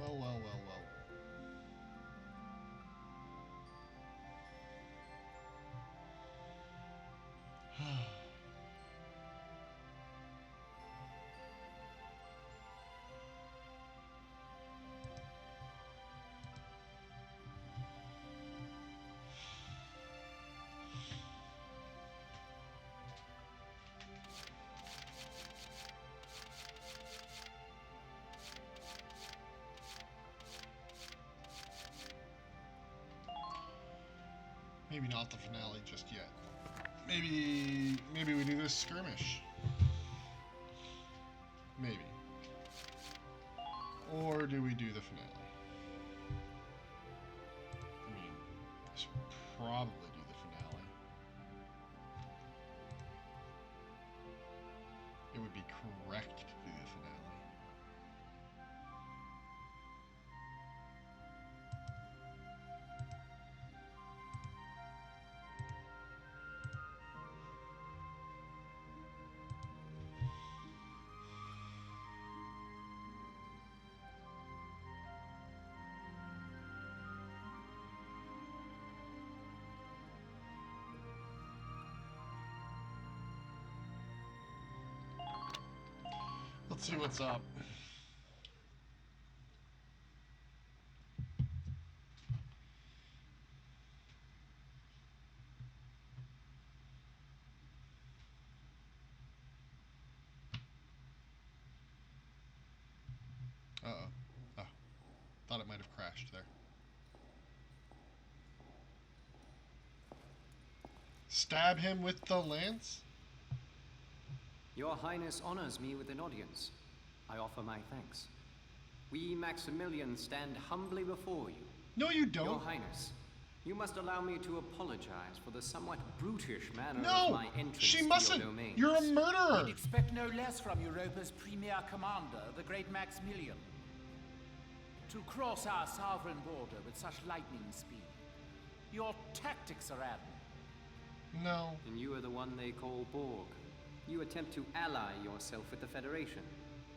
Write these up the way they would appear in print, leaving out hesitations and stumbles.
Well, well, well, well. Maybe not the finale just yet. Maybe we do this skirmish. Maybe. Or do we do the finale? I mean, I should probably do the finale. It would be correct to do the finale. Let's see what's up. Uh-oh. Oh. Thought it might have crashed there. Stab him with the lance? Your Highness honors me with an audience. I offer my thanks. We Maximilians stand humbly before you. No, you don't. Your Highness, you must allow me to apologize for the somewhat brutish manner No, of my entrance she to mustn't. your domains. You're a murderer. We'd expect no less from Europa's premier commander, the great Maximilian. To cross our sovereign border with such lightning speed. Your tactics are admirable. No. And you are the one they call Borg. You attempt to ally yourself with the Federation.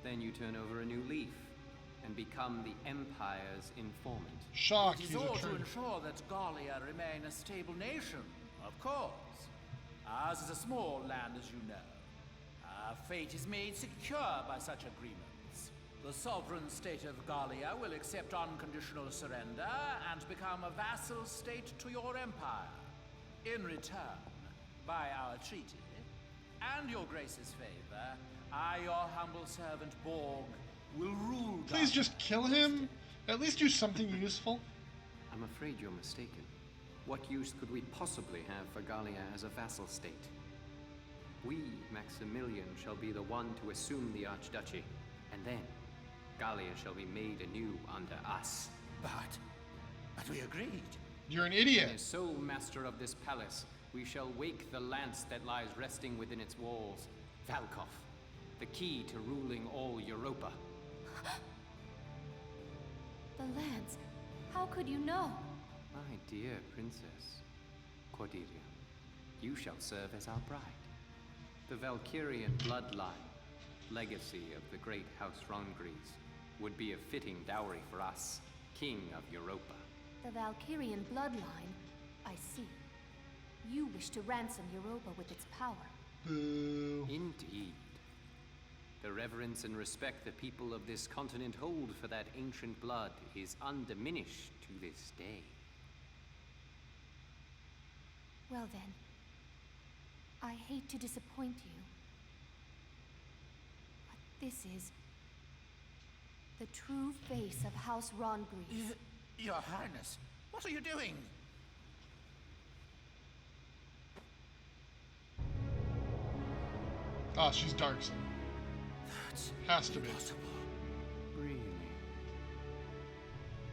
Then you turn over a new leaf and become the Empire's informant. Shock, It is he's a all to traitor. ensure that Gallia remain a stable nation, of course. Ours is a small land, as you know. Our fate is made secure by such agreements. The sovereign state of Gallia will accept unconditional surrender and become a vassal state to your empire. In return, by our treaty, and your grace's favor, I, your humble servant Borg, will rule. Please just kill him. At least do something useful. I'm afraid you're mistaken. What use could we possibly have for Gallia as a vassal state? We, Maximilian, shall be the one to assume the Archduchy, and then Gallia shall be made anew under us. But we agreed. You're an idiot. As sole master of this palace, we shall wake the lance that lies resting within its walls, Valkov, the key to ruling all Europa. The lance. How could you know? My dear Princess Cordelia, you shall serve as our bride. The Valkyrian bloodline, legacy of the great House Rongries, would be a fitting dowry for us, King of Europa. The Valkyrian bloodline? I see. You wish to ransom Europa with its power. Boo. Indeed. The reverence and respect the people of this continent hold for that ancient blood is undiminished to this day. Well then, I hate to disappoint you, but this is the true face of House Rongries. Your Highness, what are you doing? Ah, she's Darkson. That's Has to be. impossible. Really?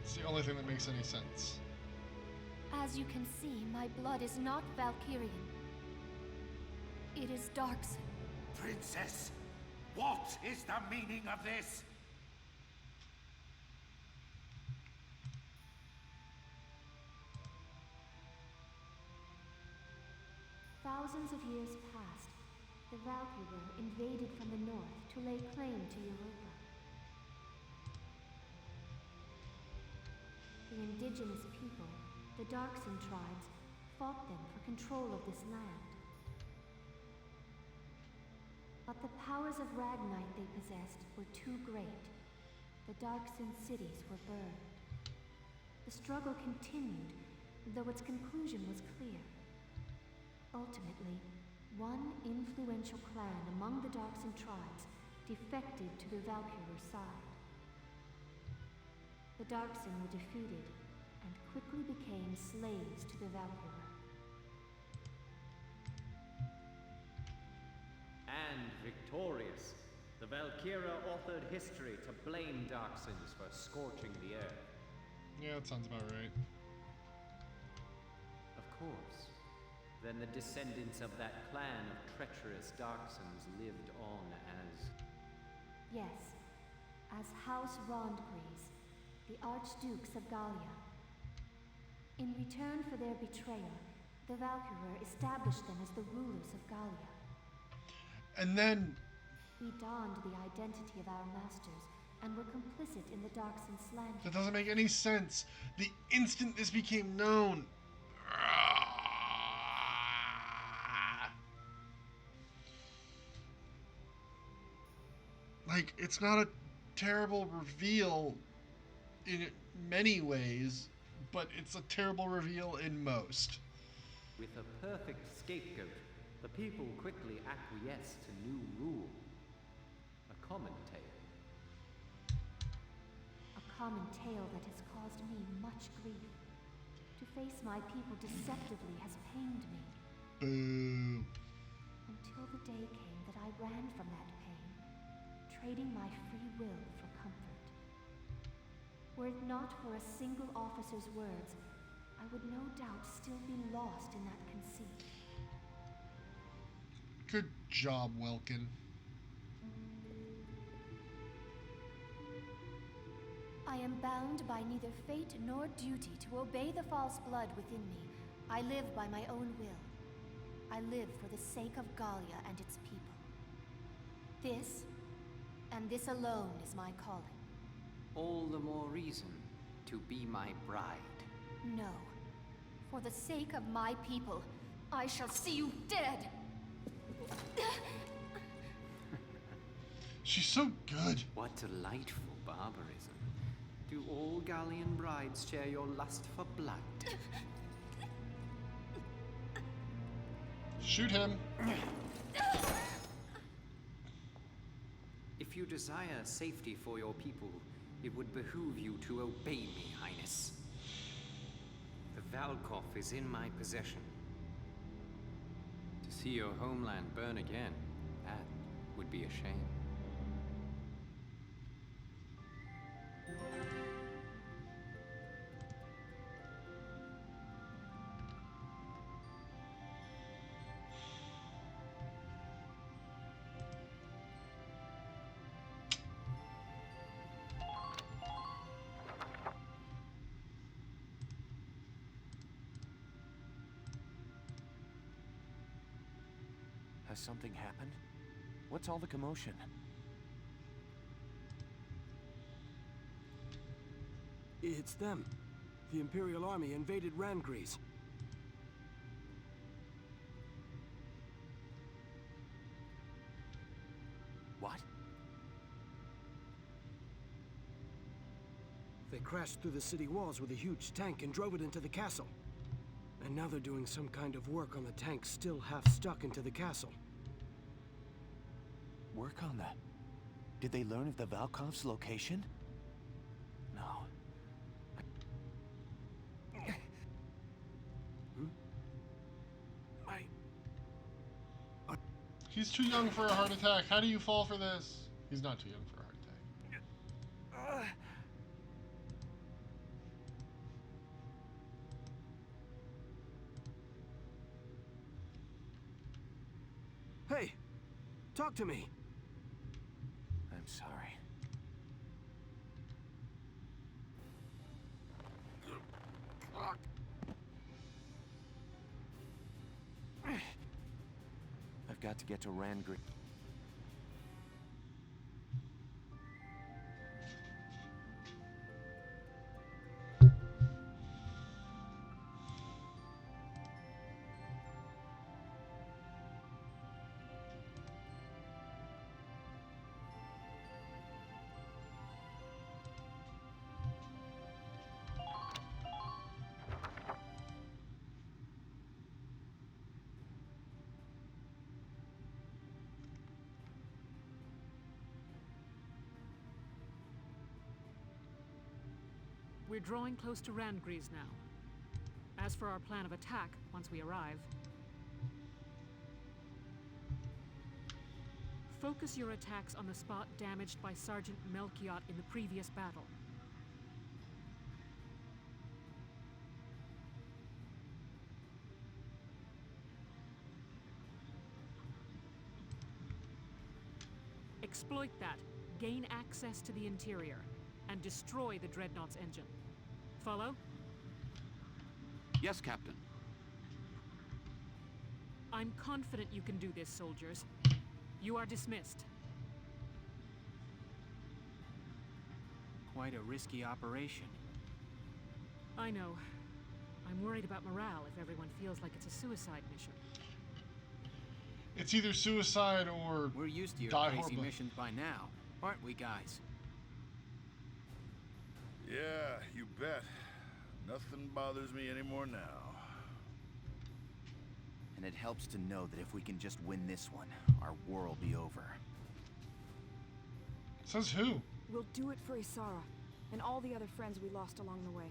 It's the only thing that makes any sense. As you can see, my blood is not Valkyrian. It is Darkson. Princess, what is the meaning of this? Thousands of years past, the Valkyrur invaded from the north to lay claim to Europa. The indigenous people, the Darkson tribes, fought them for control of this land. But the powers of Ragnite they possessed were too great. The Darkson cities were burned. The struggle continued, though its conclusion was clear. Ultimately, one influential clan among the Darkson tribes defected to the Valkyrur side. The Darkson were defeated and quickly became slaves to the Valkyr. And victorious, the Valkyria authored history to blame Darksons for scorching the earth. Yeah, that sounds about right. Of course. Then the descendants of that clan of treacherous Darksons lived on as... Yes, as House Rondgries, the Archdukes of Gallia. In return for their betrayal, the Valkyrur established them as the rulers of Gallia. And then... We donned the identity of our masters and were complicit in the Darkson slander. That doesn't make any sense. The instant this became known... Like, it's not a terrible reveal in many ways, but it's a terrible reveal in most. With a perfect scapegoat, the people quickly acquiesced to new rule. A common tale. A common tale that has caused me much grief. To face my people deceptively has pained me. Boo. Until the day came that I ran from that pain, trading my free will for comfort. Were it not for a single officer's words, I would no doubt still be lost in that conceit. Good job, Welkin. I am bound by neither fate nor duty to obey the false blood within me. I live by my own will. I live for the sake of Gallia and its people. This, and this alone, is my calling. All the more reason to be my bride. No. For the sake of my people, I shall see you dead! She's so good. What delightful barbarism. Do all Gallian brides share your lust for blood? Shoot him. If you desire safety for your people, it would behoove you to obey me, Highness. The Valkov is in my possession. To see your homeland burn again, that would be a shame. Has something happened? What's all the commotion? It's them. The Imperial Army invaded Randgries. What? They crashed through the city walls with a huge tank and drove it into the castle. And now they're doing some kind of work on the tank still half stuck into the castle. Work on that? Did they learn of the Valkov's location? No. He's too young for a heart attack. How do you fall for this? He's not too young for a heart attack. Hey! Talk to me! I'm sorry. I've got to get to Randgries. We're drawing close to Randgries now. As for our plan of attack, once we arrive... Focus your attacks on the spot damaged by Sergeant Melchiot in the previous battle. Exploit that, gain access to the interior, and destroy the Dreadnought's engine. Follow? Yes, Captain. I'm confident you can do this, soldiers. You are dismissed. Quite a risky operation. I know. I'm worried about morale if everyone feels like it's a suicide mission. It's either suicide or We're used to your die crazy horribly. missions by now, aren't we, guys? Yeah, you bet. Nothing bothers me anymore now. And it helps to know that if we can just win this one, our war will be over. Says who? We'll do it for Isara, and all the other friends we lost along the way.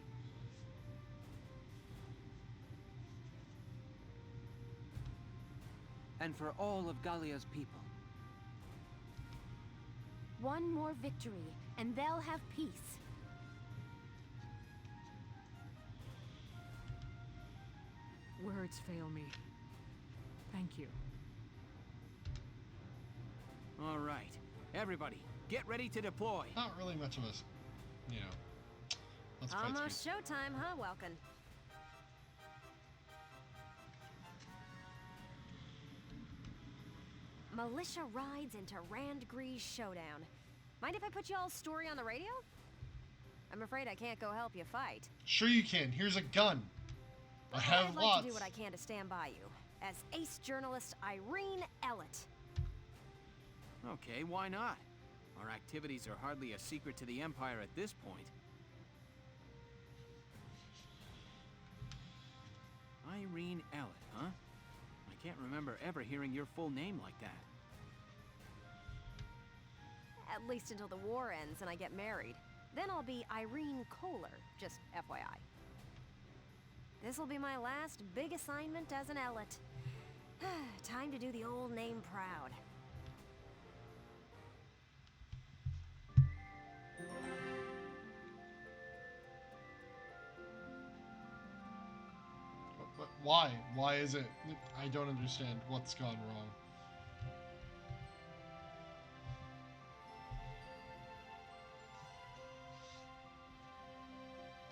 And for all of Gallia's people. One more victory, and they'll have peace. Words fail me. Thank you. All right, everybody, get ready to deploy. Not really much of us, let's fight Almost speed. showtime, huh, Welkin? Militia rides into Randgries showdown. Mind if I put y'all's story on the radio? I'm afraid I can't go help you fight. Sure you can. Here's a gun. I have I'd like lots. to do what I can to stand by you. As ace journalist Irene Ellett. Okay, why not? Our activities are hardly a secret to the Empire at this point. Irene Ellett, huh? I can't remember ever hearing your full name like that. At least until the war ends and I get married. Then I'll be Irene Kohler, just FYI. This'll be my last big assignment as an Ellett. Time to do the old name proud. Why? Why is it? I don't understand what's gone wrong.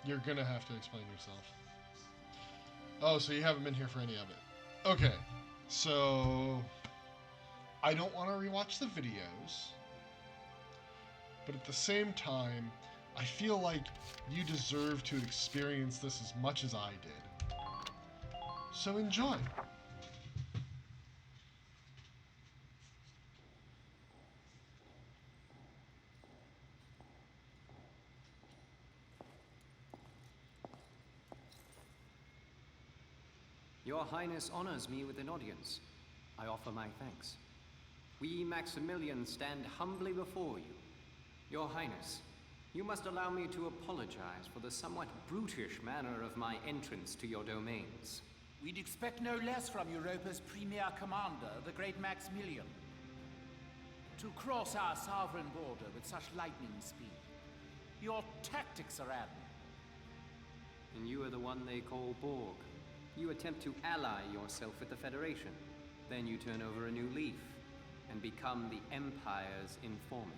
You're gonna have to explain yourself. Oh, so you haven't been here for any of it. Okay, so I don't want to rewatch the videos, but at the same time, I feel like you deserve to experience this as much as I did. So enjoy. Your Highness honors me with an audience. I offer my thanks. We Maximilians stand humbly before you. Your Highness, you must allow me to apologize for the somewhat brutish manner of my entrance to your domains. We'd expect no less from Europa's premier commander, the great Maximilian. To cross our sovereign border with such lightning speed. Your tactics are admirable. And you are the one they call Borg. You attempt to ally yourself with the Federation. Then you turn over a new leaf and become the Empire's informant.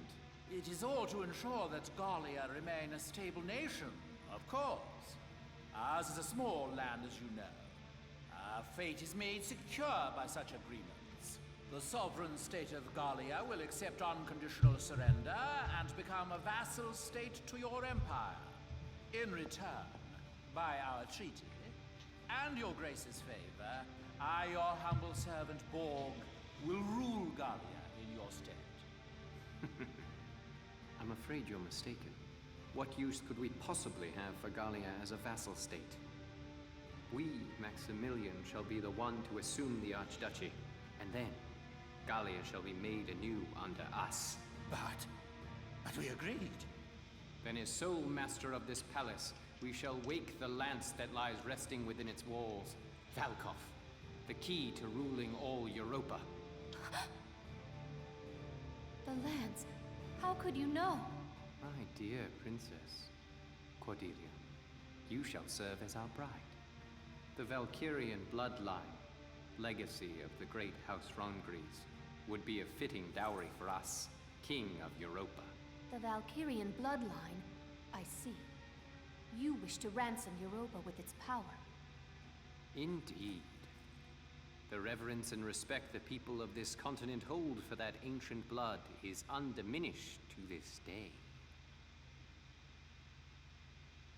It is all to ensure that Gallia remain a stable nation, of course. Ours is a small land, as you know. Our fate is made secure by such agreements. The sovereign state of Gallia will accept unconditional surrender and become a vassal state to your empire. In return, by our treaty, and your grace's favor, I, your humble servant Borg, will rule Gallia in your stead. I'm afraid you're mistaken. What use could we possibly have for Gallia as a vassal state? We, Maximilian, shall be the one to assume the Archduchy, and then Gallia shall be made anew under us. But we agreed. Then as sole master of this palace, We shall wake the lance that lies resting within its walls. Valkov, the key to ruling all Europa. The lance. How could you know? My dear Princess Cordelia, you shall serve as our bride. The Valkyrian bloodline, legacy of the great House Rongries, would be a fitting dowry for us, King of Europa. The Valkyrian bloodline? I see. You wish to ransom Europa with its power. Indeed. The reverence and respect the people of this continent hold for that ancient blood is undiminished to this day.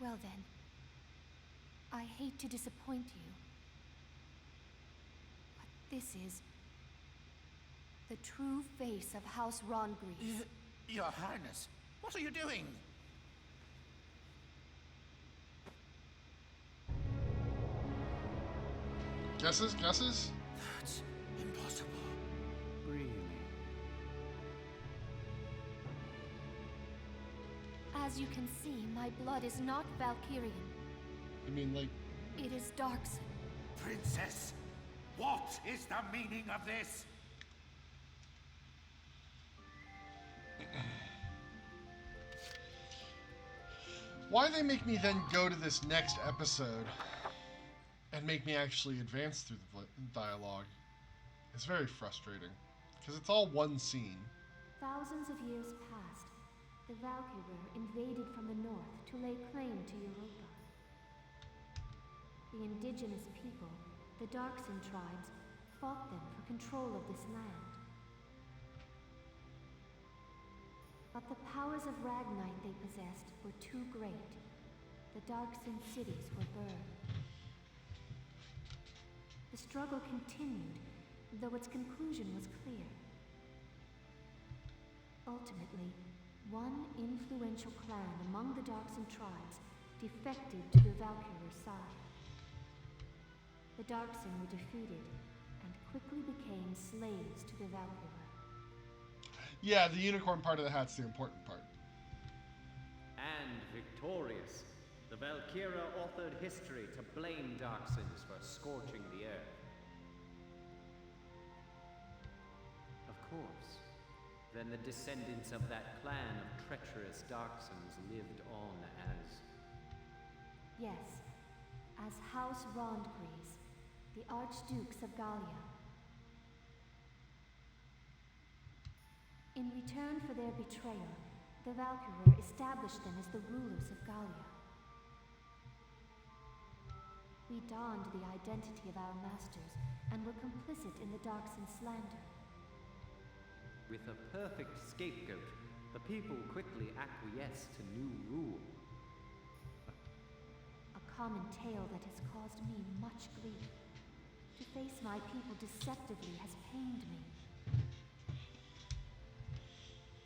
Well then, I hate to disappoint you, but this is the true face of House Rongries. Your Highness, what are you doing? Guesses? Guesses? That's impossible. Really? As you can see, my blood is not Valkyrian. I mean, like... It is Darkson. Princess, what is the meaning of this? Why they make me then go to this next episode and make me actually advance through the dialogue is very frustrating. Because it's all one scene. Thousands of years passed. The Valkyrur invaded from the north to lay claim to Europa. The indigenous people, the Darkson tribes, fought them for control of this land. But the powers of Ragnite they possessed were too great. The Darkson cities were burned. The struggle continued, though its conclusion was clear. Ultimately, one influential clan among the Darkson tribes defected to the Valkyrur side. The Darkson were defeated and quickly became slaves to the Valkyrie. Yeah, the unicorn part of the hat's the important part. And victorious, the Valkyria authored history to blame Darksons for scorching the earth. Of course, then the descendants of that clan of treacherous Darksons lived on as... Yes, as House Rongries, the Archdukes of Gallia. In return for their betrayal, the Valkyrur established them as the rulers of Gallia. We donned the identity of our masters and were complicit in the Darkson slander. With a perfect scapegoat, the people quickly acquiesced to new rule. A common tale that has caused me much grief. To face my people deceptively has pained me.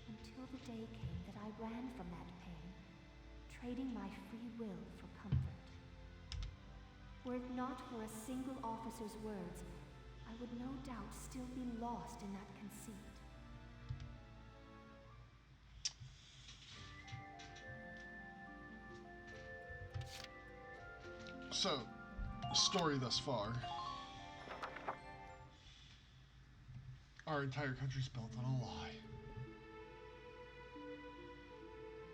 Until the day came that I ran from that pain, trading my free will for comfort. Were it not for a single officer's words, I would no doubt still be lost in that conceit. So, story thus far. Our entire country's built on a lie.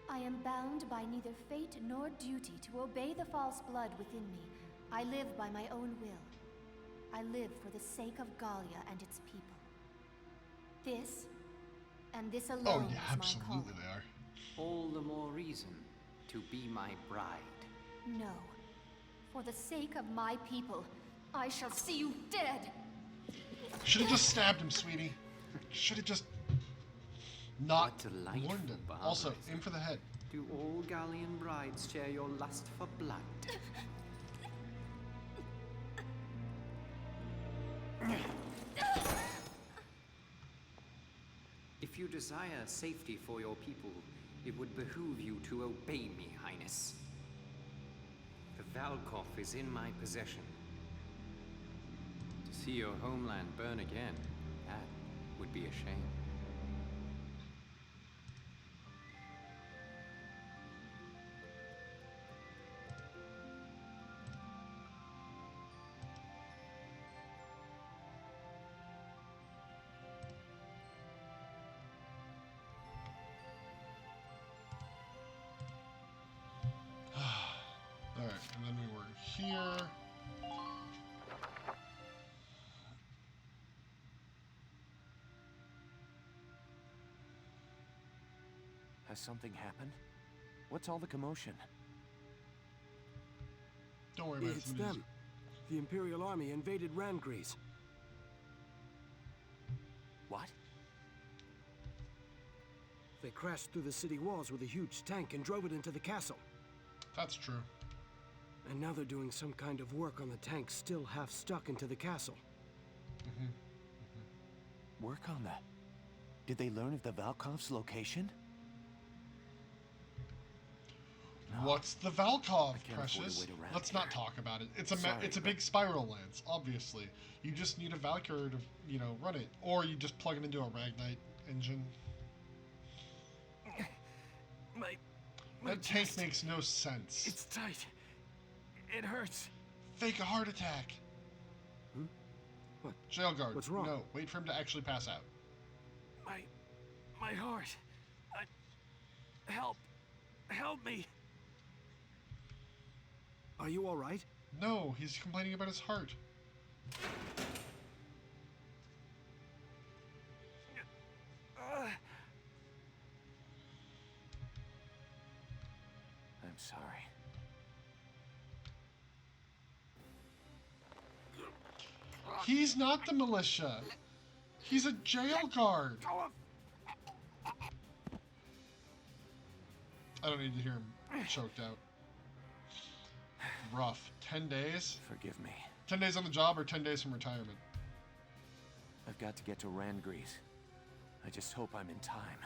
I am bound by neither fate nor duty to obey the false blood within me. I live by my own will. I live for the sake of Gallia and its people. This, and this alone, yeah, is my absolutely calling. they are. All the more reason to be my bride. No. For the sake of my people, I shall see you dead! Should have just stabbed him, sweetie. Should have just not What delightful warned him. barbarism. Also, aim for the head. Do all Gallian brides share your lust for blood? If you desire safety for your people, it would behoove you to obey me, Highness. The Valkov is in my possession. To see your homeland burn again, that would be a shame. Has something happened? What's all the commotion? Don't worry about it. It's them. The Imperial Army invaded Randgrease. What? They crashed through the city walls with a huge tank and drove it into the castle. That's true. And now they're doing some kind of work on the tank still half stuck into the castle. Work on that? Did they learn of the Valkov's location? What's the Valkov, I can't afford to Precious? wait around Let's not talk about it. It's a Sorry, it's a but- big spiral lance, obviously. You just need a Valkyrie to, you know, run it, or you just plug it into a Ragnite engine. My That tank chest. makes no sense. It's tight. It hurts. Fake a heart attack. What? Jail guard. What's wrong? No, wait for him to actually pass out. My heart. Help me. Are you all right? No, he's complaining about his heart. I'm sorry. He's not the militia. He's a jail guard. I don't need to hear him choked out. Rough. 10 days? Forgive me. 10 days on the job or 10 days from retirement? I've got to get to Randgrease. I just hope I'm in time.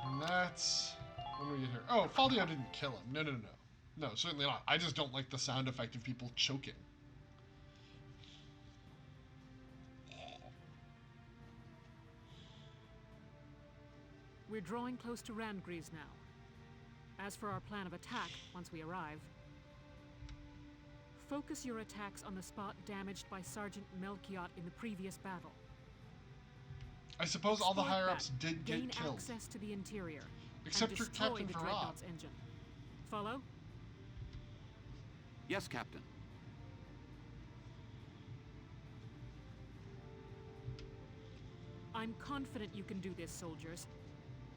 And that's... when we get here. Oh, Faldio didn't kill him. No. No, certainly not. I just don't like the sound effect of people choking. We're drawing close to Randgrease now. As for our plan of attack, once we arrive, focus your attacks on the spot damaged by Sergeant Melchiot in the previous battle. I suppose all the Exploit higher-ups that, did gain get killed. access to the interior, Except and for destroy Captain the Farad. Dreadnought's engine. Follow? Yes, Captain. I'm confident you can do this, soldiers.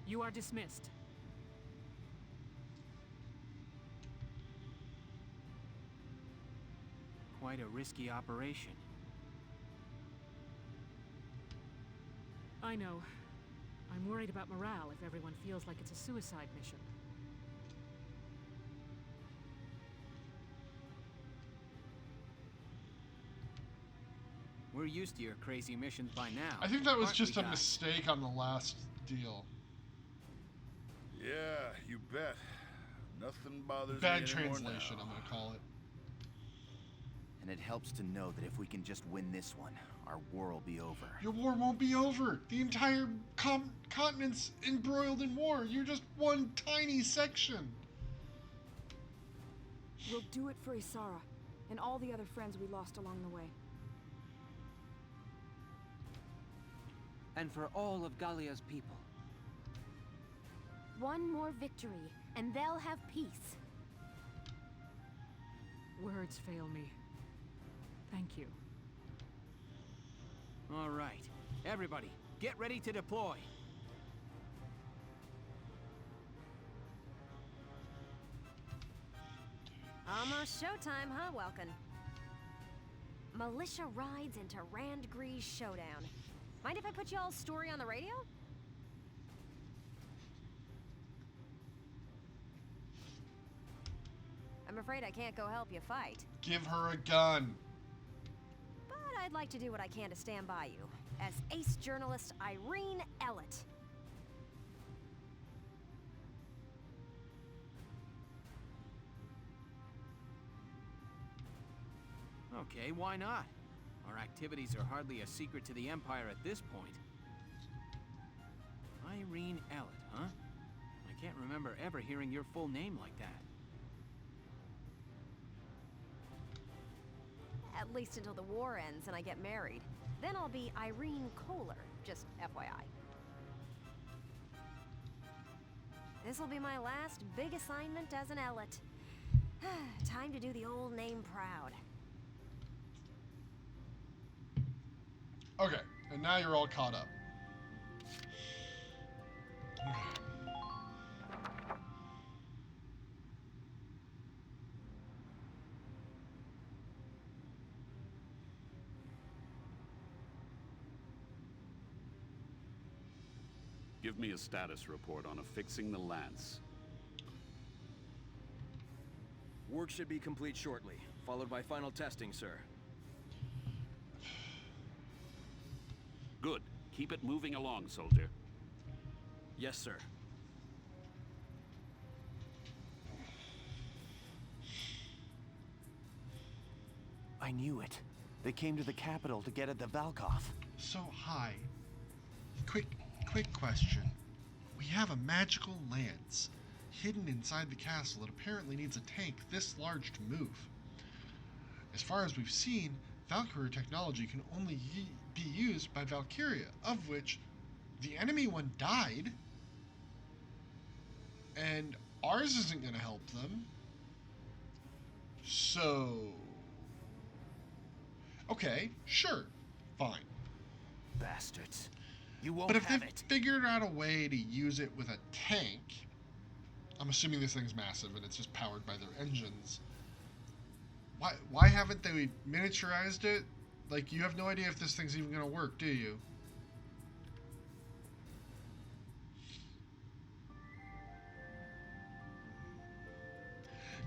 You are dismissed. Quite a risky operation. I know. I'm worried about morale if everyone feels like it's a suicide mission. We're used to your crazy missions by now. I think that was aren't just we, a guys? mistake on the last deal. Yeah, you bet. Nothing bothers Bad me anymore translation, now. I'm gonna call it. And it helps to know that if we can just win this one, our war will be over. Your war won't be over. The entire continent's embroiled in war. You're just one tiny section. We'll do it for Isara and all the other friends we lost along the way. And for all of Gallia's people. One more victory, and they'll have peace. Words fail me. Thank you. All right. Everybody, get ready to deploy. Almost showtime, huh, Welkin? Militia rides into Randgrease Showdown. Mind if I put y'all's story on the radio? I'm afraid I can't go help you fight, Give her a gun. but I'd like to do what I can to stand by you, as ace journalist Irene Ellett. Okay, why not? Our activities are hardly a secret to the Empire at this point. Irene Ellett, huh? I can't remember ever hearing your full name like that. At least until the war ends and I get married. Then I'll be Irene Kohler, just FYI. This'll be my last big assignment as an Ellet. Time to do the old name proud. Okay, and now you're all caught up. Okay. Give me a status report on affixing the lance. Work should be complete shortly, followed by final testing, sir. Good. Keep it moving along, soldier. Yes, sir. I knew it. They came to the capital to get at the Valkov. So, hi. Quick question. We have a magical lance hidden inside the castle that apparently needs a tank this large to move. As far as we've seen, Valkyrie technology can only be used by Valkyria, of which the enemy one died, and ours isn't going to help them. So... okay, sure, fine. Bastards. You won't but if have they've it. figured out a way to use it with a tank, I'm assuming this thing's massive and it's just powered by their engines. Why haven't they miniaturized it? Like, you have no idea if this thing's even going to work, do you?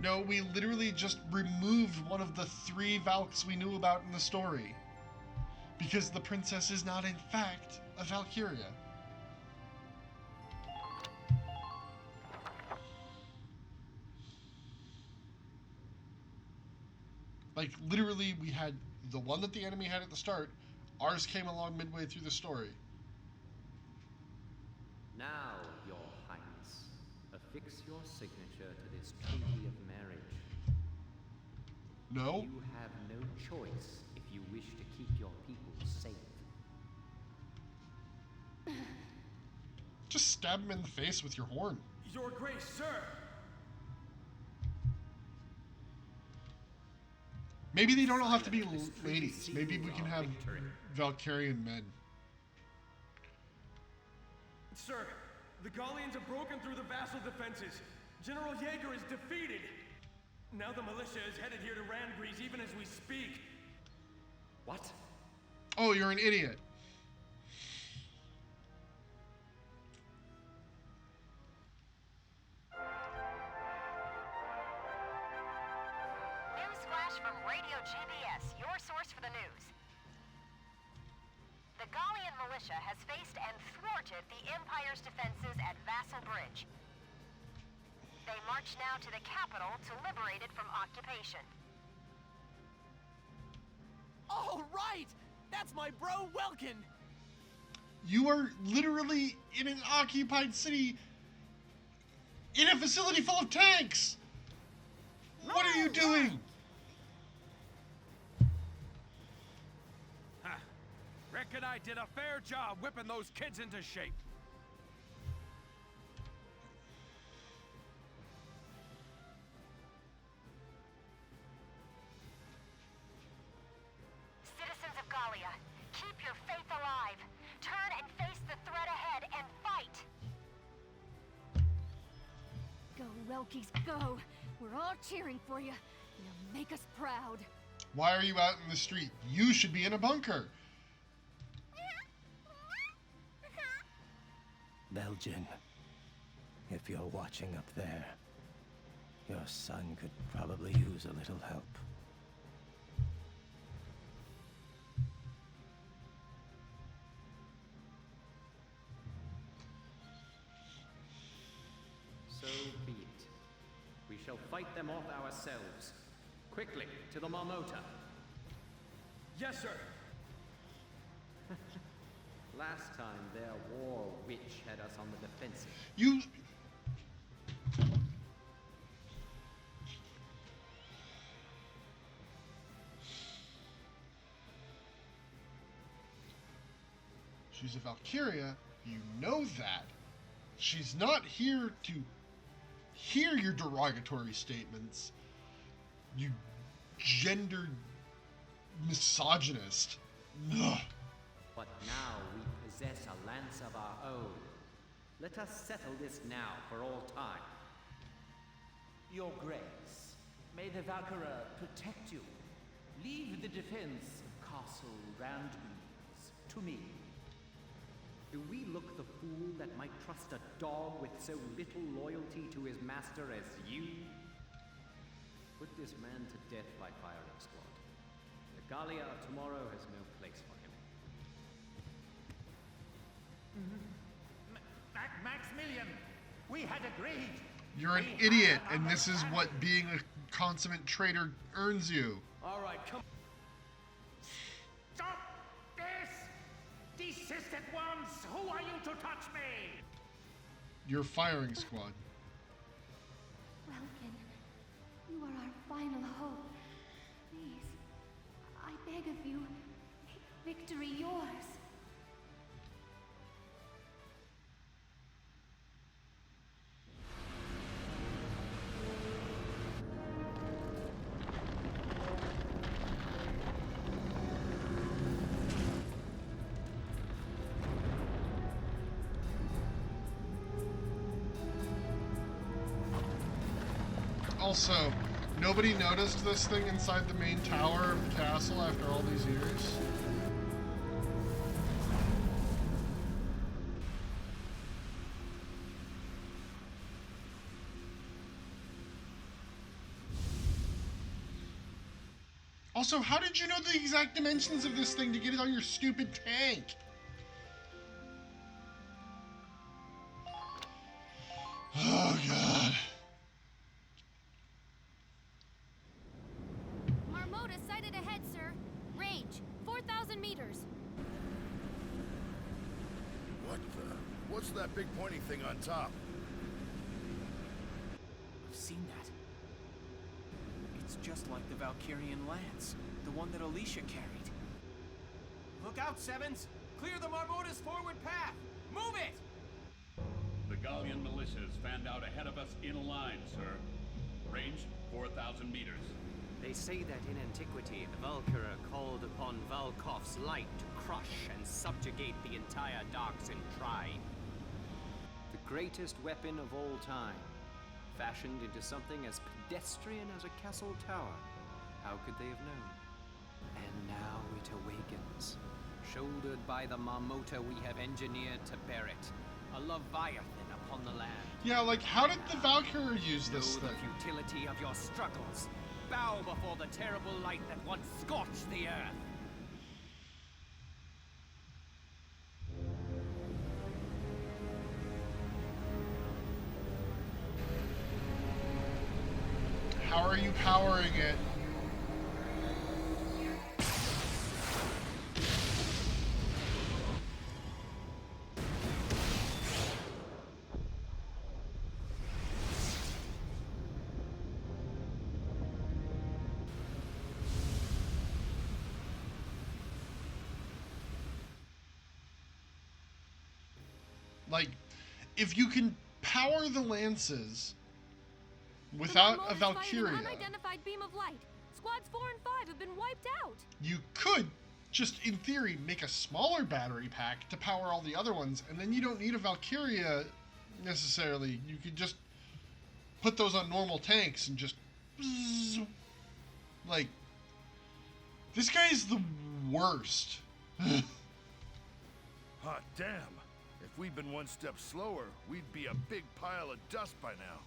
No, we literally just removed one of the 3 Valks we knew about in the story. Because the princess is not, in fact, a Valkyria. Like, literally, we had the one that the enemy had at the start. Ours came along midway through the story. Now, Your Highness, affix your signature to this treaty of marriage. No? You have no choice if you wish to keep your people safe. Just stab him in the face with your horn. Your Grace, sir! Maybe they don't all have to be ladies. Maybe we can have Valkyrian men. Sir, the Gallians have broken through the vassal defenses. General Jaeger is defeated. Now the militia is headed here to Randgrease even as we speak. What? Oh, you're an idiot. Newsflash from Radio GBS, your source for the news. The Gallian militia has faced and thwarted the Empire's defenses at Vassal Bridge. They march now to the capital to liberate it from occupation. All right! That's my bro, Welkin! You are literally in an occupied city in a facility full of tanks! What are you doing? Huh. Reckon I did a fair job whipping those kids into shape. Citizens of Gallia, keep your faith alive. Turn and face the threat ahead and fight! Go, Welkies, go! We're all cheering for you. Now make us proud. Why are you out in the street? You should be in a bunker. Belgian, if you're watching up there, your son could probably use a little help. So be it. We shall fight them off ourselves. Quickly, to the Marmota. Yes, sir. Last time, their war witch had us on the defensive. You... She's a Valkyria. You know that. She's not here to hear your derogatory statements, you gendered misogynist. Ugh. But now we possess a lance of our own. Let us settle this now for all time. Your Grace, may the Valkyria protect you. Leave the defense of Castle Randgreaves to me. Do we look the fool that might trust a dog with so little loyalty to his master as you? Put this man to death by firing squad. The Gallia of tomorrow has no place for him. Maximilian, we had agreed. You're an idiot, and this is what being a consummate traitor earns you. All right, come. Stop this! Desist at once! Who are you to touch me? Your firing squad. Welkin, you are our final hope. Please, I beg of you, make victory yours. Also, nobody noticed this thing inside the main tower of the castle after all these years? Also, how did you know the exact dimensions of this thing to get it on your stupid tank? Oh, God. Marmota sighted ahead, sir. Range, 4,000 meters. What the? What's that big pointy thing on top? I've seen that. It's just like the Valkyrian lance, the one that Alicia carried. Look out, Sevens! Clear the Marmota's forward path! Move it! The Gallian militia is fanned out ahead of us in a line, sir. Range 4,000 meters. They say that in antiquity, the Valkyr called upon Valkov's light to crush and subjugate the entire Darksin tribe. The greatest weapon of all time, fashioned into something as pedestrian as a castle tower. How could they have known? And now it awakens. Shouldered by the Marmota we have engineered to bear it. A Leviathan upon the land. Yeah, like, how did the Valkyrie use this Know thing? the futility of your struggles. Bow before the terrible light that once scorched the earth. How are you powering it? Like, if you can power the lances without a Valkyria, An unidentified beam of light. Squads 4 and 5 have been wiped out. you could just, in theory, make a smaller battery pack to power all the other ones, and then you don't need a Valkyria necessarily. You could just put those on normal tanks and just... Like, this guy's the worst. Hot damn. If we'd been one step slower, we'd be a big pile of dust by now.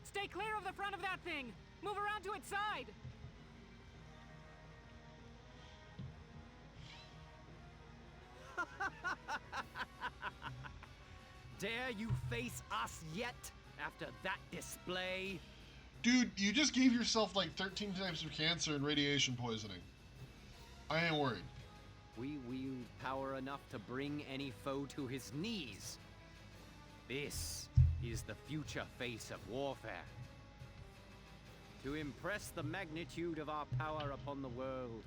Stay clear of the front of that thing! Move around to its side! Dare you face us yet, after that display? Dude, you just gave yourself like 13 types of cancer and radiation poisoning. I ain't worried. We wield power enough to bring any foe to his knees. This is the future face of warfare. To impress the magnitude of our power upon the world,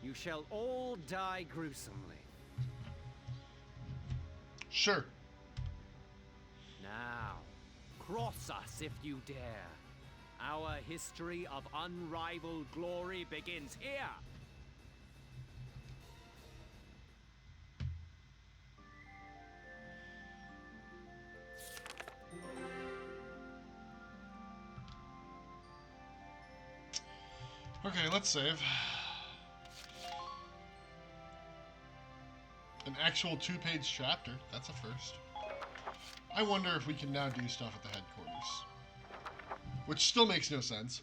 you shall all die gruesomely. Sure. Now, cross us if you dare. Our history of unrivaled glory begins here. Okay, let's save. An actual 2-page chapter. That's a first. I wonder if we can now do stuff at the headquarters. Which still makes no sense.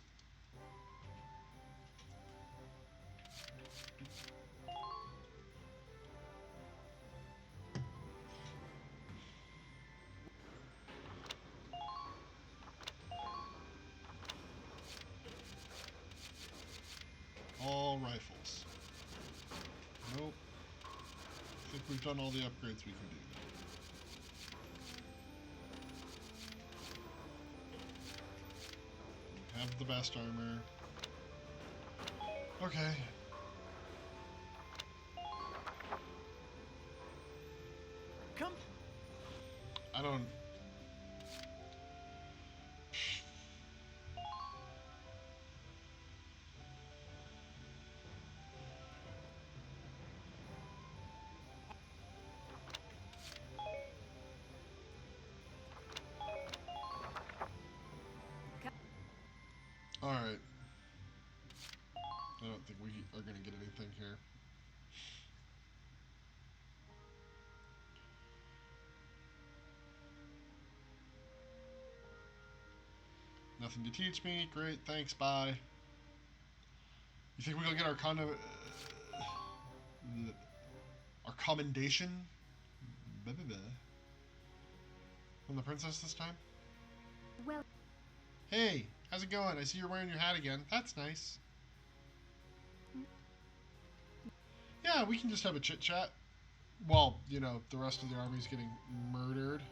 All rifles. Nope. I think we've done all the upgrades we can do. Have the best armor. Okay. Come. I don't. Alright. I don't think we are going to get anything here. Nothing to teach me. Great, thanks, bye. You think we'll get our our commendation? From the princess this time? Well... Hey, how's it going? I see you're wearing your hat again. That's nice. Yeah, we can just have a chit-chat. While, you know, the rest of the army's getting murdered.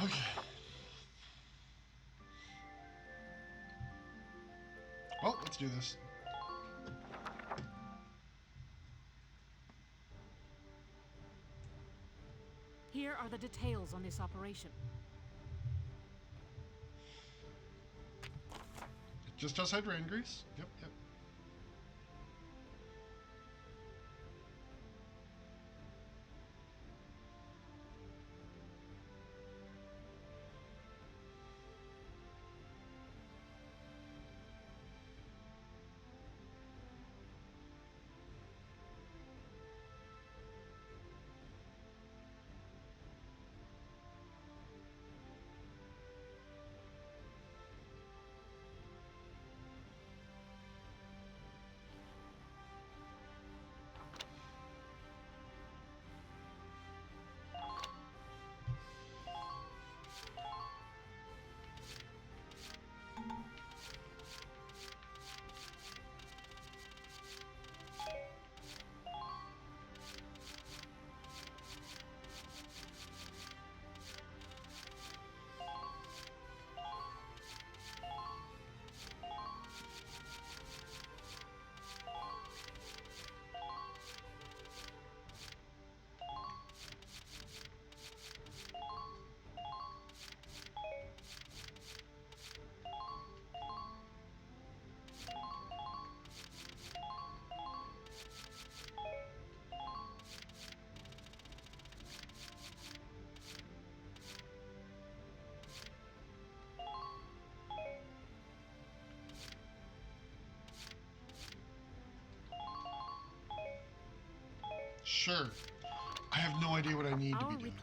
Okay. Well, let's do this. Here are the details on this operation. Just outside Rangrease. Yep, yep. Sure. I have no idea what I need to be doing.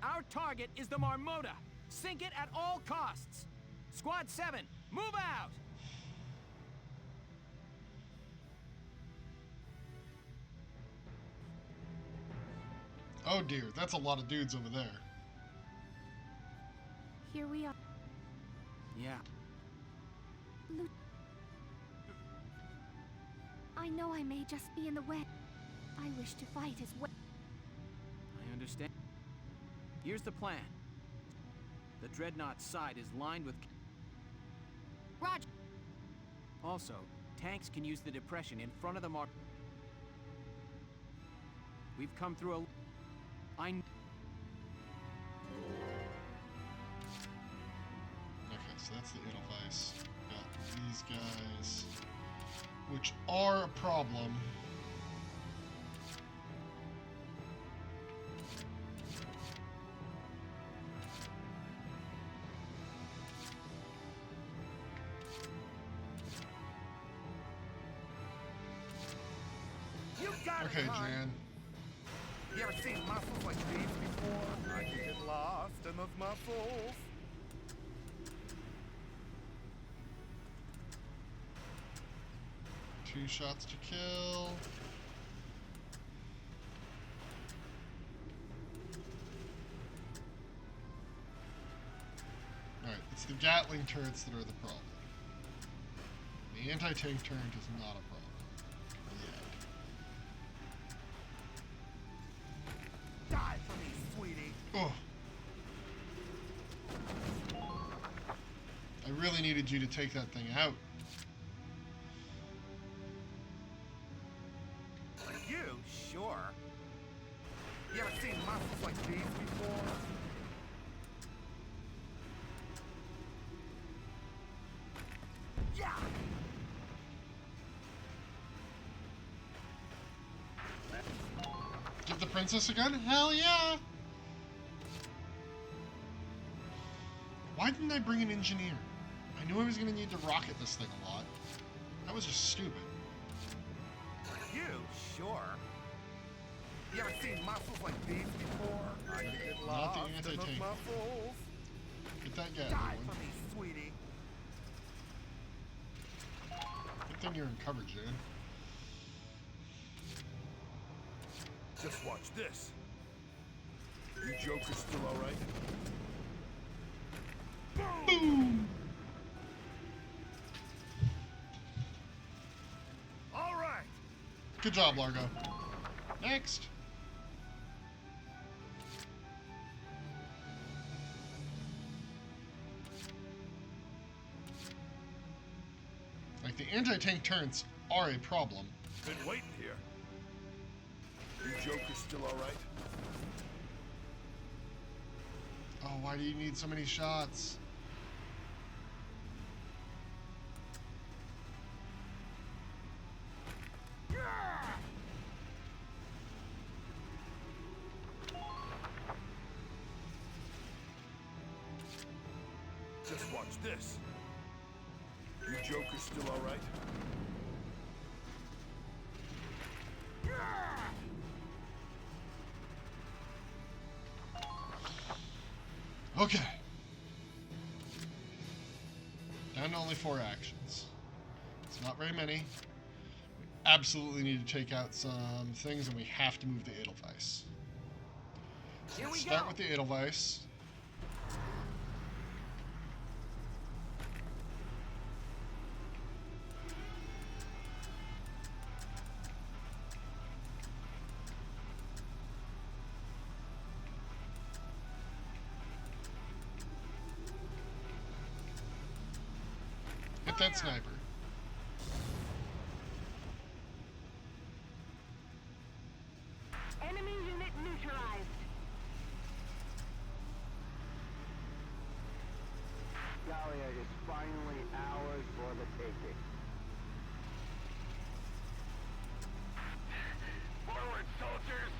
Our target is the Marmota. Sink it at all costs. Squad 7, move out! Oh dear, that's a lot of dudes over there. Here we are. Yeah. I know I may just be in the way. I wish to fight as well. I understand. Here's the plan. The Dreadnought's side is lined with... Roger! Also, tanks can use the depression in front of the Mar... We've come through a... Okay, so that's the Edelweiss. Got these guys, which are a problem. Okay, Jan. You ever seen muscles like these before? I can get lost in those muscles. Two shots to kill. Alright, it's the Gatling turrets that are the problem. The anti-tank turret is not a problem. Die for me, sweetie. Oh. I really needed you to take that thing out. You? Sure. You ever seen muscles like these before? Yeah! Get the princess again? Hell yeah! Why didn't I bring an engineer? I knew I was gonna need to rocket this thing a lot. That was just stupid. You? Sure. You ever seen muscles like these before? I can get Not the lost in those anti-tank. muscles. Get that guy. Die for me, sweetie. Good thing you're in cover, Jan. Just watch this. You Joker's still alright? Boom! Alright! Good job, Largo. Next! Like, the anti-tank turrets are a problem. Been waiting here. You Joker's still alright? Oh, why do you need so many shots? Just watch this. You Joker's still alright? Okay. Down to only 4 actions. It's not very many. We absolutely need to take out some things, and we have to move the Edelweiss. So let's start with the Edelweiss. Hit that sniper. Enemy unit neutralized. Gallia is finally ours for the taking. Forward, soldiers!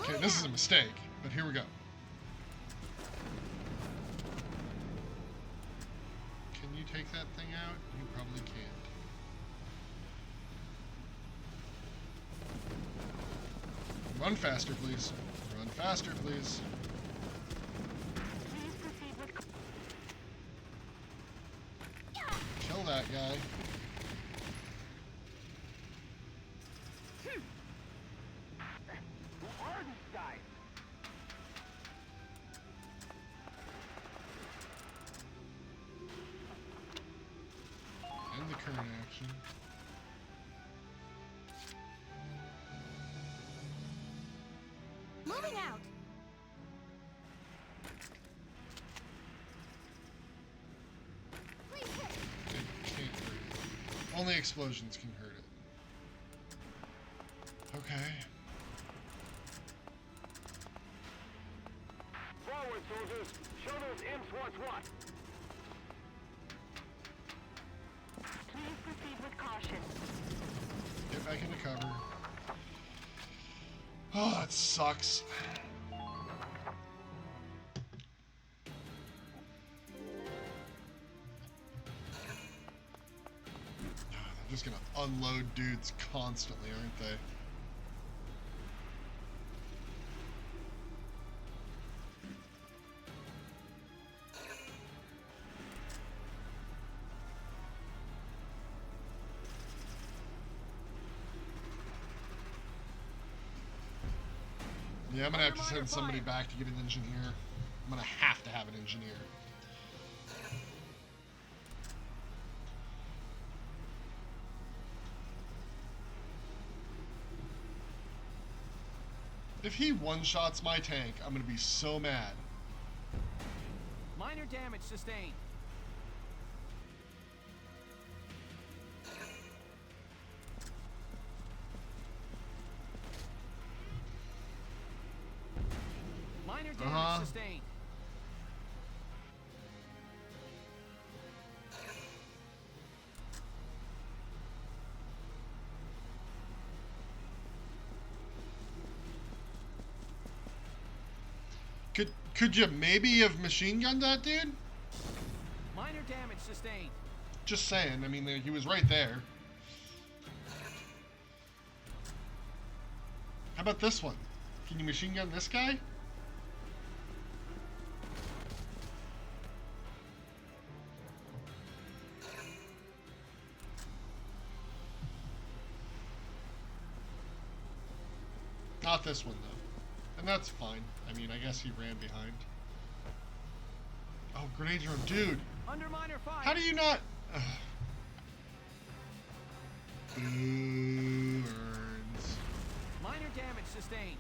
Okay, this is a mistake, but here we go. Can you take that thing out? You probably can't. Run faster, please. Run faster, please. Kill that guy. End the current action. Moving out. It can't hurt it. Only explosions can hurt it. Okay. Forward, soldiers! Show those imps what's what! Please proceed with caution. Get back into cover. Oh, that sucks. They're just gonna unload dudes constantly, aren't they? Yeah, I'm gonna have to send somebody back to get an engineer. I'm gonna have to have an engineer. If he one-shots my tank, I'm gonna be so mad. Minor damage sustained. Minor damage sustained. Could you maybe have machine gunned that dude? Minor damage sustained. Just saying. I mean, he was right there. How about this one? Can you machine gun this guy? Not this one, though. And that's fine. I mean, I guess he ran behind. Oh, grenade room. Dude! Under minor fire. How do you not... Boo, Earns. Minor damage sustained.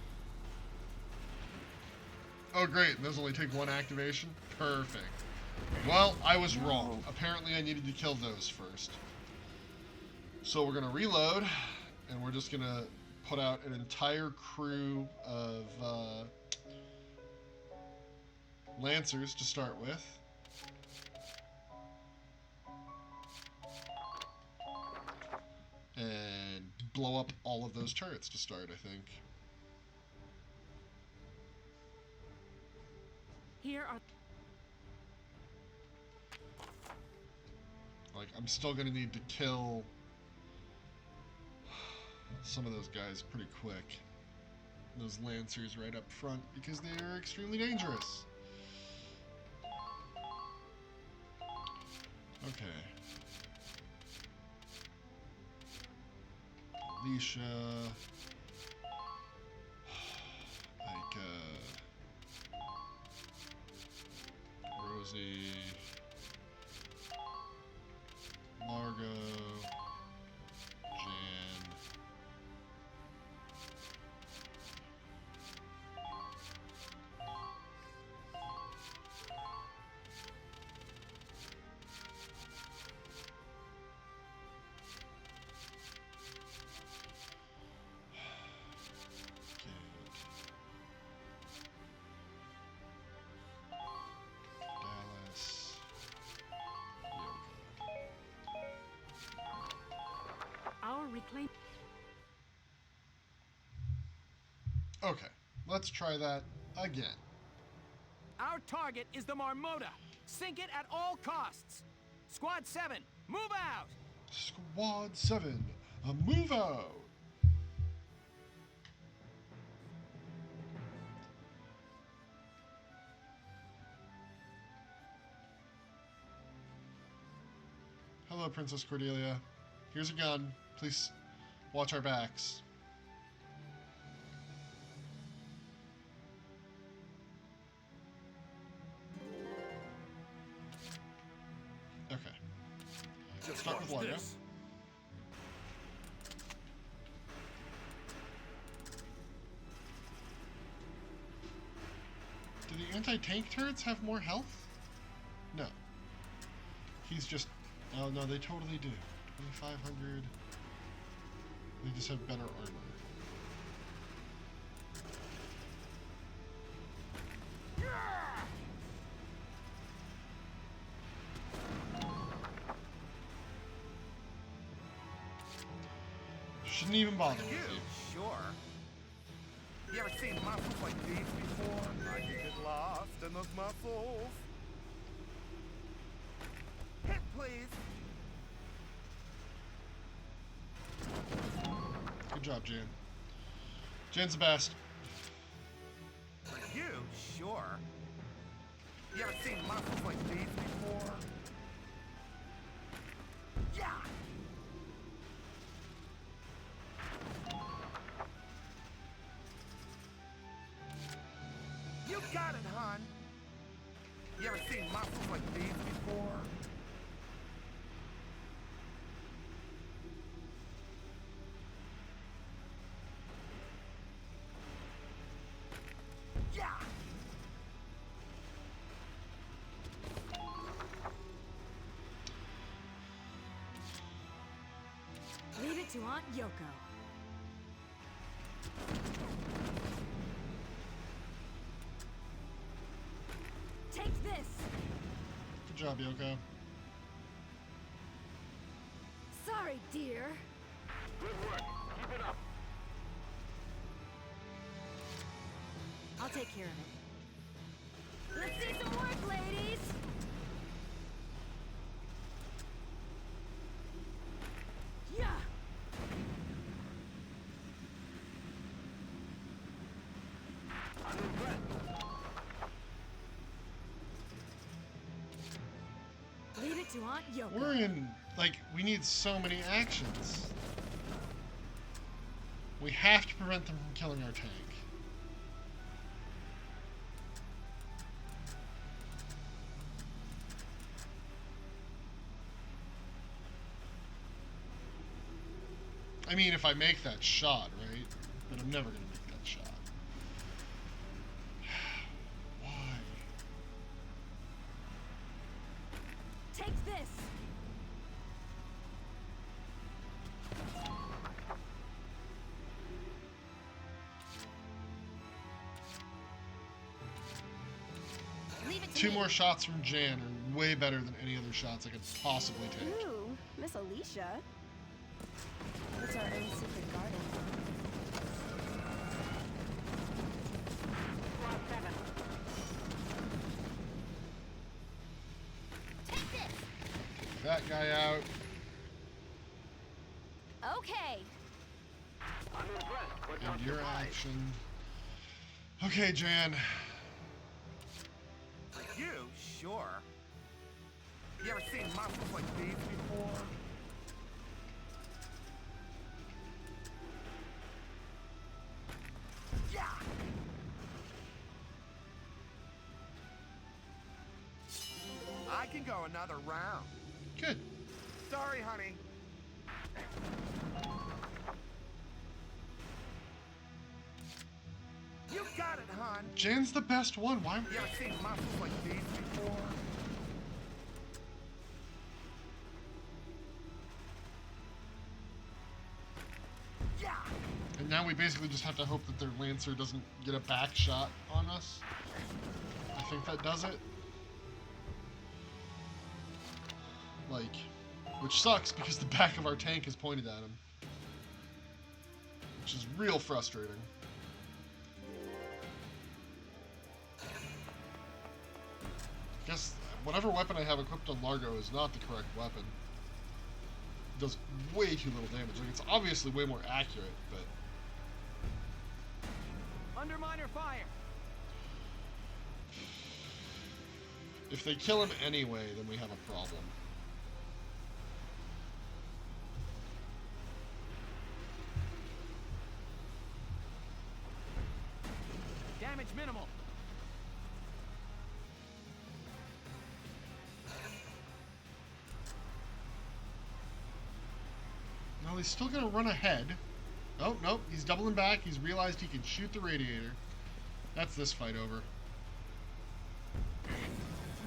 Oh, great. Those only take one activation? Perfect. Well, I was wrong. Apparently, I needed to kill those first. So we're going to reload, and we're just going to put out an entire crew of Lancers to start with. And blow up all of those turrets to start, I think. Here are... Like, I'm still gonna need to kill some of those guys pretty quick. Those Lancers right up front, because they are extremely dangerous. Okay. Alicia. Like, Rosie. Margot. Jan. Dallas. Our reclaim... Okay, let's try that again. Our target is the Marmota. Sink it at all costs. Squad 7, move out! Squad 7, move out! Hello, Princess Cordelia. Here's a gun. Please watch our backs. Okay. Just start with Largo. Do the anti-tank turrets have more health? No. He's just... Oh, no, they totally do. 2,500. They just have better armor. Shouldn't even bother with you. Sure. You ever seen muscles like these before? I can get lost in those muscles. Hit, please. Good job, Jan. Jan's the best. You? Sure. You ever seen muscles like these before? Yeah! You got it, hon. You ever seen muscles like these before? Yeah! Leave it to Aunt Yoko. Take this! Good job, Yoko. Sorry, dear. Good work. Keep it up. I'll take care of it. Let's see some work, ladies! Yeah! I'm impressed. Leave it to Aunt Yoko. We're in, like, we need so many actions. We have to prevent them from killing our tank. I mean, if I make that shot, right? But I'm never gonna make that shot. Why? Take this! Leave it to Two me. more shots from Jan are way better than any other shots I could possibly take. Ooh, Miss Alicia. It's our own secret garden. Squad 7. Take this! That guy out. Okay. I'm impressed, but not And your surprised. action. Okay, Jan. You? Sure. You ever seen muscles like these before? Yeah! I can go another round. Good. Sorry, honey. You got it, hon. Jan's the best one. Why? You ever seen muscles like these before? Yeah! And now we basically just have to hope that their Lancer doesn't get a back shot on us. I think that does it. Like, which sucks because the back of our tank is pointed at him. Which is real frustrating. whatever weapon I have equipped on Largo is not the correct weapon. It does way too little damage. Like, it's obviously way more accurate, but... Underminer fire! If they kill him anyway, then we have a problem. Damage minimal. No, he's still gonna run ahead. Oh, nope, he's doubling back. He's realized he can shoot the radiator. That's this fight over.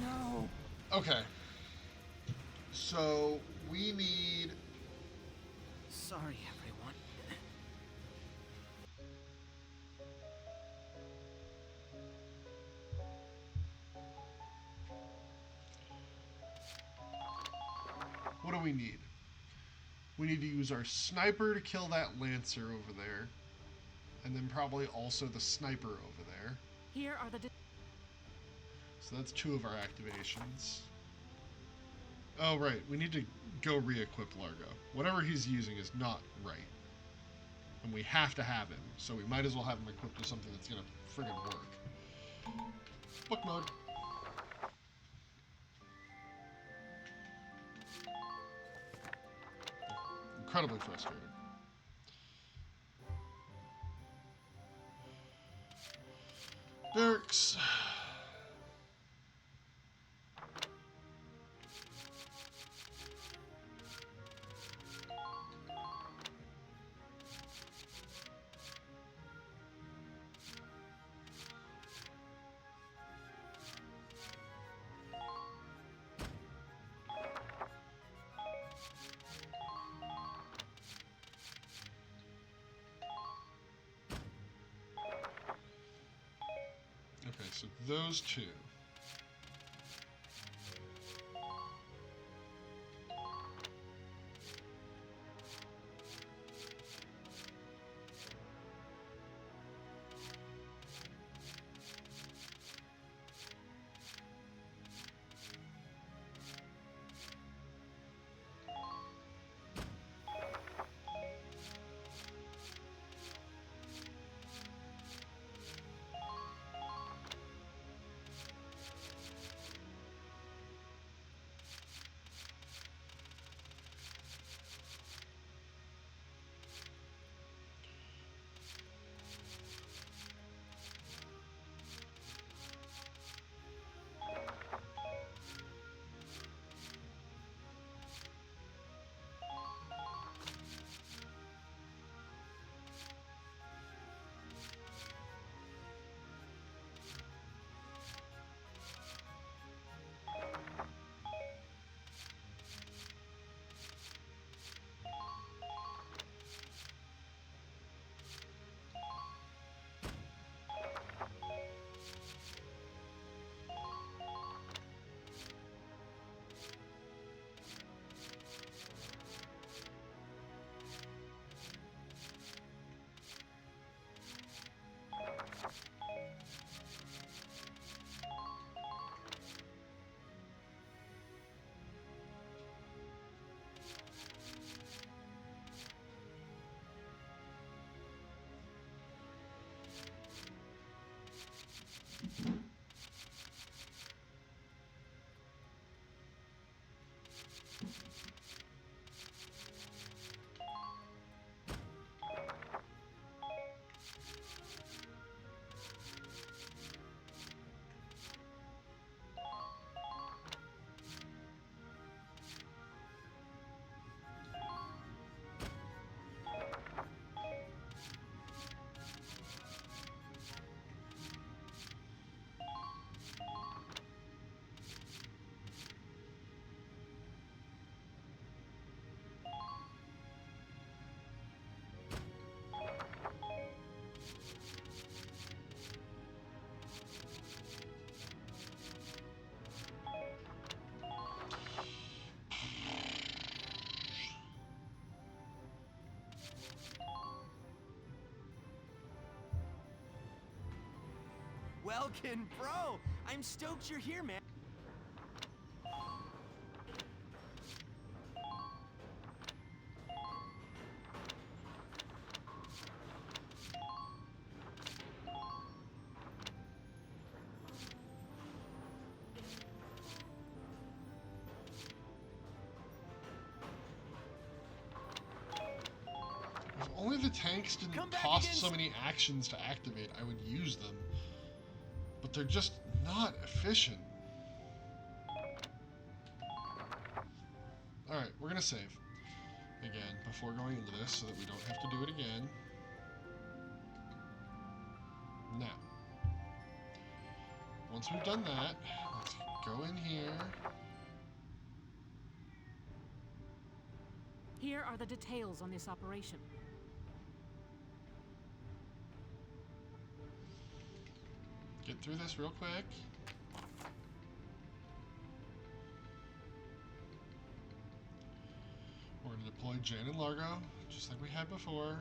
No. Okay. So, we need... Sorry, everyone. What do we need? We need to use our sniper to kill that Lancer over there. And then probably also the sniper over there. Here are the... So that's 2 of our activations. Oh, right. We need to go re-equip Largo. Whatever he's using is not right. And we have to have him. So we might as well have him equipped with something that's going to friggin' work. Book mode. Incredibly frustrating. Barracks. Okay, so those 2. Welkin, bro! I'm stoked you're here, man. tanks didn't Come back cost again so many actions to activate, I would use them. But they're just not efficient. Alright, we're gonna save. Again, before going into this, so that we don't have to do it again. Now. Once we've done that, let's go in here. Here are the details on this operation. Get through this real quick. We're going to deploy Jan and Largo, just like we had before.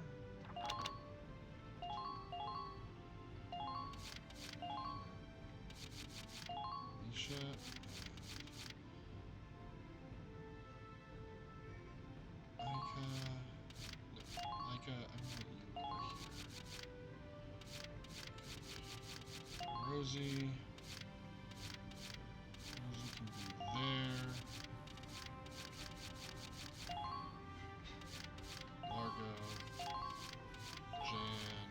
Alicia. Laika, I'm going you over here. Rosie. Rosie can be there. Largo. Jan.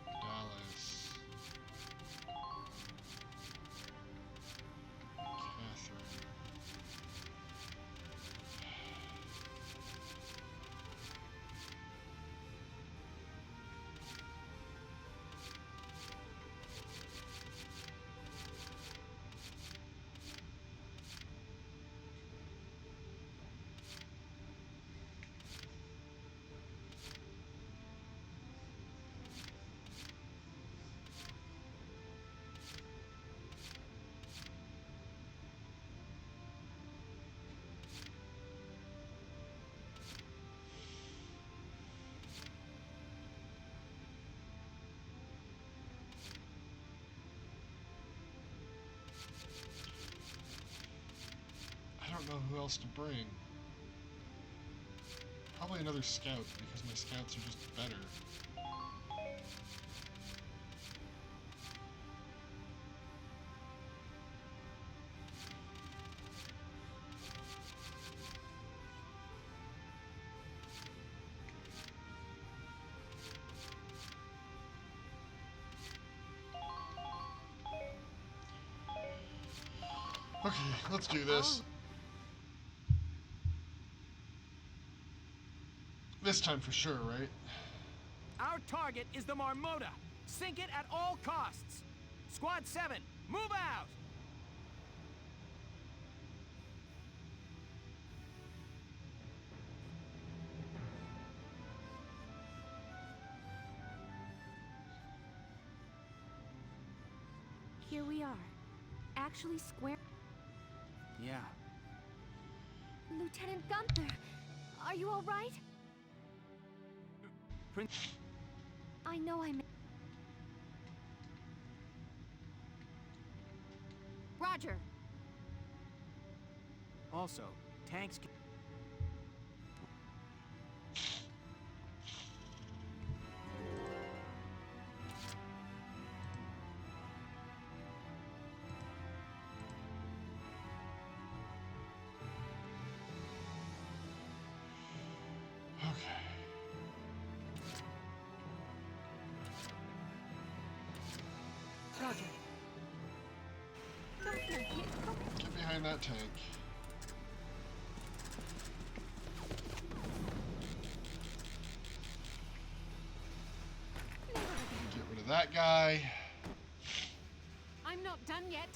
Dallas. Catherine. I don't know who else to bring. Probably another scout, because my scouts are just better. Okay, let's do this. This time for sure, right? Our target is the Marmota. Sink it at all costs. Squad 7, move out! Here we are. Actually square. Yeah. Lieutenant Gunther, are you all right? Prince. I know I'm... Roger. Also, tanks can... Roger. Don't let it come in. Get behind that tank. Get rid of that guy. I'm not done yet.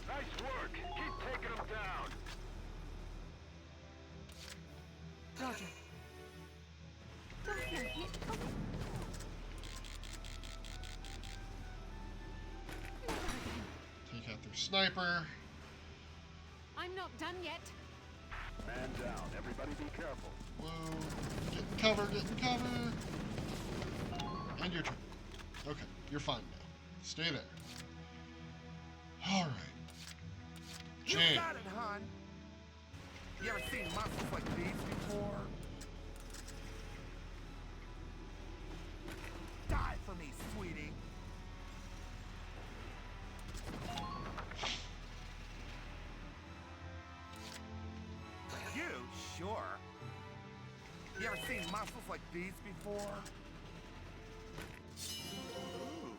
Nice work. Keep taking them down. Roger. Don't let it come in. Take out their sniper. I'm not done yet. Man down. Everybody be careful. Whoa. Get in cover, get in cover. And your turn. Okay, you're fine now. Stay there. Alright. You Jane. got it, hon. You ever seen monsters like these before? Die for me, sweetie. You You ever seen muscles like these before?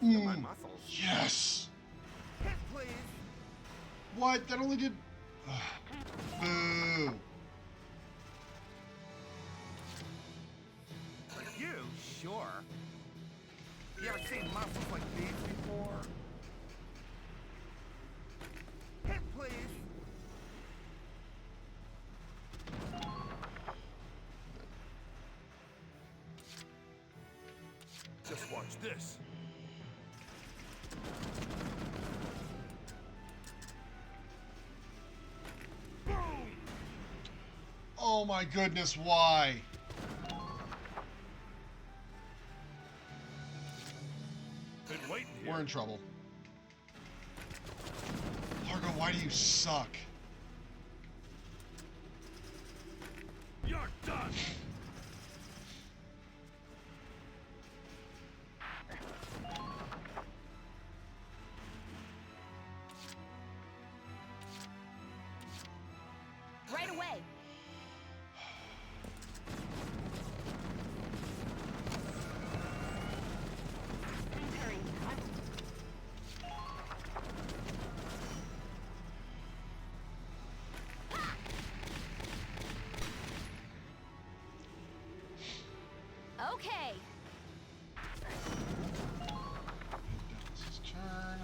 Ooh, feel my muscles. Yes! Hit, please. What? That only did... Boo! You? Sure. You ever seen muscles like these before? Hit, please. Just watch this. Boom! Oh my goodness, why? Been waiting here. We're in trouble. Largo, why do you suck? You're done. Right away. Okay. Dennis's turn.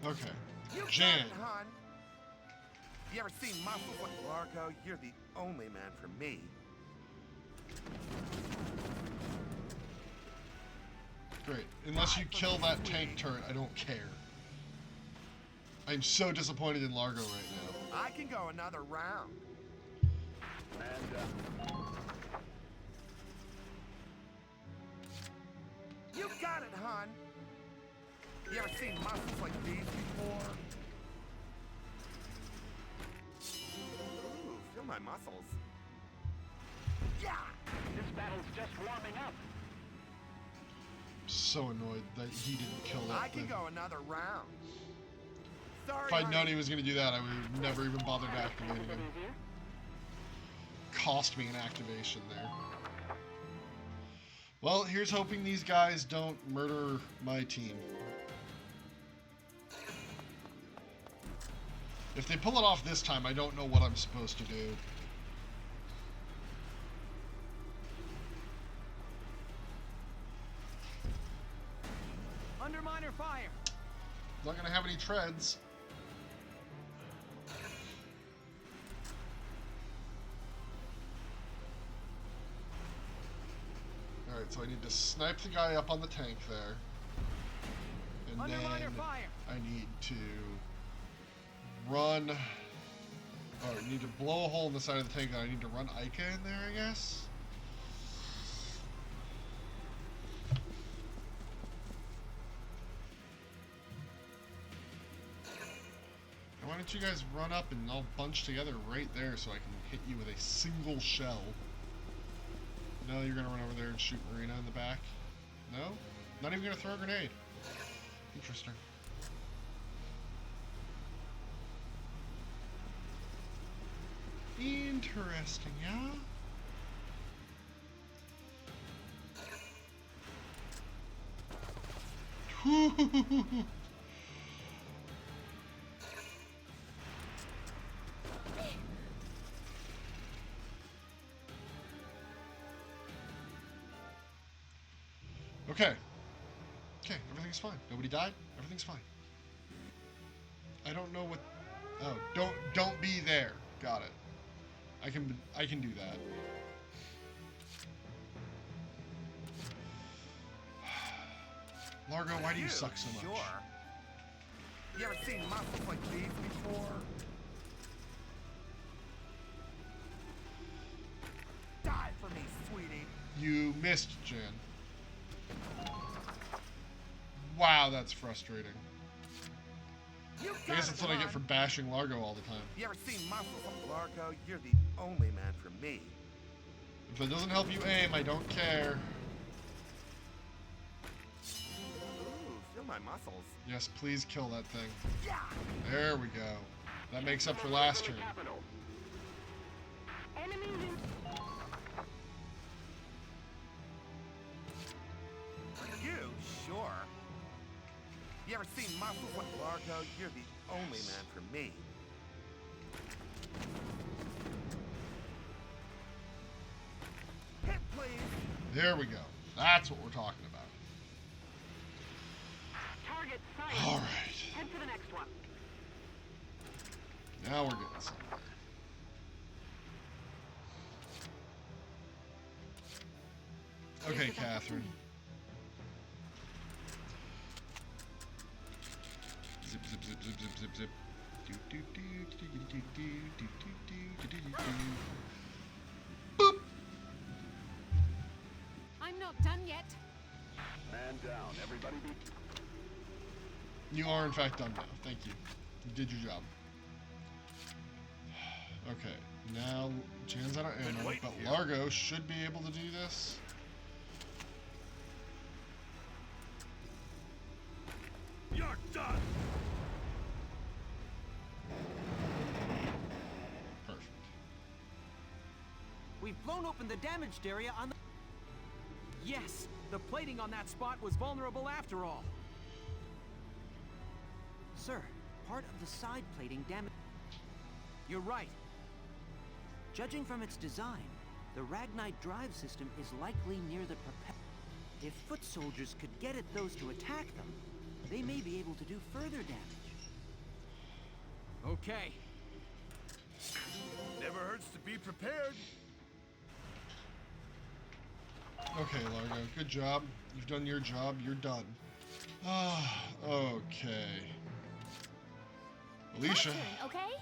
Okay. You Jan. got it, hon. You ever seen muscles like Largo? You're the only man for me. Great. Unless you kill that tank turret, I don't care. I'm so disappointed in Largo right now. I can go another round. And, You got it, hon. You ever seen muscles like these before? Ooh, feel my muscles. Yeah! This battle's just warming up. So annoyed that he didn't kill that I can thing. go another round. Sorry, If I'd known honey. he was going to do that, I would have never even bothered activating him. Cost me an activation there. Well, here's hoping these guys don't murder my team. If they pull it off this time, I don't know what I'm supposed to do. Underminer fire. Not going to have any treads. Alright, so I need to snipe the guy up on the tank there. And Underminer then fire. I need to run... Oh, I need to blow a hole in the side of the tank, and I need to run Ica in there, I guess? Why don't you guys run up and all bunch together right there so I can hit you with a single shell? No, you're gonna run over there and shoot Marina in the back? No? Not even gonna throw a grenade. Interesting. Interesting, yeah? Okay. Okay, everything's fine. Nobody died. Everything's fine. I don't know what... Oh, don't be there. Got it. I can do that. Largo, why do you suck so much? Sure. You ever seen muscles like these before? Die for me, sweetie. You missed, Jan. Wow, that's frustrating. I guess that's what I get for bashing Largo all the time. You ever seen muscles like Largo? You're the only man for me. If it doesn't help you aim, I don't care. Ooh, feel my muscles. Yes, please kill that thing. There we go. That makes up for last turn. You sure? You ever seen muscles like Largo? You're the only man for me. Hit, please. There we go. That's what we're talking about. Target sighted. All right. Head for the next one. Now we're getting somewhere. Okay, Catherine. Zip, zip, zip, zip, zip, zip, zip. Do, do, do, do, do, do, do, do, do, do, do, do. Boop! I'm not done yet. Man down, everybody be... You are, in fact, done now. Thank you. You did your job. Okay, now Jan's out of ammo, but Largo should be able to do this. You're done! Perfect. We've blown open the damaged area on the... Yes! The plating on that spot was vulnerable after all. Sir, part of the side plating damaged... You're right. Judging from its design, the Ragnite drive system is likely near the propeller. If foot soldiers could get at those to attack them, they may be able to do further damage. Okay. Never hurts to be prepared. Okay, Largo, good job. You've done your job. You're done. Ah, okay. Alicia. My turn, okay?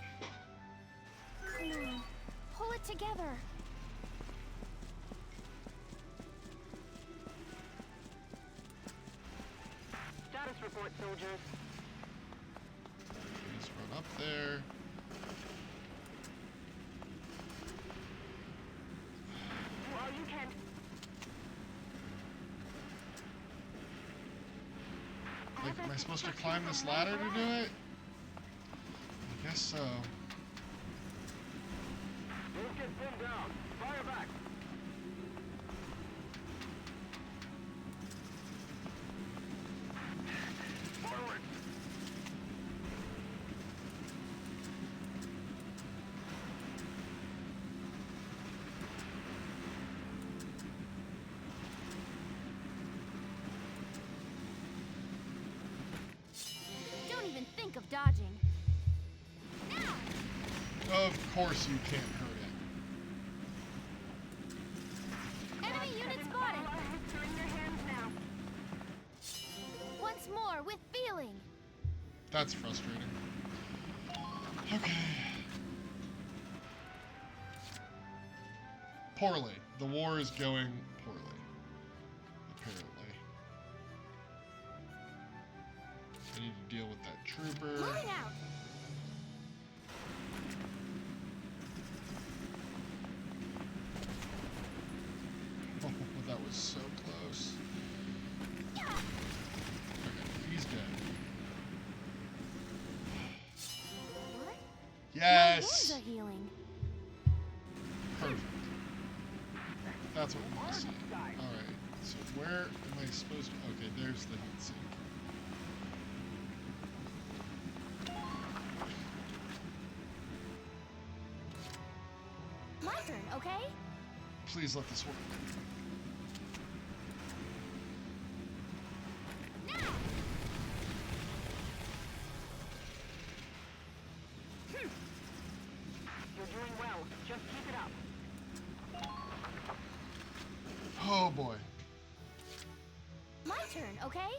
Come on, pull it together. Status report, soldiers. Just run up there. Do all you can. Like, am I supposed to climb this ladder to do it? I guess so. Don't get pinned down. Fire back. Forward. Don't even think of dodging. Of course you can't hurt it. Enemy unit spotted. Are in your hands now. Once more with feeling. That's frustrating. Okay. Poorly. The war is going poorly. Apparently. I need to deal with that trooper. Moving out. Oh, that was so close. Okay, he's dead. What? Yes! My wounds are healing. Perfect. That's what we want to see. Alright, so where am I supposed to... Okay, there's the heat sink. My turn, okay? Please let this work. You're doing well. Just keep it up. Oh boy. My turn, okay?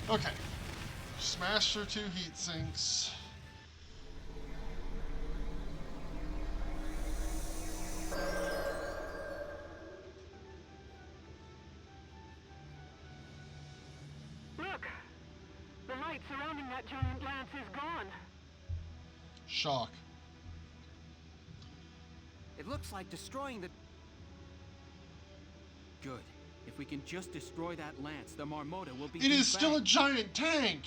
Okay. Smashed her 2 heat sinks. Look! The light fight surrounding that giant lance is gone. Shock. It looks like destroying the... Good. If we can just destroy that lance, the Marmota will be... It is still a giant tank!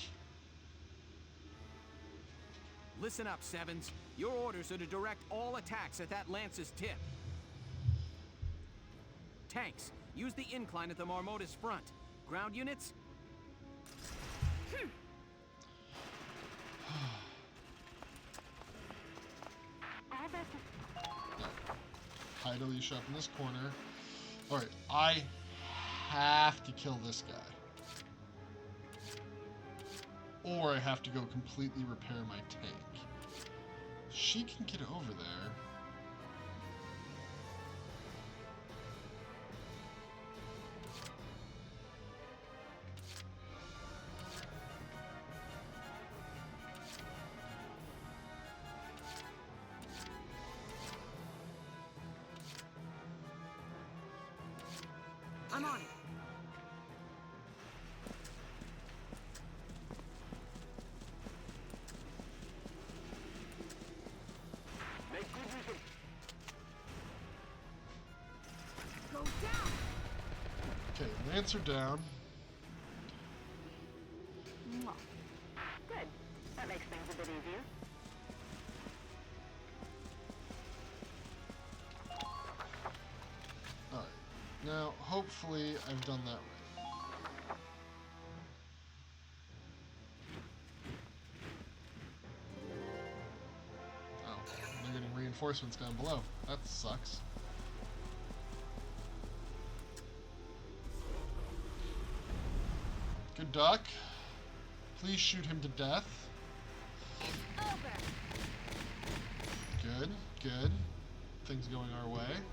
Listen up, Sevens. Your orders are to direct all attacks at that lance's tip. Tanks, use the incline at the Marmota's front. Ground units? Hide Alicia up in this corner. Alright, I have to kill this guy. Or I have to go completely repair my tank. She can get over there. I'm on it. Make good use of... Go down! Okay, Lancer down. Mwah. Good. That makes things a bit easier. Alright, now hopefully I've done that right. Oh, they're getting reinforcements down below. That sucks. Good duck. Please shoot him to death. Good, good. Things going our way.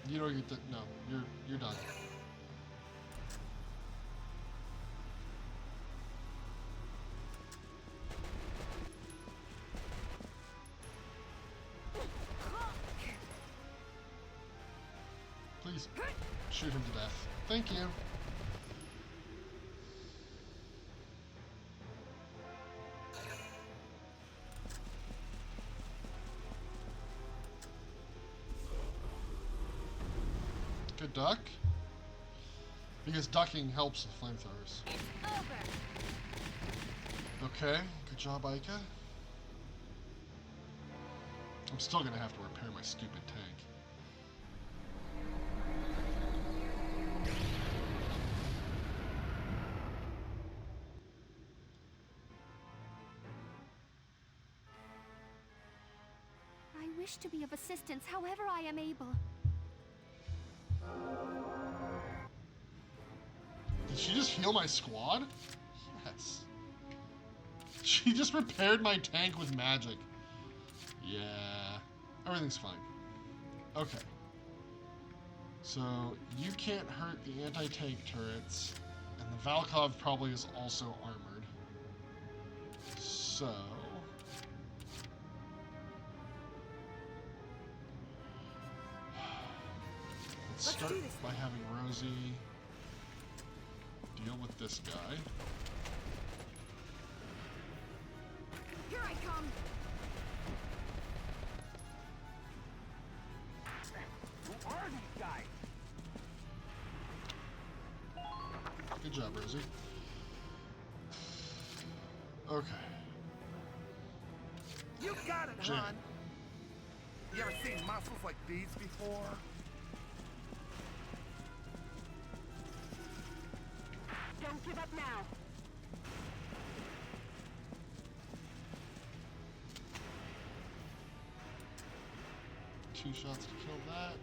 You don't get to, no, you're done. Please shoot him to death. Thank you. Good duck. Because ducking helps with flamethrowers. Okay, good job, Ica. I'm still gonna have to repair my stupid tank. I wish to be of assistance however I am able. Did she just heal my squad? Yes. She just repaired my tank with magic. Yeah. Everything's fine. Okay. So, you can't hurt the anti-tank turrets, and the Valkov probably is also armored. So... let's start by having Rosie deal with this guy. Here I come. Who are these guys? Good job, Rosie. Okay. You got it, Jan. hon. You ever seen muscles like these before? Don't give up now. Two shots to kill that.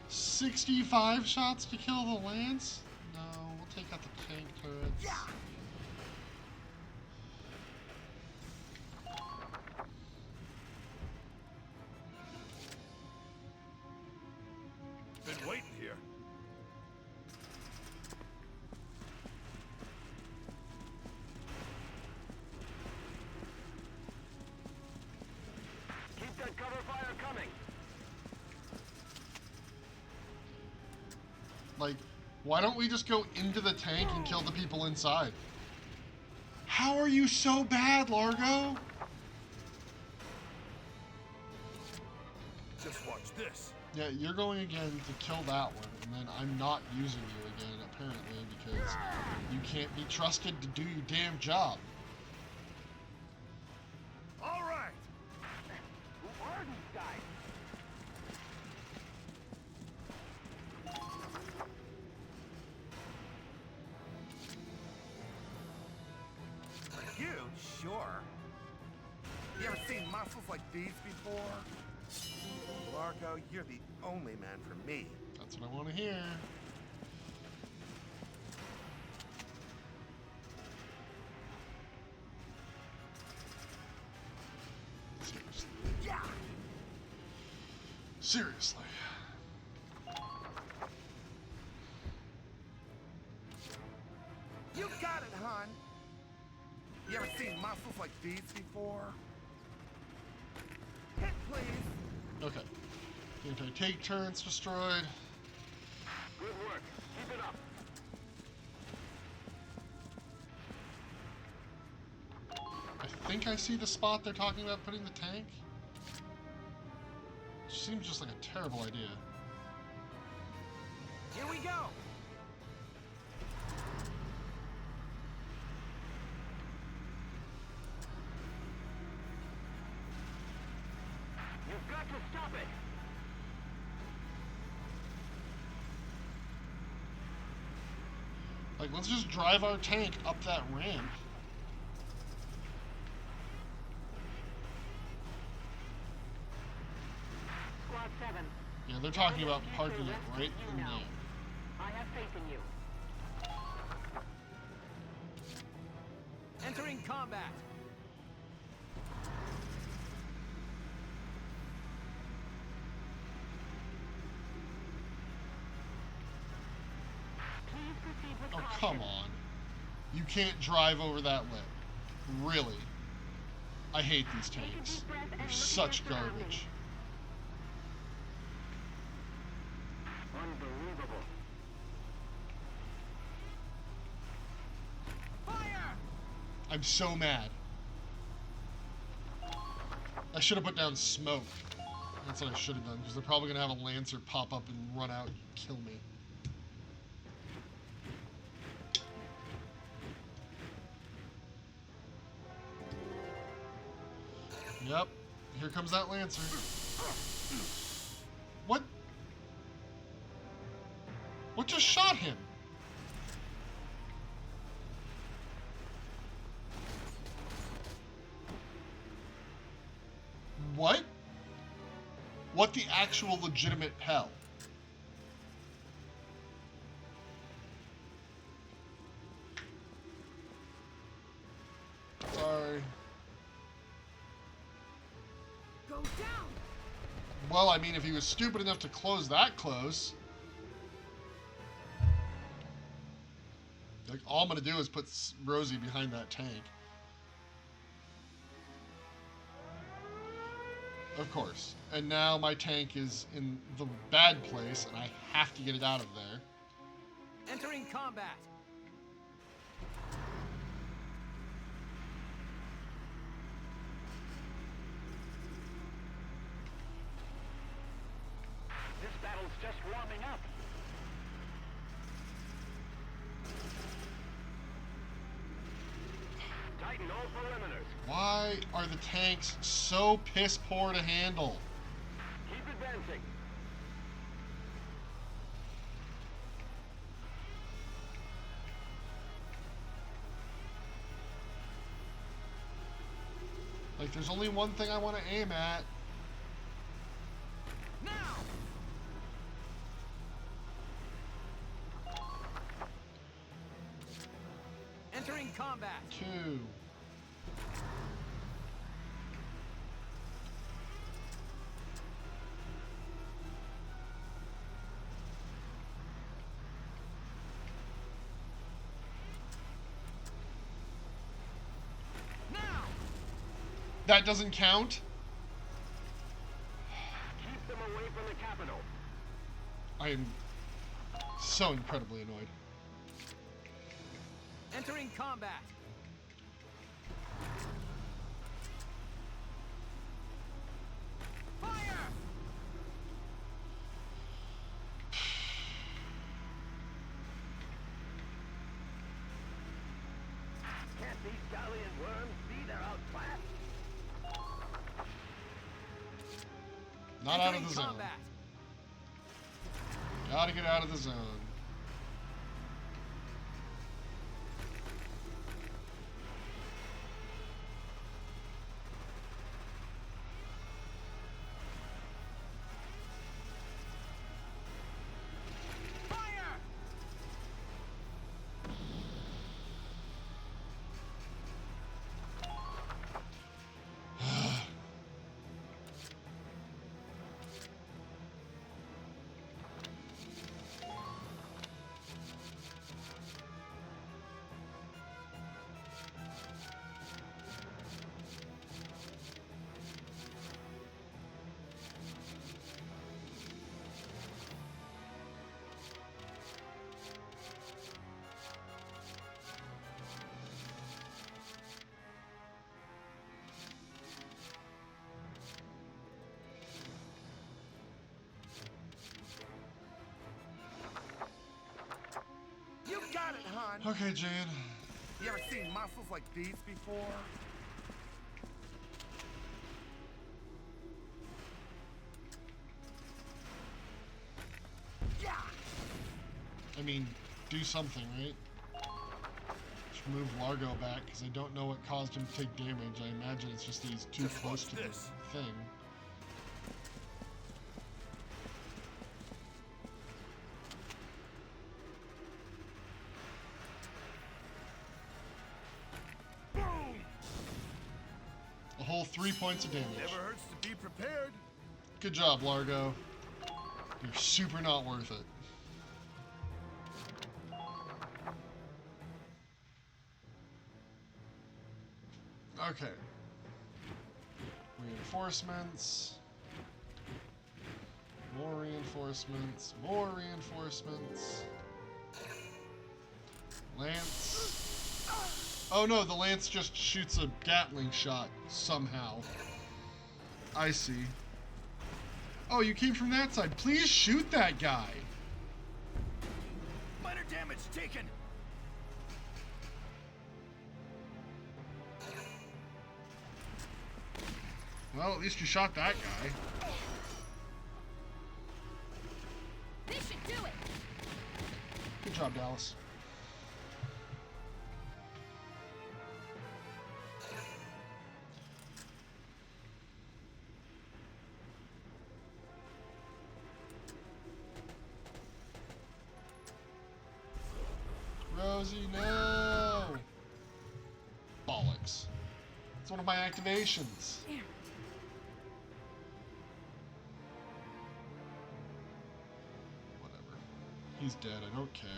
65 shots to kill the lance? No, we'll take out the tank turrets. Yeah. Been waiting here. Keep that cover fire coming. Like, why don't we just go into the tank and kill the people inside? How are you so bad, Largo? Just watch this. Yeah, you're going again to kill that one, and then I'm not using you again, apparently, because you can't be trusted to do your damn job. All right. Who are these guys? You? Sure. You ever seen muscles like these before? Largo, you're the only man for me. That's what I want to hear. Seriously. Yeah. Seriously. You got it, hon. You ever seen muscles like these before? Hit, please. Okay. Anti-tank turrets destroyed. Good work. Keep it up. I think I see the spot they're talking about putting the tank. Seems just like a terrible idea. Here we go! You've got to stop it. Like, let's just drive our tank up that ramp. Squad 7. Yeah, they're talking about parking it right in there. I have faith in you. Entering combat. Please proceed with Oh, caution. come on. You can't drive over that lip. Really? I hate these tanks. They're such garbage. Unbelievable. Fire! I'm so mad. I should have put down smoke. That's what I should have done, because they're probably going to have a Lancer pop up and run out and kill me. Yep, here comes that Lancer. What? What just shot him? What? What the actual legitimate hell? Sorry. Go down! Well, I mean, if he was stupid enough to close that close. Like, all I'm gonna do is put Rosie behind that tank. Of course. And now my tank is in the bad place, and I have to get it out of there. Entering combat. This battle's just warming up. Tighten all perimeters. Why are the tanks so piss poor to handle? Keep advancing. Like, there's only one thing I want to aim at. Now! Entering combat. 2. Now! That doesn't count? Keep them away from the capital. I am so incredibly annoyed. Entering combat. Fire! Can't these Gallian worms see they're outclassed? Not out of the zone. Gotta get out of the zone. You got it, hon. Okay, Jan. You ever seen muscles like these before? Yeah. I mean, do something, right? Just move Largo back, because I don't know what caused him to take damage. I imagine it's just that he's too close to this thing. A whole 3 points of damage. Never hurts to be prepared. Good job, Largo. You're super not worth it. Okay. Reinforcements. More reinforcements. More reinforcements. Lance. Oh no, the Lance just shoots a Gatling shot somehow. I see. Oh, you came from that side. Please shoot that guy. Minor damage taken. Well, at least you shot that guy. This should do it. Good job, Dallas. Rosie, no! Bollocks. It's one of my activations. Whatever. He's dead, I don't care.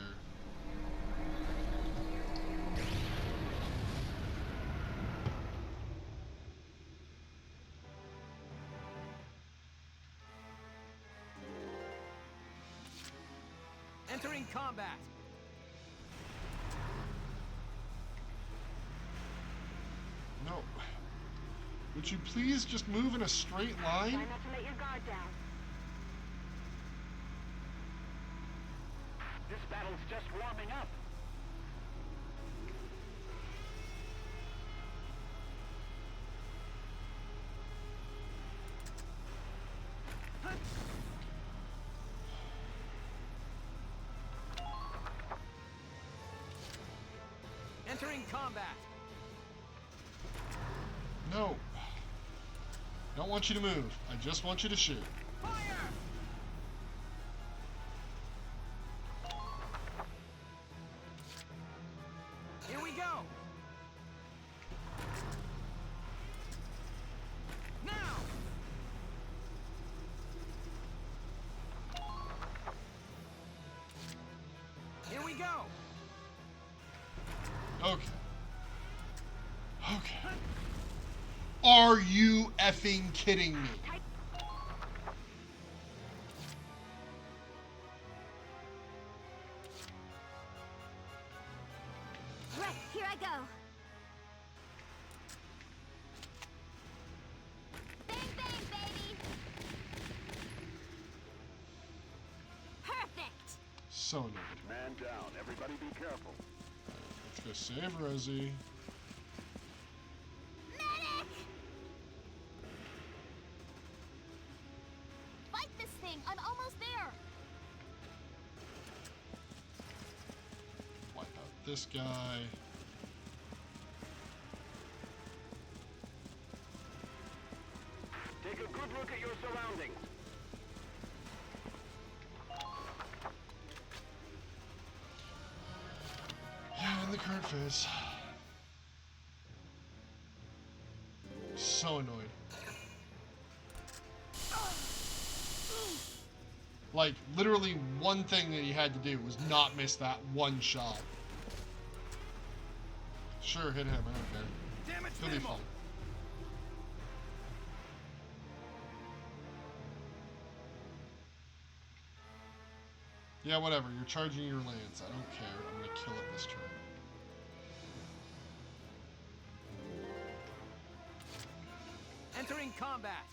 Entering combat. No. Would you please just move in a straight line? Try not to let your guard down. This battle's just warming up. Entering combat. No. Don't want you to move. I just want you to shoot. Fire! Here we go. Now. Here we go. Okay. Okay. Are you effing kidding me? here I go. Bang, bang, baby! Perfect! So annoyed. Man down. Everybody be careful. Let's go save Rosie. Medic! Fight this thing! I'm almost there! Wipe out this guy. Take a good look at your surroundings. Yeah, in the current phase. So annoyed. Like, literally one thing that he had to do was not miss that one shot. Sure, hit him, I don't care. Damage He'll be minimal. fine. Yeah, whatever, you're charging your lance. I don't care. I'm gonna kill it this turn. Entering combat.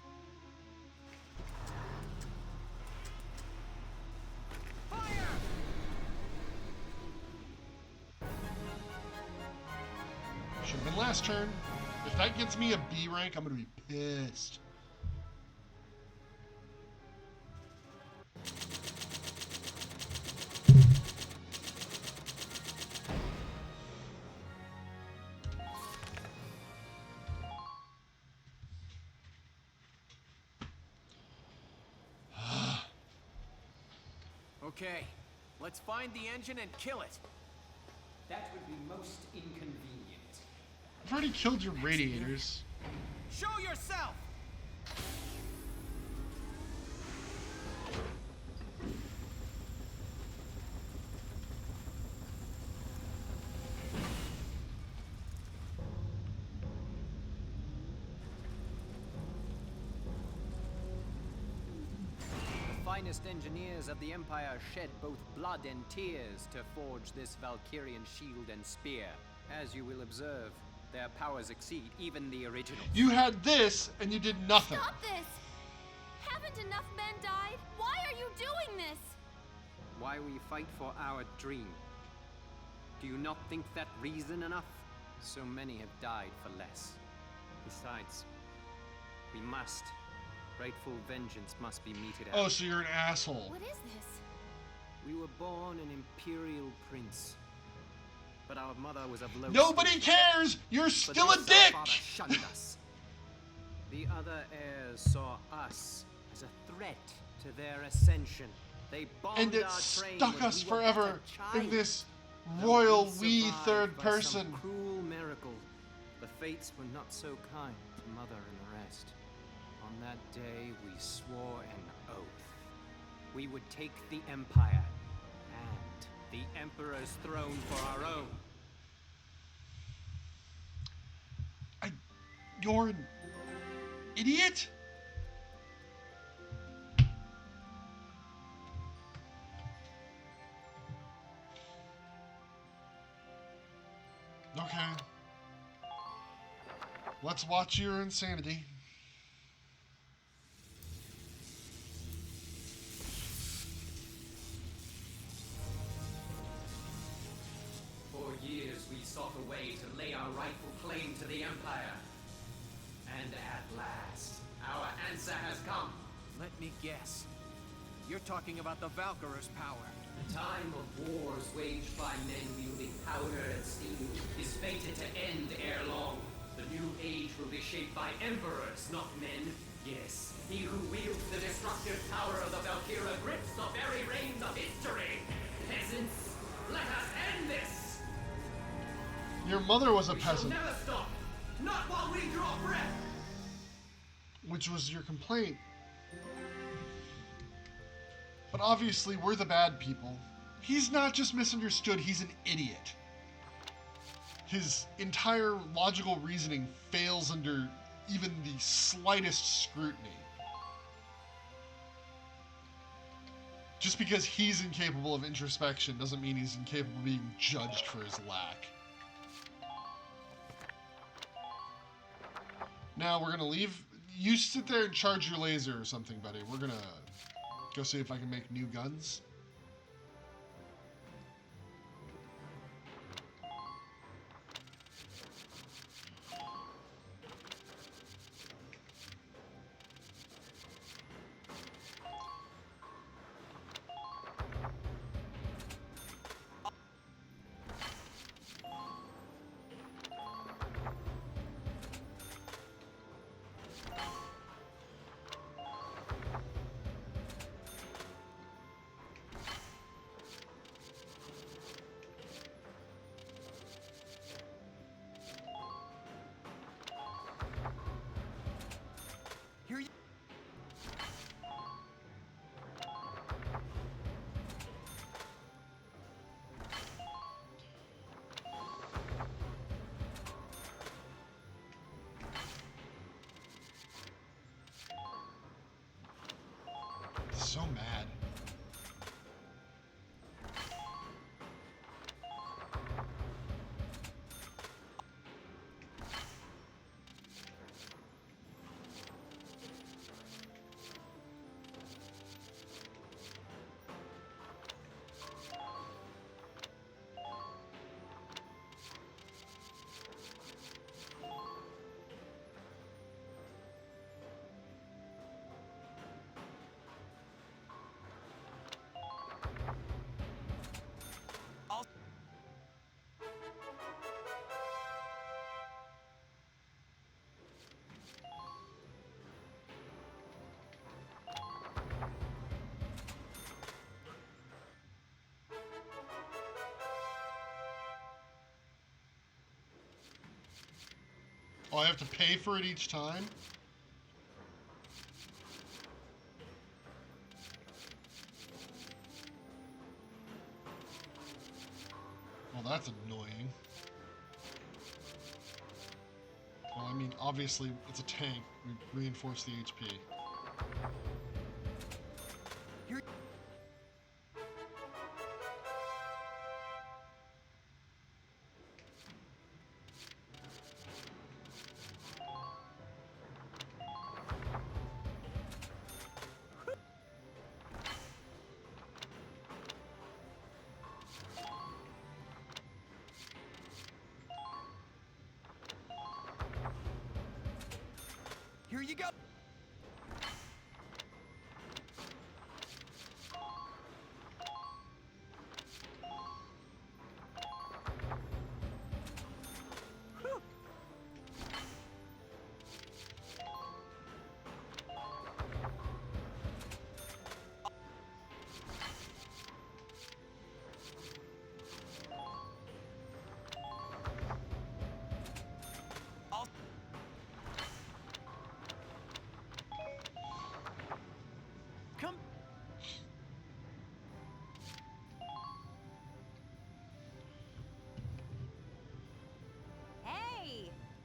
Fire! Should've been last turn. If that gets me a B rank, I'm gonna be pissed. Okay, let's find the engine and kill it. That would be most inconvenient. I've already killed your radiators. Show yourself! The finest engineers of the Empire shed both blood and tears to forge this Valkyrian shield and spear. As you will observe, their powers exceed even the original. You had this, and you did nothing. Stop this! Haven't enough men died? Why are you doing this? Why we fight for our dream. Do you not think that reason enough? So many have died for less. Besides, we must. Rightful vengeance must be meted out. Oh, so you're an asshole. What is this? We were born an imperial prince. But our mother was of low Nobody station. cares! You're For still a this, dick! Our father shunned us. The other heirs saw us as a threat to their ascension. They bombed And it our train stuck when us we were forever but a in child. this Though royal we wee survived third by some person. cruel miracle, the fates were not so kind to mother and the rest. On that day, we swore an oath. We would take the Empire and the Emperor's throne for our own. You're an idiot? Okay. Let's watch your insanity. For years we sought a way to lay our rightful claim to the Empire. And at last, our answer has come. Let me guess. You're talking about the Valkyrur's power. The time of wars waged by men wielding powder and steam is fated to end ere long. The new age will be shaped by emperors, not men. Yes, he who wields the destructive power of the Valkyria grips the very reins of history. Peasants, let us end this! Your mother was a We shall peasant, never stop, not while we draw breath! which was your complaint. But obviously, we're the bad people. He's not just misunderstood, he's an idiot. His entire logical reasoning fails under even the slightest scrutiny. Just because he's incapable of introspection doesn't mean he's incapable of being judged for his lack. Now we're gonna leave. You sit there and charge your laser or something, buddy. We're gonna go see if I can make new guns. So mad. Oh, I have to pay for it each time? Well, that's annoying. Well, I mean, obviously, it's a tank. We reinforce the HP. Here you go.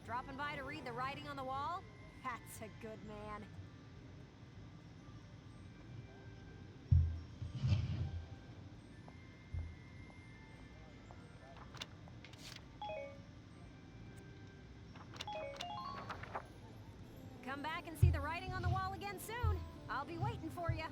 Dropping by to read the writing on the wall? That's a good man. Come back and see the writing on the wall again soon. I'll be waiting for you.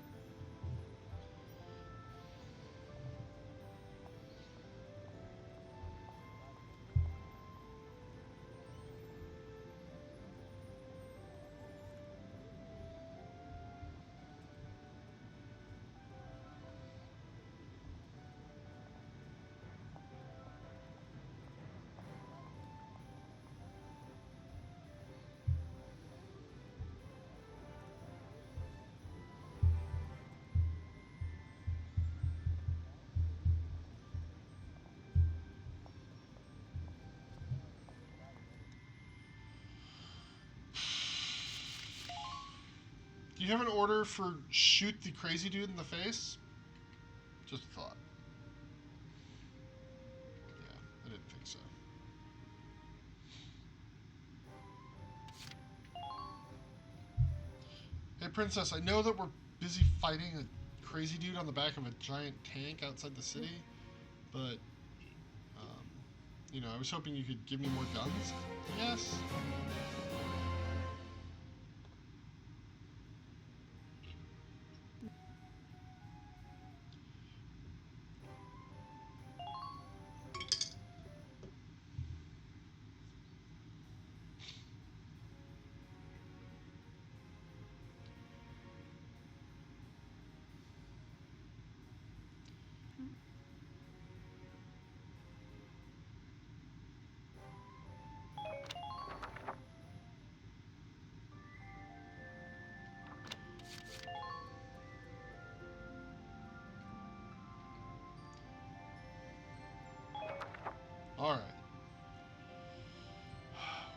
Do you have an order for shoot the crazy dude in the face? Just a thought. Yeah, I didn't think so. Hey, Princess, I know that we're busy fighting a crazy dude on the back of a giant tank outside the city, but, you know, I was hoping you could give me more guns, I guess?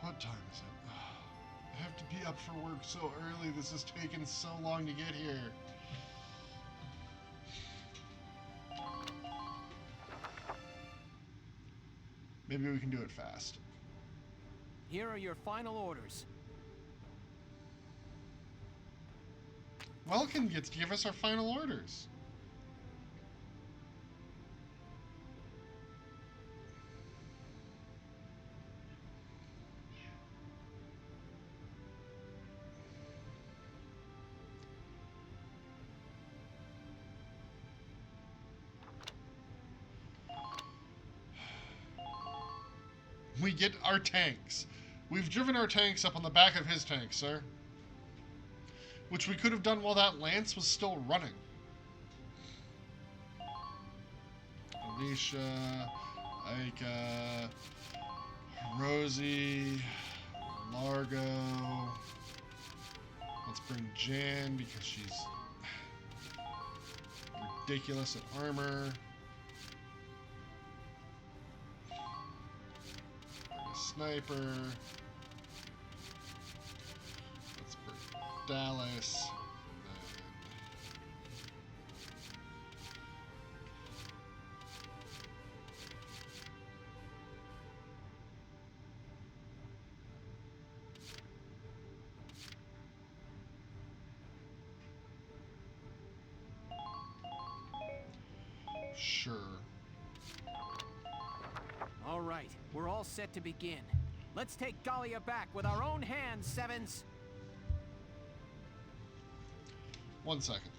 What time is it? I have to be up for work so early. This has taken so long to get here. Maybe we can do it fast. Here are your final orders. Welkin gets to give us our final orders. We get our tanks. We've driven our tanks up on the back of his tank, sir. Which we could have done while that lance was still running. Alicia, Aika, Rosie, Largo. Let's bring Jan because she's ridiculous at armor. Sniper. Let's bring Dallas. Sure. All right, we're all set to begin. Let's take Gallia back with our own hands, Sevens. 1 second.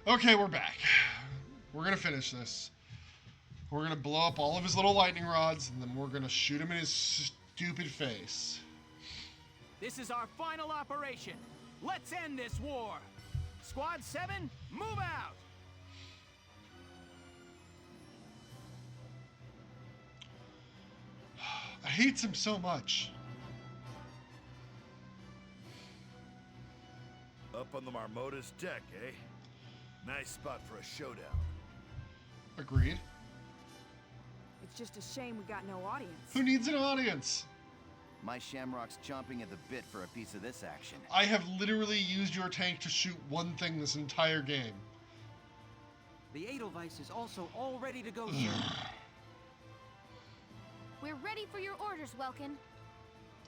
Okay, we're back. We're gonna finish this. We're gonna blow up all of his little lightning rods, and then we're gonna shoot him in his stupid face. This is our final operation. Let's end this war. Squad 7, move out! I hate him so much. Up on the Marmota's deck, eh? Nice spot for a showdown. Agreed. It's just a shame we got no audience. Who needs an audience? My Shamrock's chomping at the bit for a piece of this action. I have literally used your tank to shoot one thing this entire game. The Edelweiss is also all ready to go, sir. We're ready for your orders, Welkin.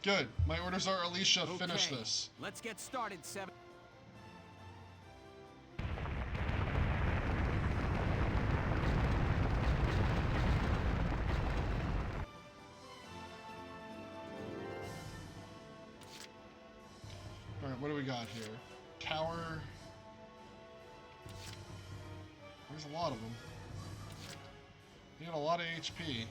Good. My orders are, Alicia, finish Okay, this. let's get started, Seven. Alright, what do we got here? Tower. There's a lot of them. You got a lot of HP.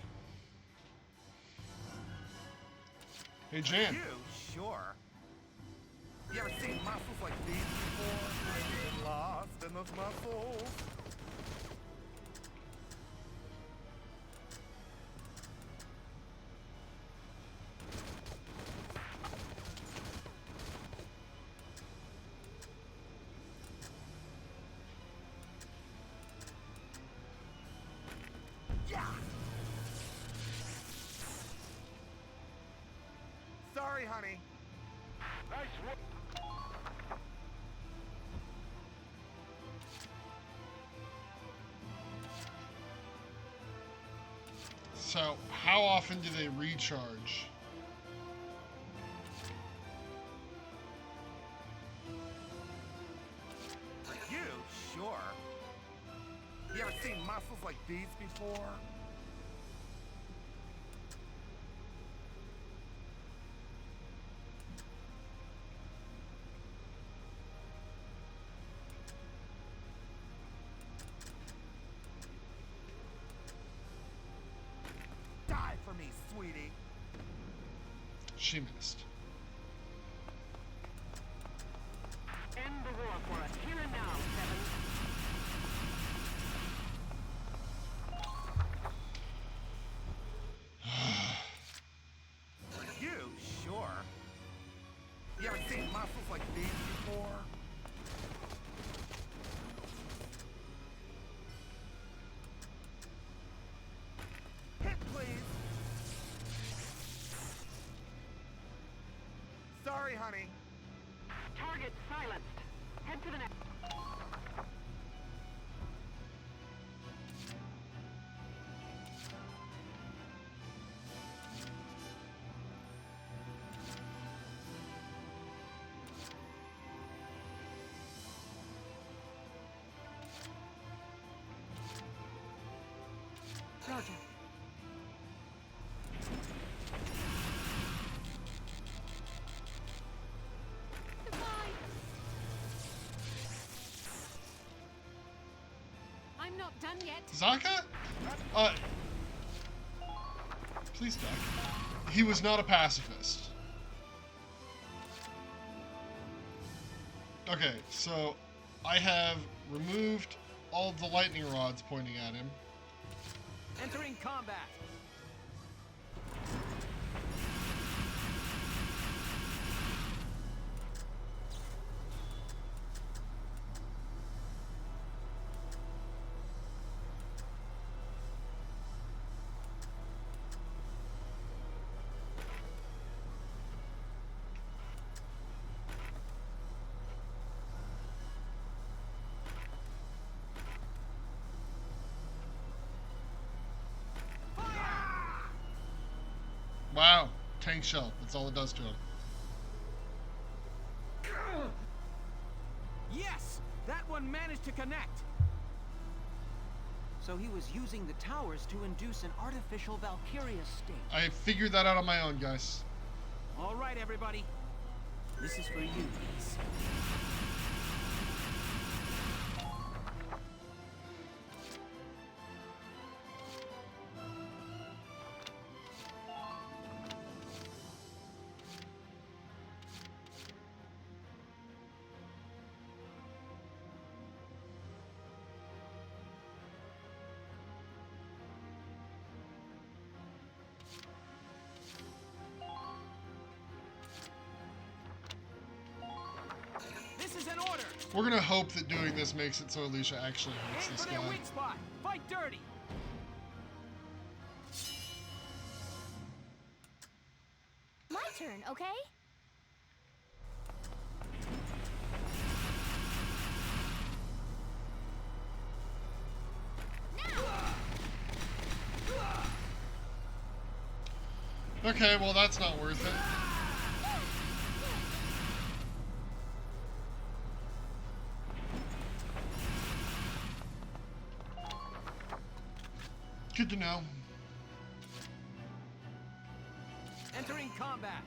Hey, Jan. You? Sure. You ever seen muscles like these before? I've been lost in those muscles. Sorry, honey. Nice work. So, how often do they recharge? You? Sure. You ever seen muscles like these before? Die for me, sweetie. She missed. End the war for us here and now, Seven. You? Sure. You ever seen muscles like these before? Hit, please. Sorry, honey. Target silenced. Head to the next. Roger. I'm not done yet. Zaka? Please duck. He was not a pacifist. Okay, so I have removed all of the lightning rods pointing at him. Entering combat. Wow, tank shell. That's all it does to him. Yes! That one managed to connect! So he was using the towers to induce an artificial Valkyria state. I figured that out on my own, guys. All right, everybody. This is for you, Reese. This is an order. We're gonna hope that doing this makes it so Alicia actually hurts Aim this for guy. their weak spot. Fight dirty. My turn, okay? Okay, well that's not worth it. Good to know. Entering combat.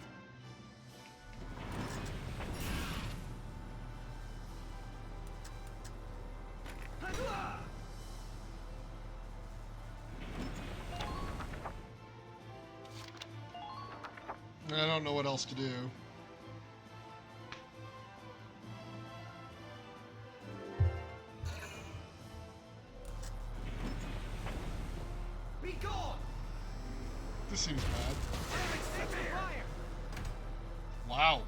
I don't know what else to do. Be gone. This seems bad. Wow.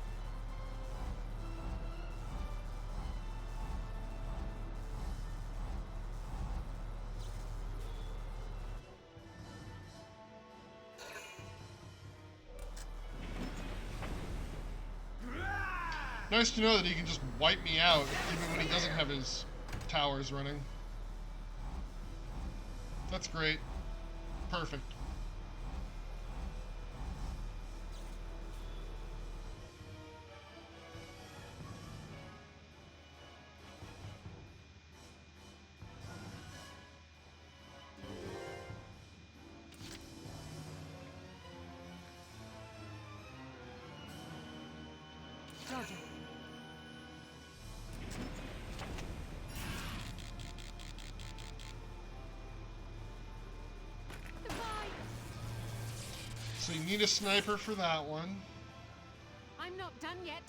Nice to know that he can just wipe me out even when he doesn't have his towers running. That's great. Perfect. Roger. So you need a sniper for that one. I'm not done yet.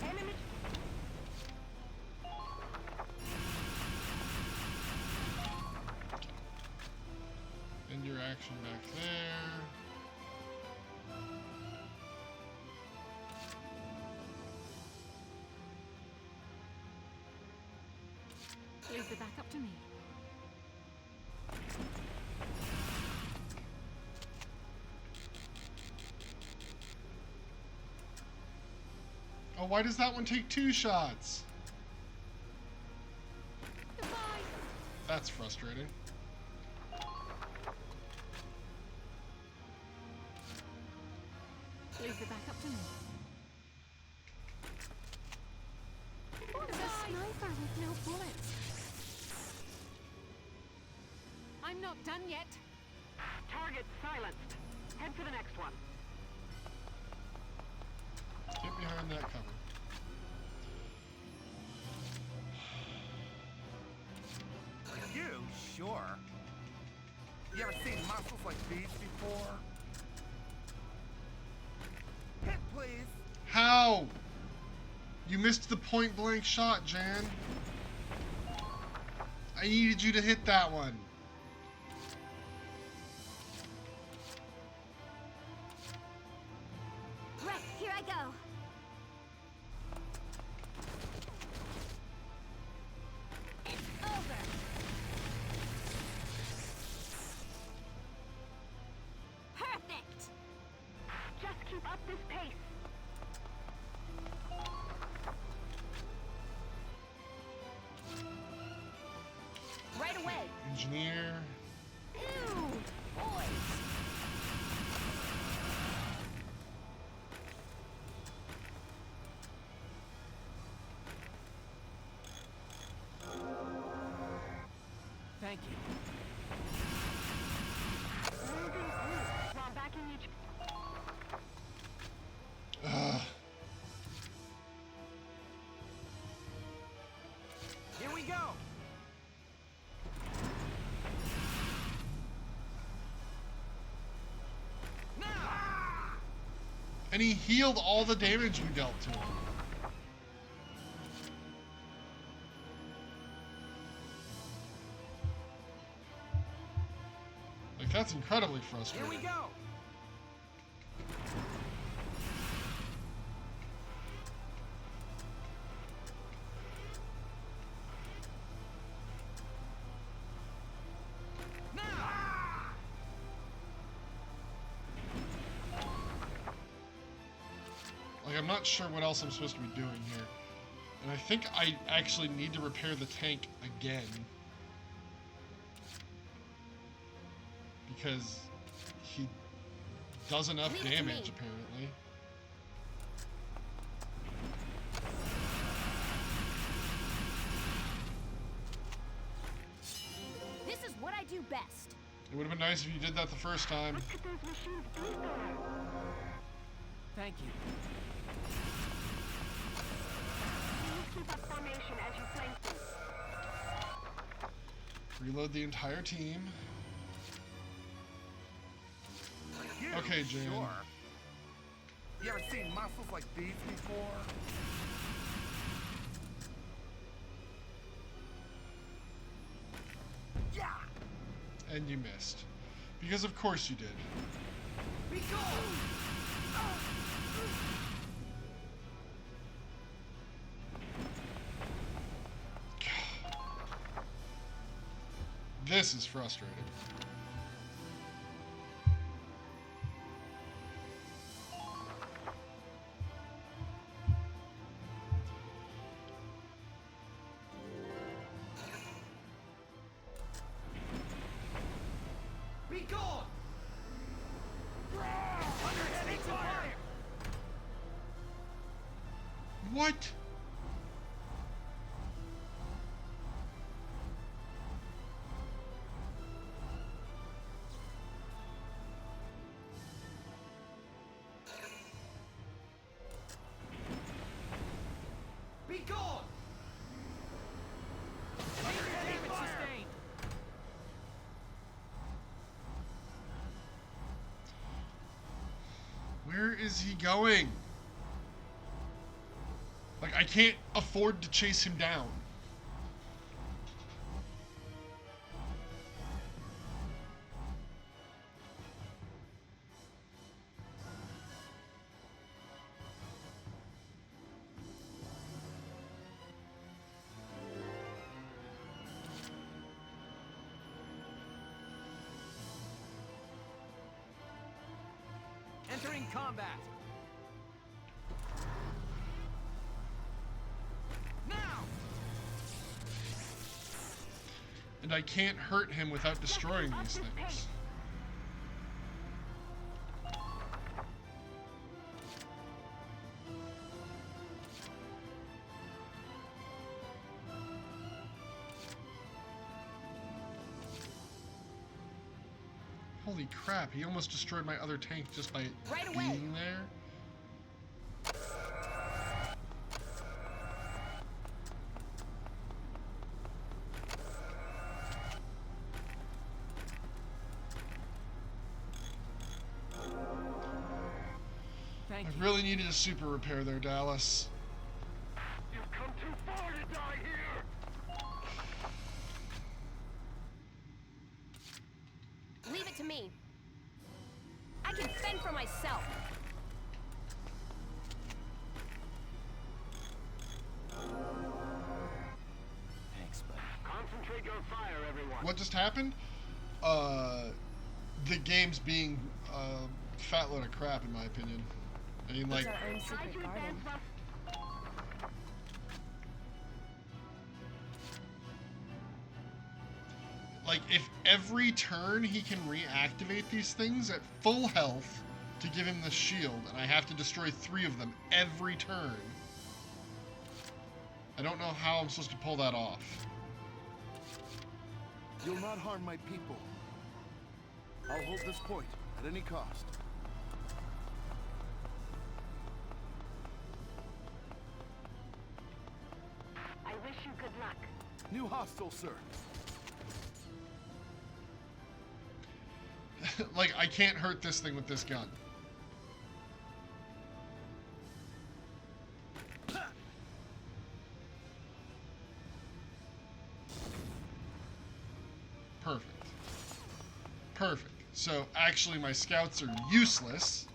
Enemy. End your action back there. Leave the back up to me. Oh, why does that one take 2 shots? Goodbye. That's frustrating. Leave the back up to me. There's a sniper with no bullets. I'm not done yet. Target silenced. Head for the next one. Get behind that cover. You? Sure. You ever seen muscles like these before? Hit, please. How? You missed the point blank shot, Jan. I needed you to hit that one. Right, here I go. It's over. Perfect. Just keep up this pace. Right away. Engineer. Ew, boys. Thank you. While backing each. Ugh. Here we go. And he healed all the damage we dealt to him. Like, that's incredibly frustrating. Here we go. Like, I'm not sure what else I'm supposed to be doing here. And I think I actually need to repair the tank again. Because he does enough Leave it to damage, me. apparently. This is what I do best. It would have been nice if you did that the first time. Thank you. Keep up formation as you flank them. Reload the entire team. Okay, Jan. Sure. You ever seen muscles like these before? Yeah! And you missed. Because of course you did. Be gone! This is frustrating. Be gone! Under heavy fire! What? Be gone! Major damage sustained! Where is he going? Like, I can't afford to chase him down. Entering combat! Now! And I can't hurt him without destroying these things. Holy crap, he almost destroyed my other tank just by being there. Thank I you. really needed a super repair there, Dallas. You've come too far to die here. Leave it to me. I can fend for myself. Thanks, buddy. Concentrate your fire, everyone. What just happened? The game's being a fat load of crap, in my opinion. I mean, like, It's our own secret garden. like if every turn he can reactivate these things at full health to give him the shield, and I have to destroy 3 of them every turn. I don't know how I'm supposed to pull that off. You'll not harm my people. I'll hold this point at any cost. I wish you good luck. New hostile, sir. Like, I can't hurt this thing with this gun. Perfect. Perfect. So, actually, my scouts are useless.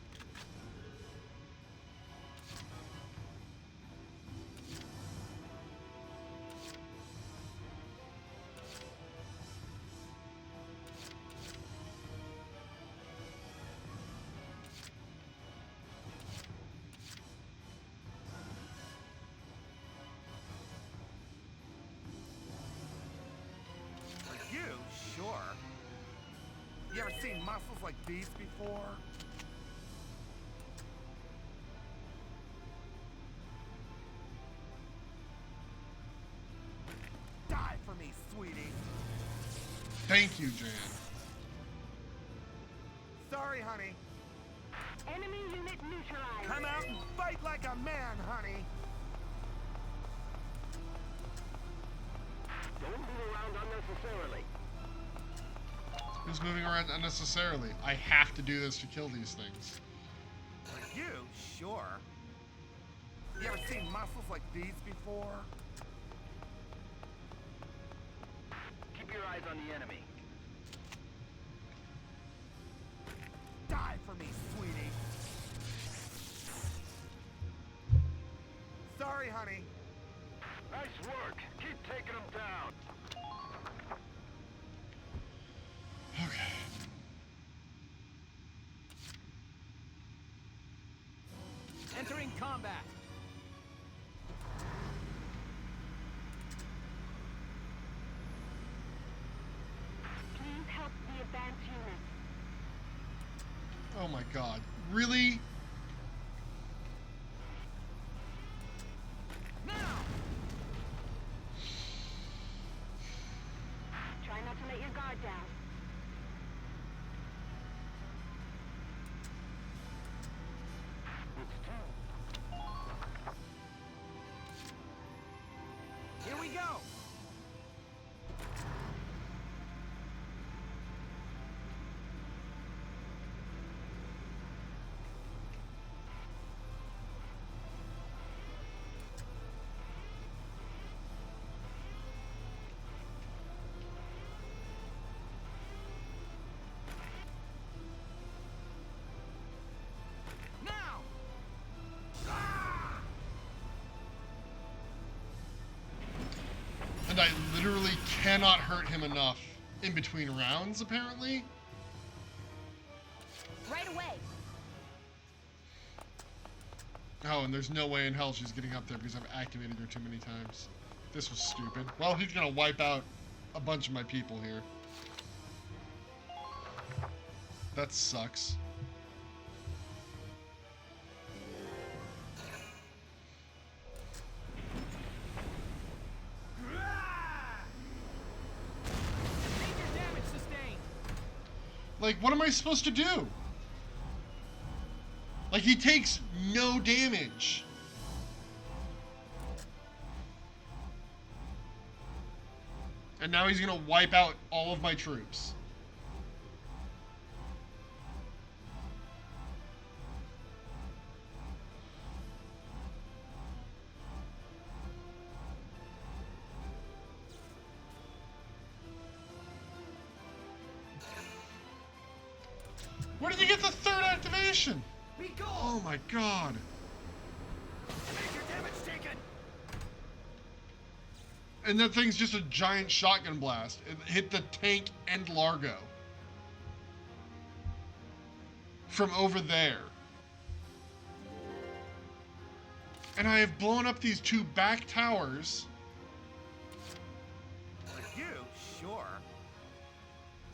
You? Sure. You ever seen muscles like these before? Thank you, Jan. Sorry, honey. Enemy unit neutralized. Come out and fight like a man, honey. Don't move around unnecessarily. Who's moving around unnecessarily? I have to do this to kill these things. You? Sure. You ever seen muscles like these before? Keep your eyes on the enemy. Die for me, sweetie. Sorry, honey. Nice work. Keep taking them down. Okay. Entering combat. Please help the advanced unit. Oh my god. Really? Try not to let your guard down. Here we go. And I literally cannot hurt him enough in between rounds, apparently. Right away. Oh, and there's no way in hell she's getting up there because I've activated her too many times. This was stupid. Well, he's gonna wipe out a bunch of my people here. That sucks. Like, what am I supposed to do? Like, he takes no damage. And now he's gonna wipe out all of my troops. Where did he get the third activation? Oh my god. Major damage taken. And that thing's just a giant shotgun blast. It hit the tank and Largo. From over there. And I have blown up these two back towers. You? Sure.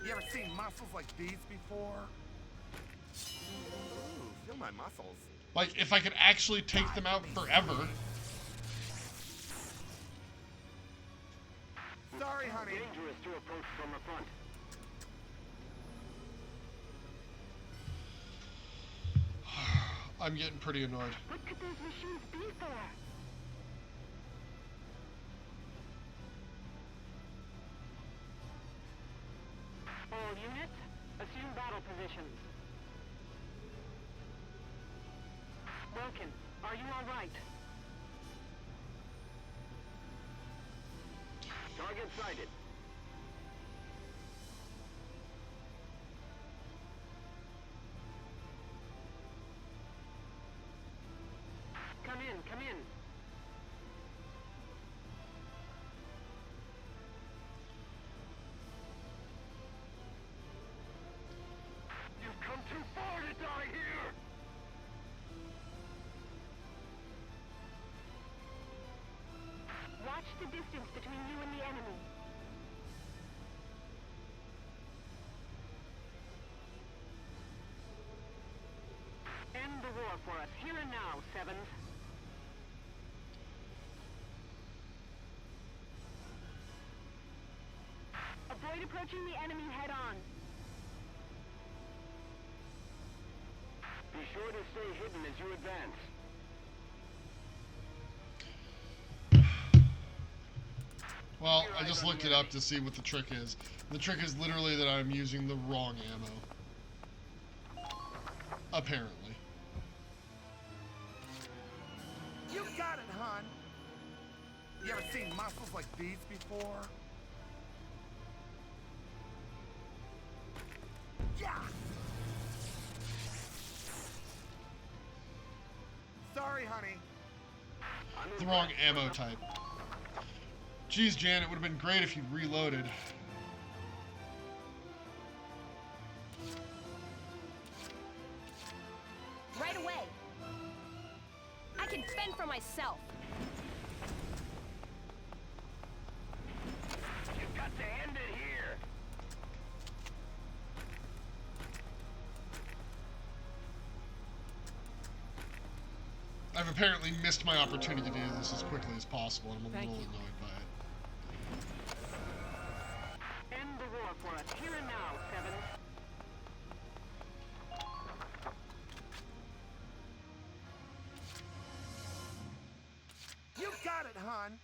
You ever seen muscles like these before? Ooh, feel my muscles. Like, if I could actually take them out forever. Sorry, honey. Dangerous to approach from the front. I'm getting pretty annoyed. What could those machines be for? All units, assume battle positions. Vulcan, are you all right? Target sighted. Come in, come in. You've come too far to die here! Watch the distance between you and the enemy. End the war for us, here and now, Sevens. Avoid approaching the enemy head-on. Be sure to stay hidden as you advance. Well, I just looked it up to see what the trick is. The trick is literally that I'm using the wrong ammo. Apparently. You got it, hon. You ever seen muscles like these before? Yeah! Sorry, honey. The wrong ammo type. Geez, Jan, it would have been great if you reloaded. Right away. I can fend for myself. You've got to end it here. I've apparently missed my opportunity to do this as quickly as possible, and I'm a little annoyed by it. End the war for us here and now, Seven. You got it, hon.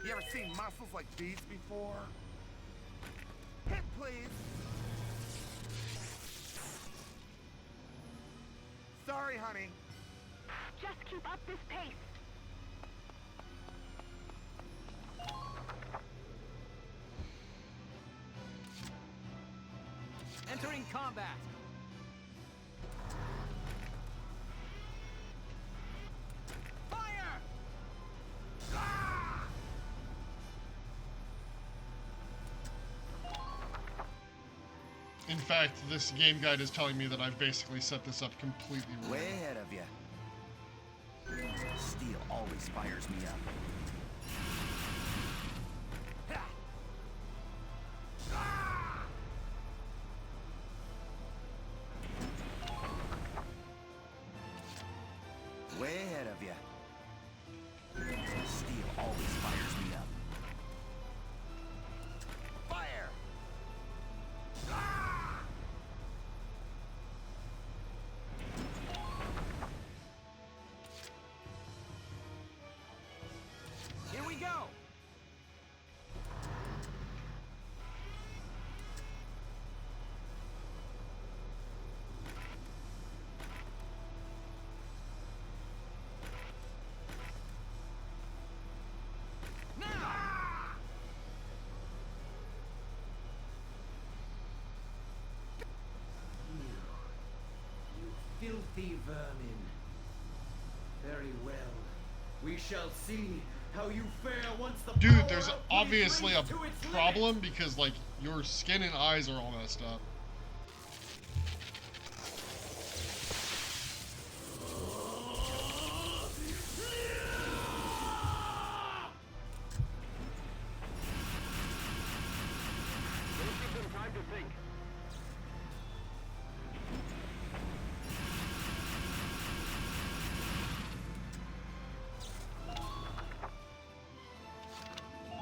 You ever seen muscles like these before? Hit, please. Sorry, honey. Just keep up this pace. Entering combat. Fire! Ah! In fact, this game guide is telling me that I've basically set this up completely wrong. Way ahead of you. Steel always fires me up. Way ahead of you. Steel always fires me up. Fire! Here we go. Filthy vermin. Very well. We shall see how you fare once the Dude, there's obviously a problem because, like, your skin and eyes are all messed up. Don't give them time to think.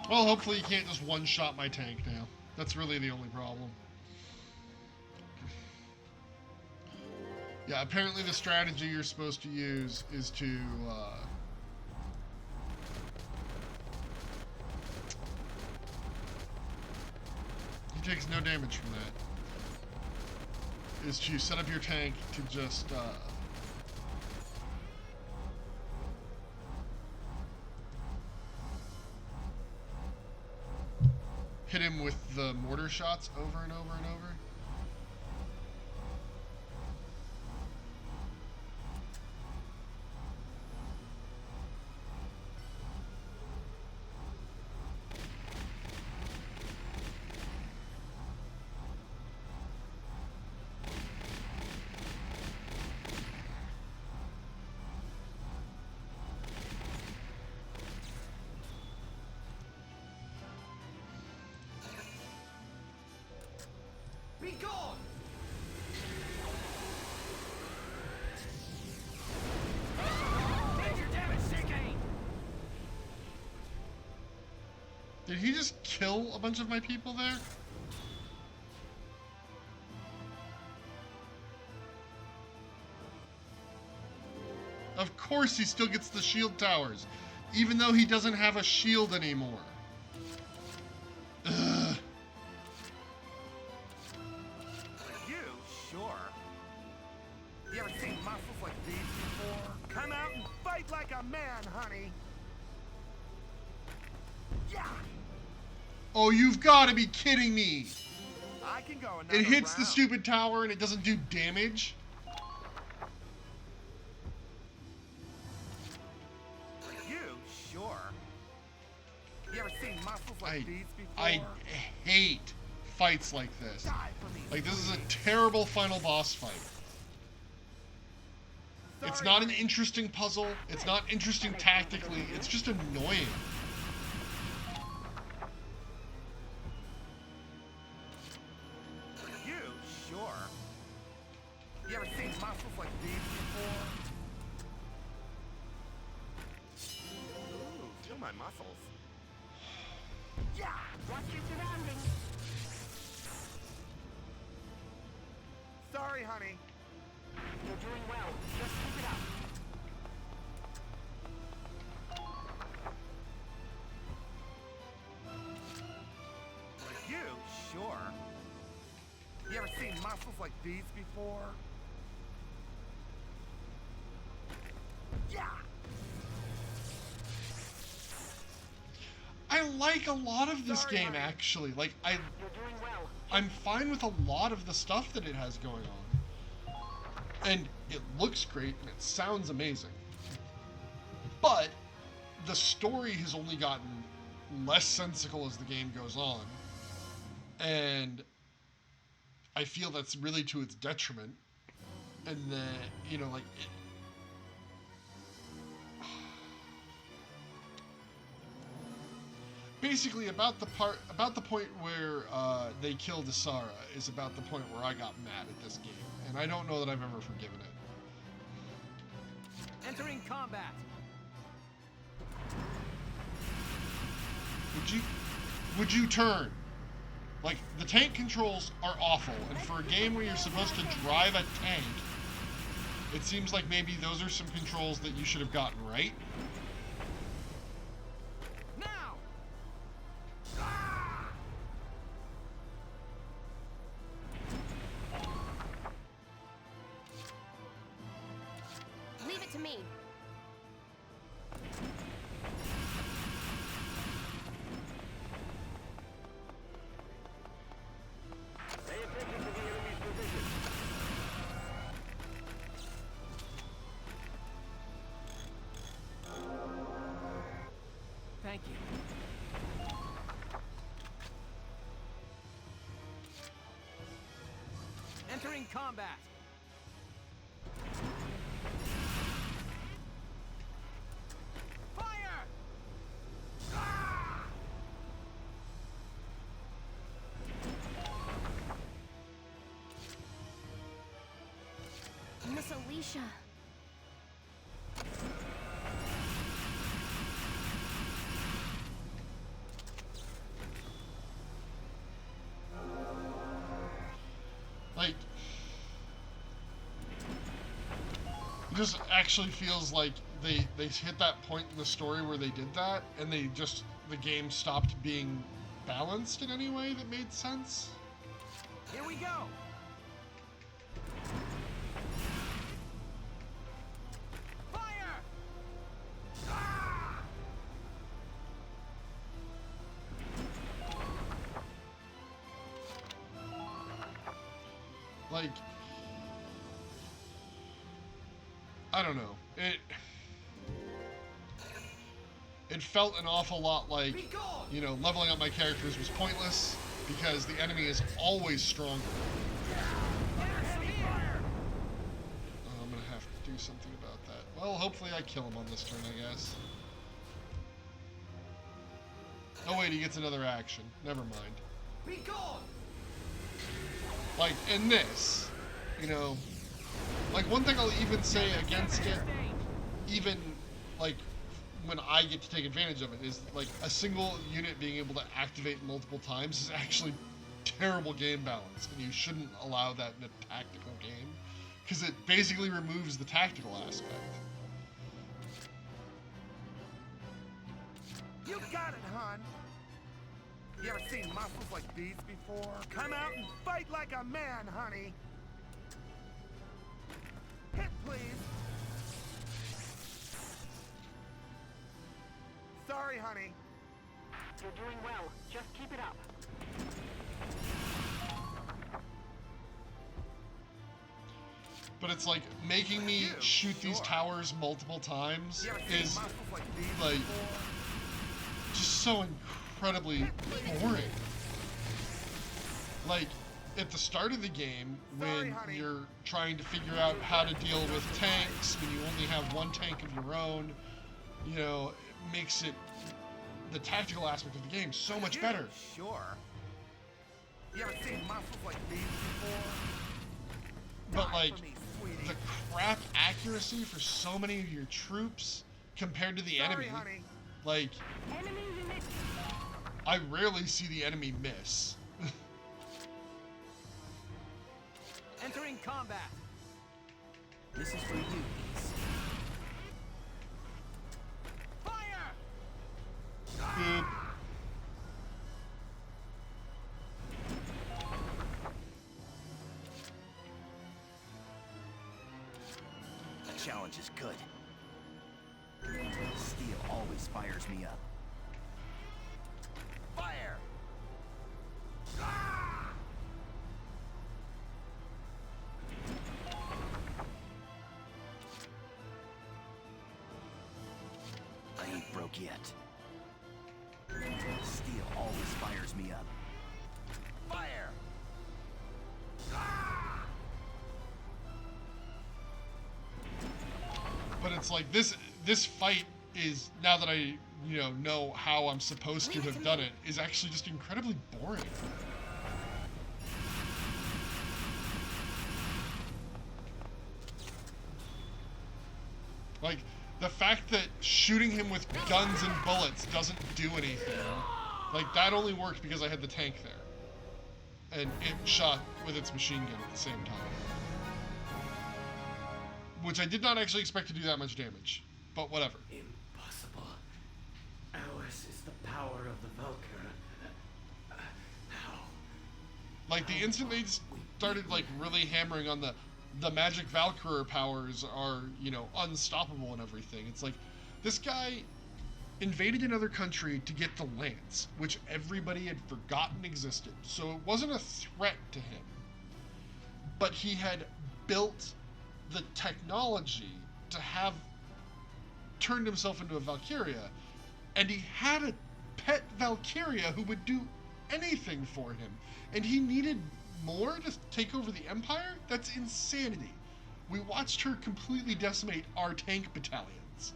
Well, hopefully you can't just one-shot my tank now. That's really the only problem. Yeah, apparently the strategy you're supposed to use is to, he takes no damage from that. Is to set up your tank to just, hit him with the mortar shots over and over and over. Be gone! Major damage, CK! Did he just kill a bunch of my people there? Of course he still gets the shield towers, even though he doesn't have a shield anymore. Ugh. You? Sure. You ever seen muscles like these before? Come out and fight like a man, honey. Yeah. Oh, you've got to be kidding me. I can go another It hits round. the stupid tower and it doesn't do damage? You? Sure. You ever seen muscles like these before? I hate fights like this. Like, this is a terrible final boss fight. It's not an interesting puzzle. It's not interesting tactically. It's just annoying. You? Sure. You ever seen muscles like these before? Ooh, feel my muscles. Yeah! Watch your surroundings. Sorry, honey. You're doing well. Just keep it up. You? Sure. You ever seen muscles like these before? Yeah! I like a lot of this game, actually. Like, I'm fine with a lot of the stuff that it has going on. And it looks great, and it sounds amazing. But the story has only gotten less sensical as the game goes on. And I feel that's really to its detriment. And then, you know, like... Basically, about the point where they killed Isara is about the point where I got mad at this game, and I don't know that I've ever forgiven it. Entering combat. Would you turn? Like, the tank controls are awful, and for a game where you're supposed to drive a tank, it seems like maybe those are some controls that you should have gotten right. Leave it to me. Pay attention to the enemy's position. Thank you. Entering combat. Fire! Miss Alicia. Like, it just actually feels like they hit that point in the story where they did that, and the game stopped being balanced in any way that made sense. Here we go. Fire! Like, I don't know. It felt an awful lot like, you know, leveling up my characters was pointless because the enemy is always stronger. Oh, I'm gonna have to do something about that. Well, hopefully I kill him on this turn, I guess. Oh wait, he gets another action. Never mind. Be gone! Like, in this, you know, like, one thing I'll even say against it, even, like, when I get to take advantage of it, is like a single unit being able to activate multiple times is actually terrible game balance, and you shouldn't allow that in a tactical game, because it basically removes the tactical aspect. You got it, hon. You ever seen muscles like these before? Come out and fight like a man, honey. Hit, please. Sorry, honey. You're doing well. Just keep it up. But it's like making me shoot these towers multiple times is like just so incredibly boring. Like at the start of the game, when you're trying to figure out how to deal with tanks, when you only have one tank of your own, you know, it makes it the tactical aspect of the game so much better. Sure. You ever seen muscles like these before? But like the crap accuracy for so many of your troops compared to the enemy, like I rarely see the enemy miss. Entering combat. This is for you, Ace. Fire! Boop. The challenge is good. Steel always fires me up. Fire! I ain't broke yet. Steel always fires me up. Fire! But it's like this fight is, now that I know how I'm supposed to have done it, is actually just incredibly boring. Like the fact that shooting him with guns and bullets doesn't do anything, like that only worked because I had the tank there and it shot with its machine gun at the same time, which I did not actually expect to do that much damage, but whatever. Impossible. Ours is the power of the Valkyr. How? Like the instant they started like really hammering on the magic Valkyr powers are, unstoppable and everything. It's like this guy invaded another country to get the lance, which everybody had forgotten existed. So it wasn't a threat to him. But he had built the technology to have turned himself into a Valkyria, and he had a pet Valkyria who would do anything for him, and he needed more to take over the Empire? That's insanity. We watched her completely decimate our tank battalions,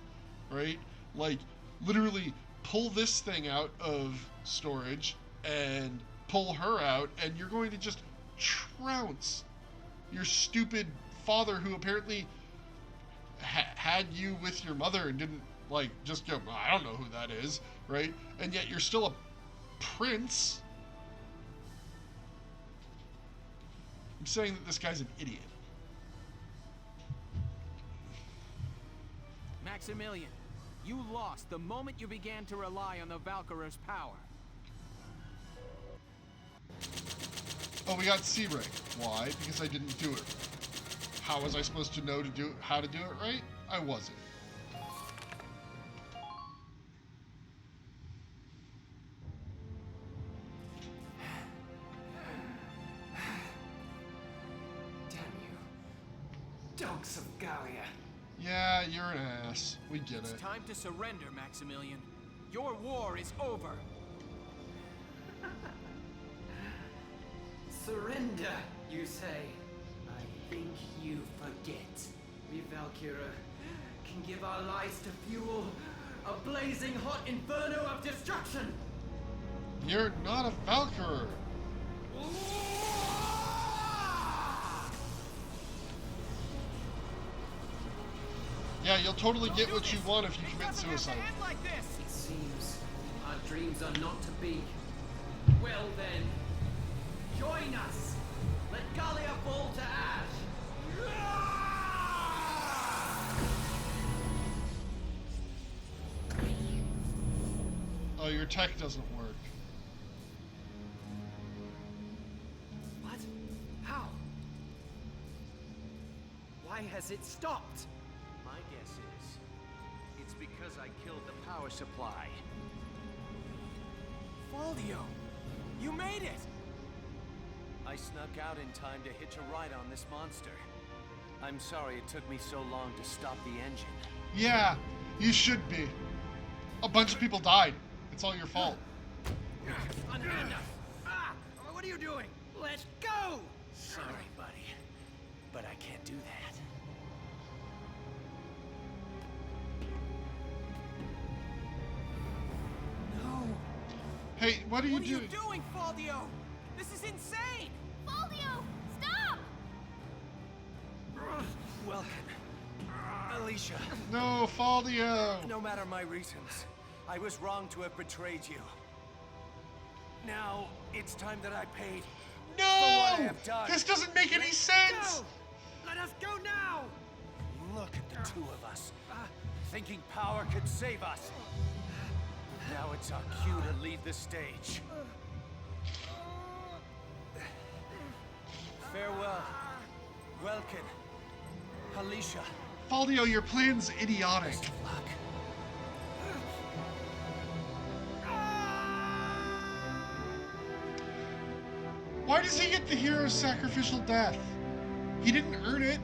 right? Like, literally pull this thing out of storage and pull her out, and you're going to just trounce your stupid father, who apparently had you with your mother and didn't, like, just go, I don't know who that is, right? And yet you're still a prince. I'm saying that this guy's an idiot. Maximilian, you lost the moment you began to rely on the Valkyrur's power. Oh, we got C rank. Why? Because I didn't do it. How was I supposed to know how to do it right? I wasn't. Dogs of Gallia. Yeah, you're an ass. We get it. It's time to surrender, Maximilian. Your war is over. Surrender, you say? I think you forget. We Valkyra can give our lives to fuel a blazing hot inferno of destruction. You're not a Valkyr. Yeah, you'll totally get what you want if you commit suicide. Like this. It seems our dreams are not to be. Well then, join us. Let Gallia fall to ash. Oh, your tech doesn't work. What? How? Why has it stopped? My guess is, it's because I killed the power supply. Faldio, you made it! I snuck out in time to hitch a ride on this monster. I'm sorry it took me so long to stop the engine. Yeah, you should be. A bunch of people died. It's all your fault. Unhand us! Ah! What are you doing? Let go! Sorry, buddy. But I can't do that. No! Hey, what are you doing? What are you doing, Faldio? This is insane! Faldio, stop! Welcome. Alicia. No, Faldio! No matter my reasons, I was wrong to have betrayed you. Now, it's time that I paid for what I No! have done. This doesn't make any sense! Go! Let us go now! Look at the two of us, thinking power could save us. Now it's our cue to leave the stage. Farewell, Welkin, Alicia. Faldio, your plan's idiotic. Best of luck. Why does he get the hero's sacrificial death? He didn't earn it.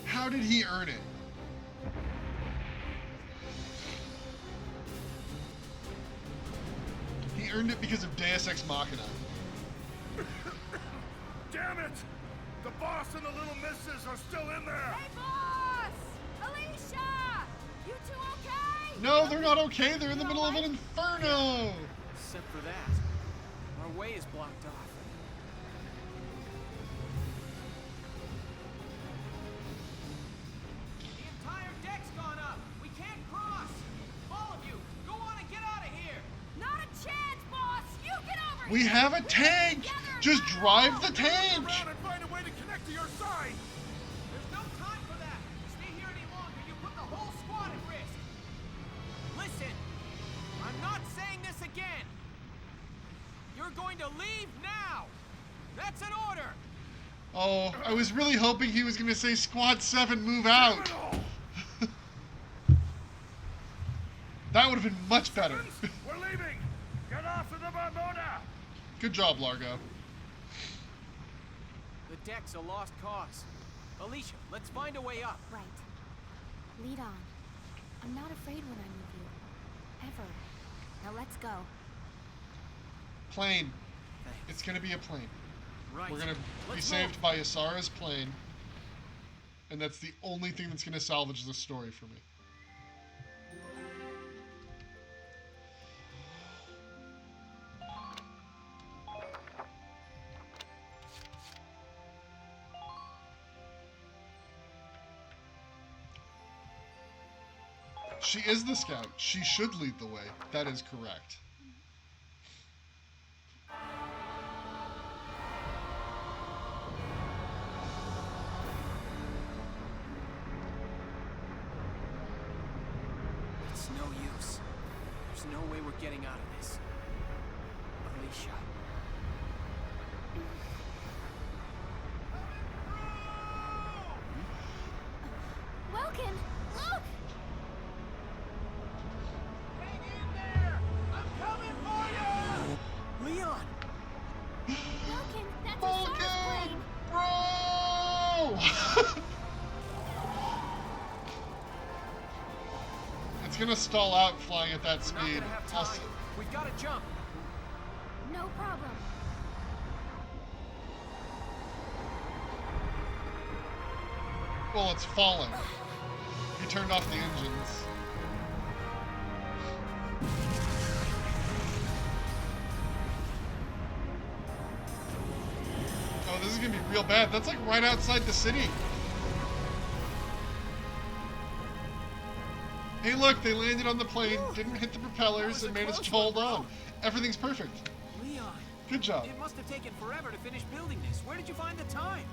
How did he earn it? He earned it because of Deus Ex Machina. Damn it! The boss and the little misses are still in there! Hey, boss! Alicia! You two okay? No, they're not okay. They're in the middle of an inferno. Except for that, our way is blocked off. The entire deck's gone up! We can't cross! All of you, go on and get out of here! Not a chance, boss! You get over We here! have a tank. Just drive the tank. Around and find a way to connect to your side! There's no time for that! Stay here any longer, you put the whole squad at risk! Listen, I'm not saying this again! You're going to leave now! That's an order! Oh, I was really hoping he was going to say Squad 7 move out. That would have been much better. We're leaving! Get off of the Marmona! Good job, Largo. The deck's a lost cause. Alicia, let's find a way up. Right. Lead on. I'm not afraid when I'm with you. Ever. Now let's go. Plane. Thanks. It's going to be a plane. Right. We're going to be Let's saved move. by Asara's plane. And that's the only thing that's going to salvage this story for me. She is the scout. She should lead the way. That is correct. It's no use. There's no way we're getting out of this. Alicia. Welkin, look! Hang in there! I'm coming for you! Leon! Welkin, that's Asara's plane! Bro! It's gonna stall out flying at that We're not speed. gonna have time. We've got to jump. No problem. Well, it's falling. He turned off the engines. Oh, this is gonna be real bad. That's like right outside the city. Hey, look, they landed on the plane, didn't hit the propellers, and managed to hold on. Everything's perfect. Leon. Good job. It must have taken forever to finish building this. Where did you find the time?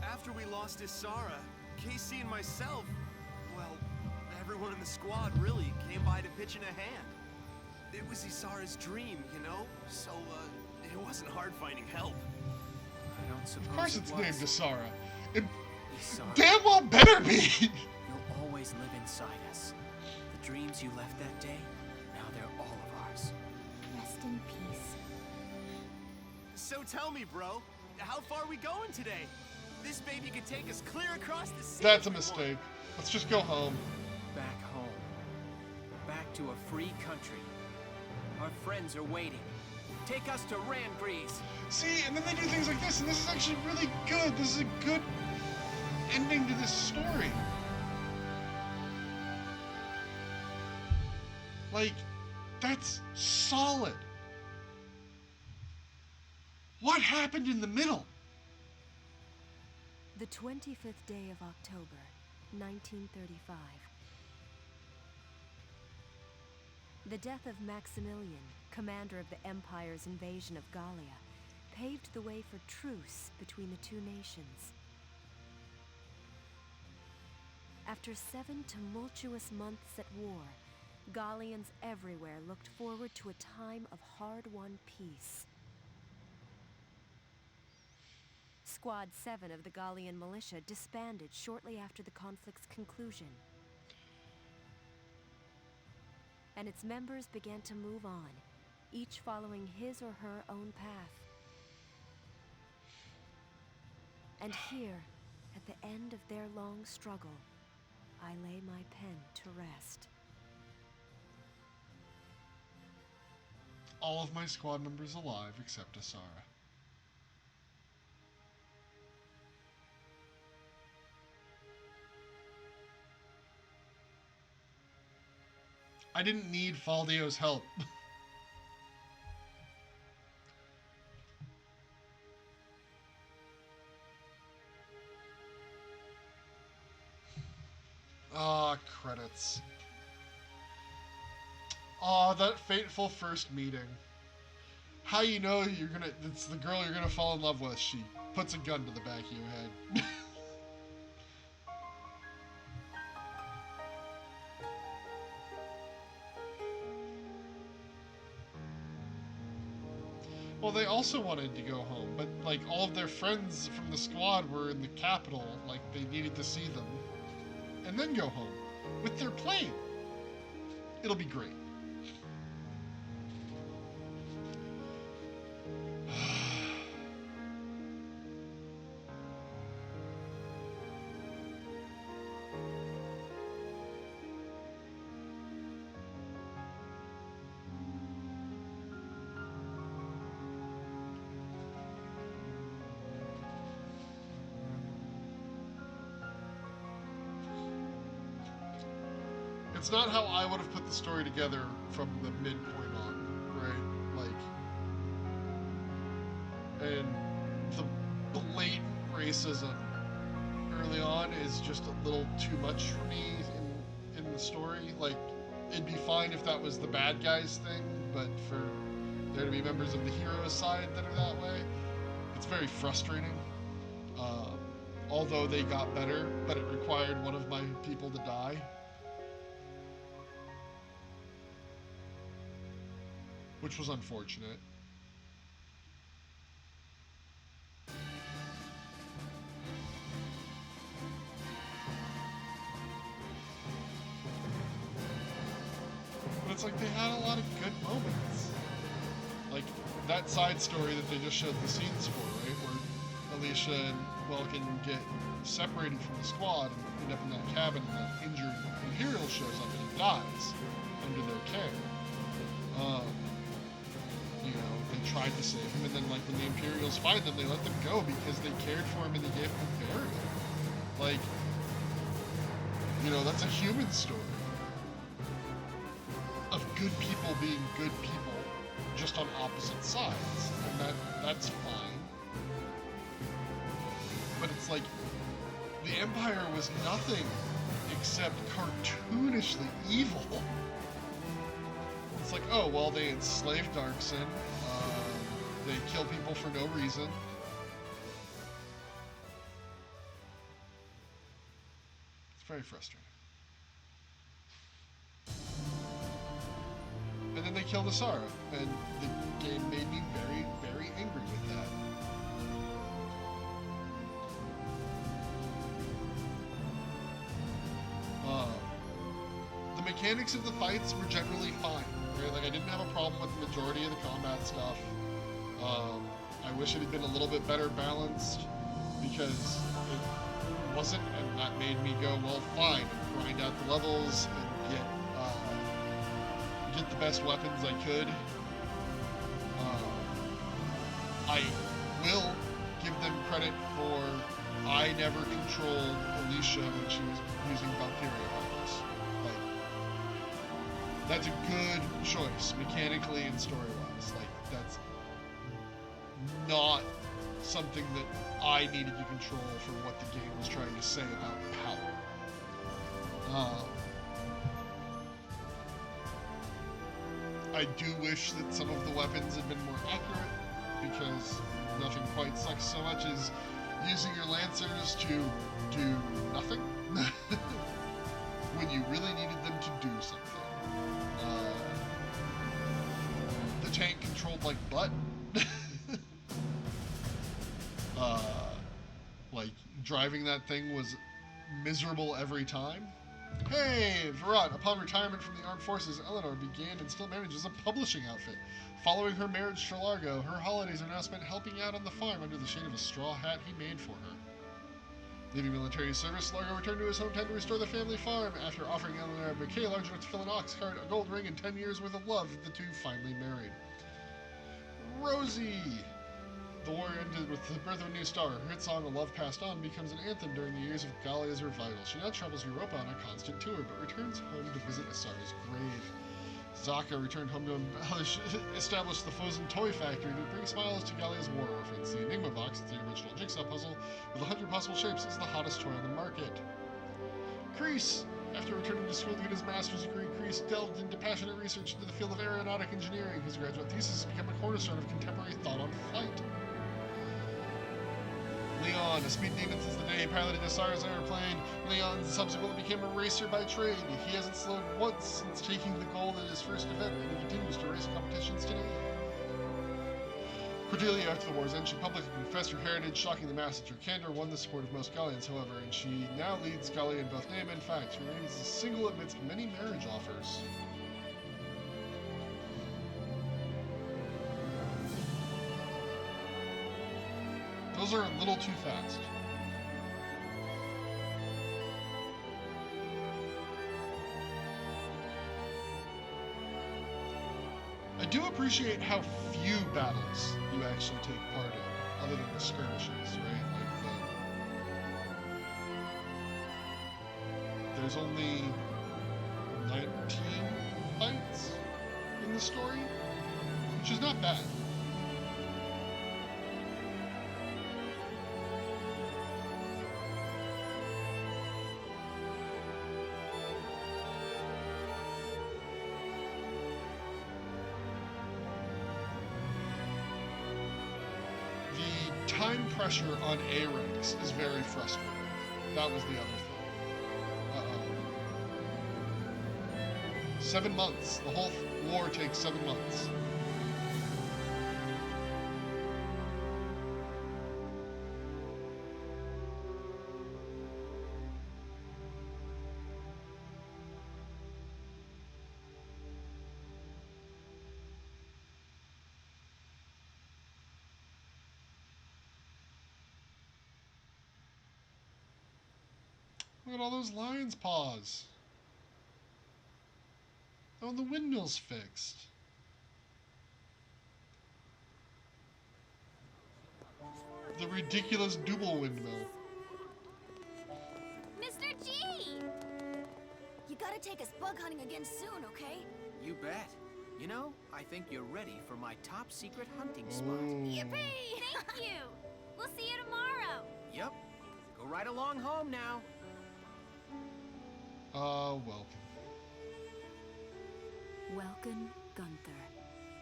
After we lost Isara, Casey and myself, well, everyone in the squad really came by to pitch in a hand. It was Isara's dream, you know? So, it wasn't hard finding help. I don't suppose Of course it's named Isara. It Isara. damn well better be! You'll always live inside us. The dreams you left that day, now they're all of ours. Rest in peace. So tell me, bro, how far are we going today? This baby could take us clear across the sea. That's a mistake. Let's just go home. Back home. Back to a free country. Our friends are waiting. Take us to Randgrease. See, and then they do things like this, and this is actually really good. This is a good ending to this story. Like, that's solid. What happened in the middle? The 25th day of October, 1935. The death of Maximilian, commander of the Empire's invasion of Gallia, paved the way for truce between the two nations. After 7 tumultuous months at war, Gallians everywhere looked forward to a time of hard-won peace. Squad 7 of the Gallian militia disbanded shortly after the conflict's conclusion. And its members began to move on, each following his or her own path. And here, at the end of their long struggle, I lay my pen to rest. All of my squad members alive except Isara. I didn't need Faldio's help. Credits. That fateful first meeting. How you know it's the girl you're gonna fall in love with. She puts a gun to the back of your head. Well, they also wanted to go home, but like all of their friends from the squad were in the capital, like they needed to see them, and then go home with their plane. It'll be great. It's not how I would have put the story together from the midpoint on, right? Like, and the blatant racism early on is just a little too much for me in the story. Like, it'd be fine if that was the bad guys thing, but for there to be members of the hero's side that are that way, it's very frustrating. Although they got better, but it required one of my people to die. Which was unfortunate. But it's like they had a lot of good moments. Like that side story that they just showed the scenes for, right? Where Alicia and Welkin get separated from the squad and end up in that cabin and that injured Imperial shows up and he dies under their care. You know, they tried to save him, and then, like, when the Imperials find them, they let them go because they cared for him and they gave him a burial. Like, You know, that's a human story of good people being good people, just on opposite sides, and that's fine. But it's like, the Empire was nothing except cartoonishly evil. It's like, oh, well, they enslaved Darkson, they kill people for no reason. It's very frustrating. And then they killed Asara, and the game made me very, very angry with that. The mechanics of the fights were generally fine. Right? Like, I didn't have a problem with the majority of the combat stuff. I wish it had been a little bit better balanced, because it wasn't, and that made me go, well, fine, and grind out the levels and get the best weapons I could. I will give them credit for I never controlled Alicia when she was using Valkyria weapons. Like, that's a good choice, mechanically and story-wise. Like, that's not something that I needed to control for what the game was trying to say about power. I do wish that some of the weapons had been more accurate, because nothing quite sucks so much as using your Lancers to do nothing when you really needed them to do something. The tank controlled like butt. Like, driving that thing was miserable every time. Hey, Virat, upon retirement from the armed forces, Eleanor began and still manages a publishing outfit. Following her marriage to Largo, her holidays are now spent helping out on the farm under the shade of a straw hat he made for her. Leaving military service, Largo returned to his hometown to restore the family farm. After offering Eleanor a bouquet large enough to fill an ox cart, a gold ring, and 10 years worth of love, the two finally married. Rosie! The war ended with the birth of a new star. Her hit song, A Love Passed On, becomes an anthem during the years of Gallia's revival. She now travels Europa on a constant tour, but returns home to visit Asara's grave. Zaka returned home to establish the Frozen Toy Factory to bring smiles to Gallia's war orphans. The Enigma Box, the original jigsaw puzzle, with 100 possible shapes, is the hottest toy on the market. Kreese! After returning to school to get his master's degree, Kreese delved into passionate research into the field of aeronautic engineering. His graduate thesis has become a cornerstone of contemporary thought on flight. Leon, a speed demon since the day he piloted Asara's airplane, Leon subsequently became a racer by trade. He hasn't slowed once since taking the gold at his first event, and he continues to race competitions today. Cordelia, after the war's end, she publicly confessed her heritage, shocking the masses. Her candor won the support of most Gallians, however, and she now leads Gallia in both name and fact. She remains single amidst many marriage offers. Those are a little too fast. I do appreciate how few battles you actually take part in, other than the skirmishes, right? Like there's only 19 fights in the story, which is not bad. Time pressure on A-ranks is very frustrating. That was the other thing. 7 months. The whole war takes 7 months. Look at all those lion's paws. Oh, the windmill's fixed. The ridiculous double windmill. Mr. G! gotta take us bug hunting again soon, okay? You bet. You know, I think you're ready for my top secret hunting spot. Yippee! Thank you! We'll see you tomorrow! Yep. Go right along home now. Welcome. Welcome, Gunther.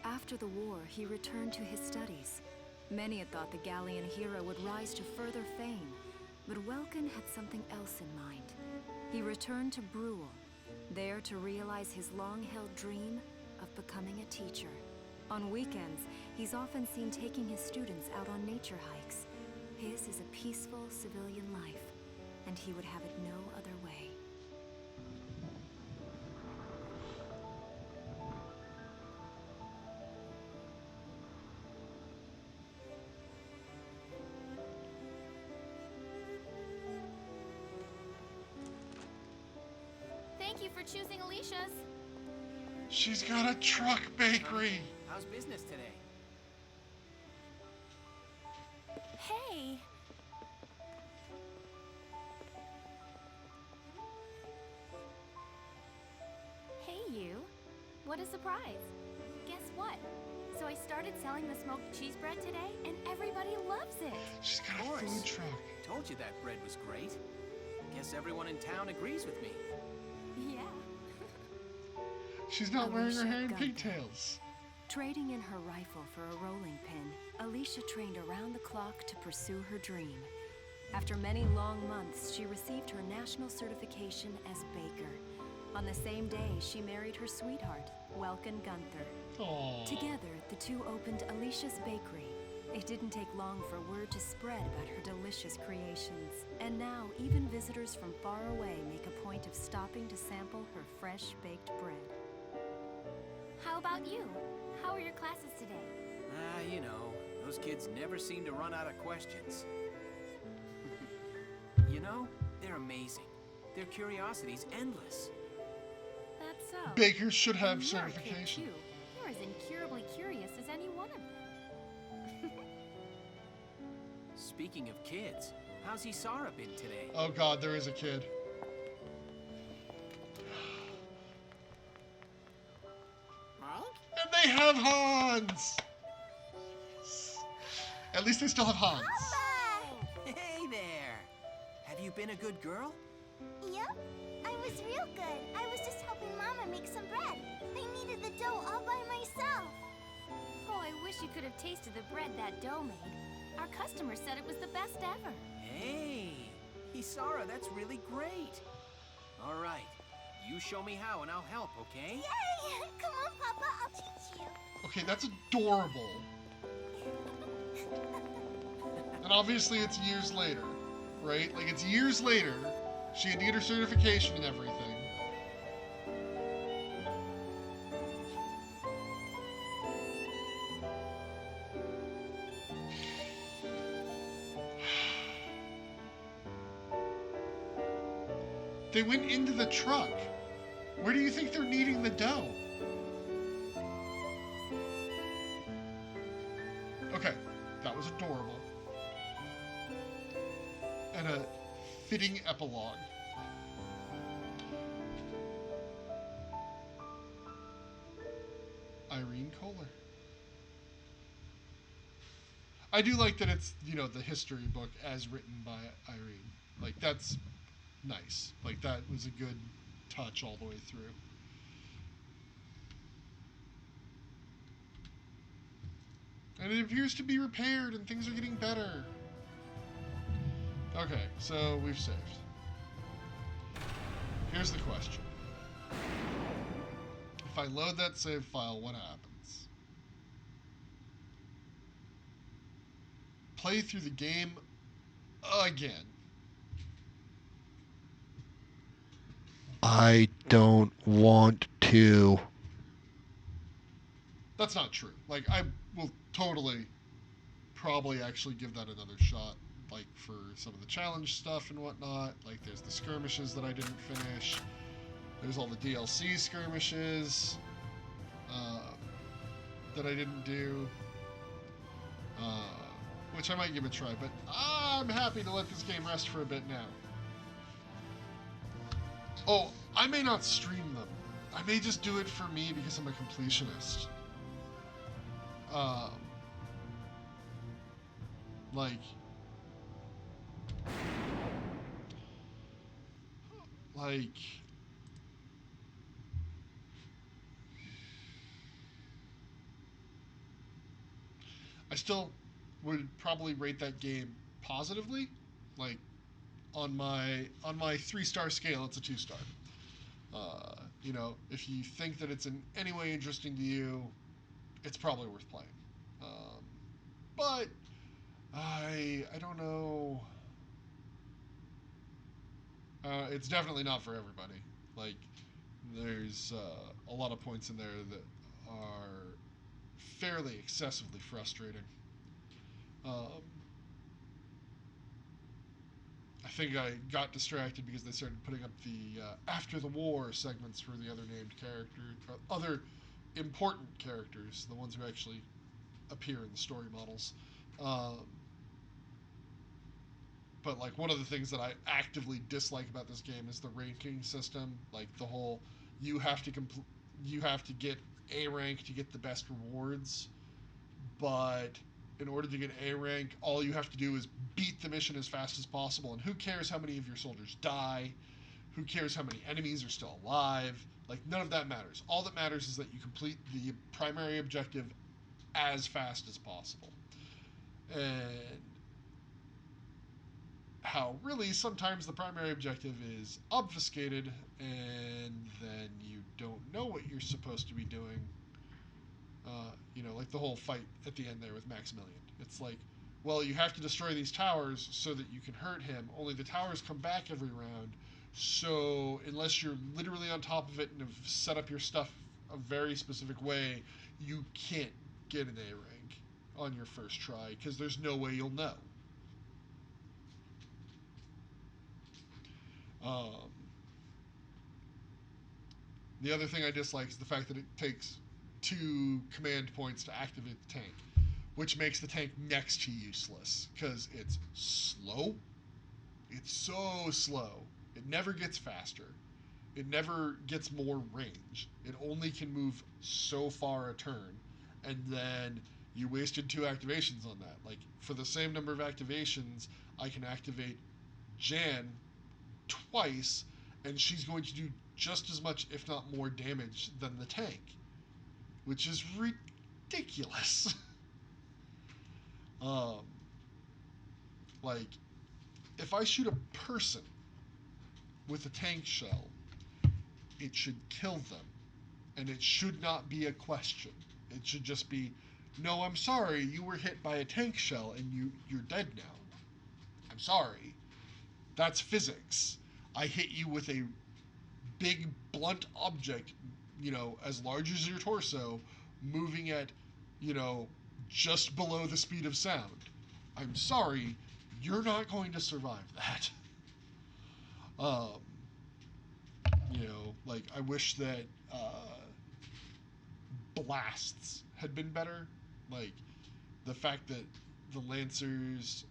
After the war, he returned to his studies. Many had thought the Gallian hero would rise to further fame, but Welkin had something else in mind. He returned to Brule, there to realize his long-held dream of becoming a teacher. On weekends, he's often seen taking his students out on nature hikes. His is a peaceful civilian life, and he would have it no other way. Thank you for choosing Alicia's. She's got a truck bakery. How's business today? Hey! Hey, you. What a surprise. Guess what? So I started selling the smoked cheese bread today, and everybody loves it. She's got a food truck. Told you that bread was great. Guess everyone in town agrees with me. Yeah. She's not wearing her hair in Gunther. pigtails. Trading in her rifle for a rolling pin, Alicia trained around the clock to pursue her dream. After many long months, she received her national certification as baker. On the same day, she married her sweetheart, Welkin Gunther. Aww. Together, the two opened Alicia's Bakery. It didn't take long for word to spread about her delicious creations. And now, even visitors from far away make a point of stopping to sample her fresh-baked bread. How about you? How are your classes today? You know, those kids never seem to run out of questions. You know, they're amazing. Their curiosity's endless. That's so. Bakers should have And you're a kid, certification. too. You're as incurably curious as any one of them. Speaking of kids, how's Isara been today? Oh god, there is a kid. And they have Hans! At least they still have Hans. Hey there! Have you been a good girl? Yep, I was real good. I was just helping Mama make some bread. I kneaded the dough all by myself. Oh, I wish you could have tasted the bread that dough made. Our customer said it was the best ever. Hey! Isara, that's really great! Alright, you show me how and I'll help, okay? Yay! Come on, Papa, I'll teach you. Okay, that's adorable. And obviously it's years later, right? Like, it's years later. She had to get her certification and everything. They went into the truck. Where do you think they're kneading the dough? Okay, that was adorable. And a fitting epilogue. Irene Kohler. I do like that it's, you know, the history book as written by Irene. Like, that's nice. Like, that was a good touch all the way through. And it appears to be repaired and things are getting better. Okay, so we've saved. Here's the question. If I load that save file, what happens? Play through the game again. I don't want to. That's not true. Like, I will totally probably actually give that another shot, like, for some of the challenge stuff and whatnot. Like, there's the skirmishes that I didn't finish. There's all the DLC skirmishes that I didn't do, which I might give a try, but I'm happy to let this game rest for a bit now. Oh, I may not stream them. I may just do it for me because I'm a completionist. Like, I still would probably rate that game positively. Like, on my 3-star scale, it's a 2-star. You know, if you think that it's in any way interesting to you, it's probably worth playing. But I don't know. It's definitely not for everybody. Like, there's a lot of points in there that are fairly excessively frustrating. I think I got distracted because they started putting up the after the war segments for the other named characters, other important characters, the ones who actually appear in the story models. But like, one of the things that I actively dislike about this game is the ranking system. Like, the whole you have to get A rank to get the best rewards, but in order to get A rank, all you have to do is beat the mission as fast as possible. And who cares how many of your soldiers die? Who cares how many enemies are still alive? Like, none of that matters. All that matters is that you complete the primary objective as fast as possible. And how really sometimes the primary objective is obfuscated, and then you don't know what you're supposed to be doing. You know, like the whole fight at the end there with Maximilian. It's like, well, you have to destroy these towers so that you can hurt him, only the towers come back every round, so unless you're literally on top of it and have set up your stuff a very specific way, you can't get an A rank on your first try, because there's no way you'll know. The other thing I dislike is the fact that it takes 2 command points to activate the tank, which makes the tank next to useless, because it's slow. It's so slow. It never gets faster. It never gets more range. It only can move so far a turn, and then you wasted 2 activations on that. Like, for the same number of activations, I can activate Jan twice, and she's going to do just as much, if not more, damage than the tank, which is ridiculous. Like, if I shoot a person with a tank shell, it should kill them, and it should not be a question. It should just be, no, I'm sorry, you were hit by a tank shell and you're dead now. I'm sorry. That's physics. I hit you with a big blunt object, you know, as large as your torso, moving at, you know, just below the speed of sound. I'm sorry, you're not going to survive that. You know, like, I wish that blasts had been better. Like, the fact that the Lancers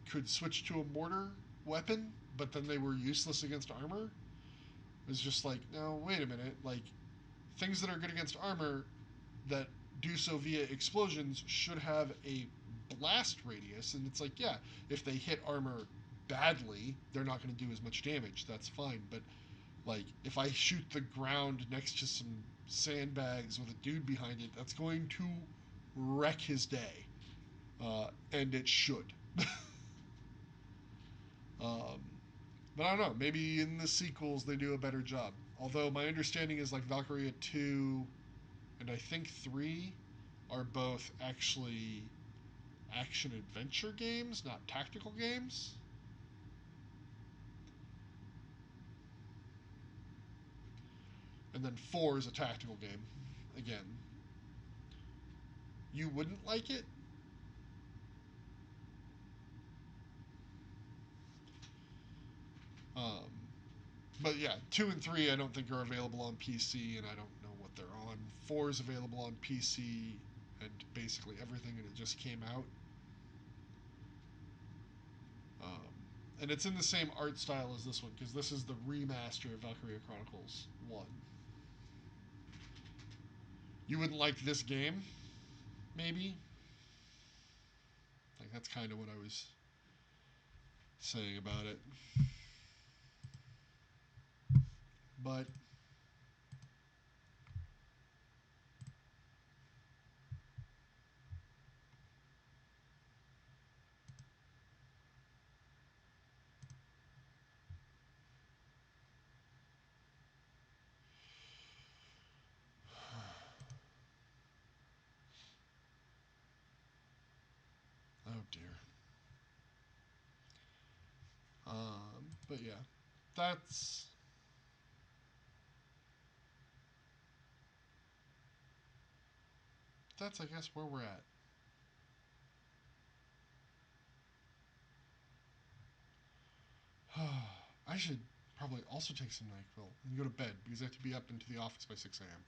could switch to a mortar weapon, but then they were useless against armor. It was just like, no, wait a minute. Like, things that are good against armor that do so via explosions should have a blast radius. And it's like, yeah, if they hit armor badly, they're not going to do as much damage. That's fine. But, like, if I shoot the ground next to some sandbags with a dude behind it, that's going to wreck his day. And it should. But I don't know, maybe in the sequels they do a better job. Although my understanding is, like, Valkyria 2 and I think 3 are both actually action-adventure games, not tactical games. And then 4 is a tactical game, again. You wouldn't like it? But yeah, 2 and 3 I don't think are available on PC, and I don't know what they're on. 4 is available on PC and basically everything, and it just came out. And it's in the same art style as this one, because this is the remaster of Valkyria Chronicles 1. You wouldn't like this game? Maybe? Like, that's kind of what I was saying about it. But oh dear. But yeah, that's I guess where we're at. I should probably also take some NyQuil and go to bed because I have to be up into the office by 6 a.m.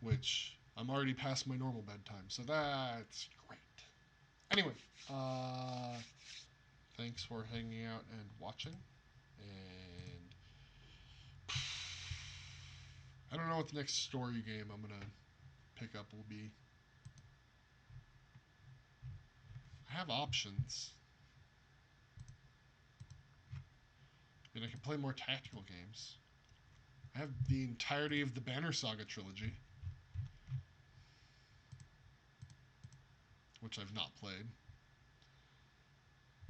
Which I'm already past my normal bedtime, so that's great. Anyway, thanks for hanging out and watching. And I don't know what the next story game I'm gonna pick up will be. I have options. I mean, I can play more tactical games. I have the entirety of the Banner Saga trilogy, which I've not played.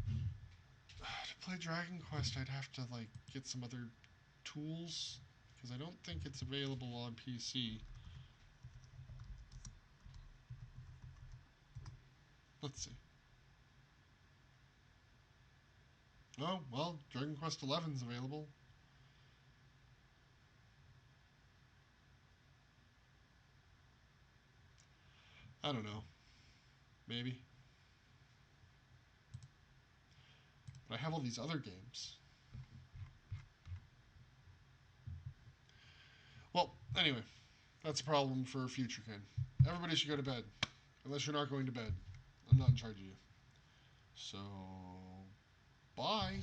To play Dragon Quest, I'd have to like get some other tools because I don't think it's available on PC. Let's see. Oh, well, Dragon Quest XI's available. I don't know. Maybe. But I have all these other games. Well, anyway, that's a problem for future Ken. Everybody should go to bed. Unless you're not going to bed. I'm not in charge of you. So, bye.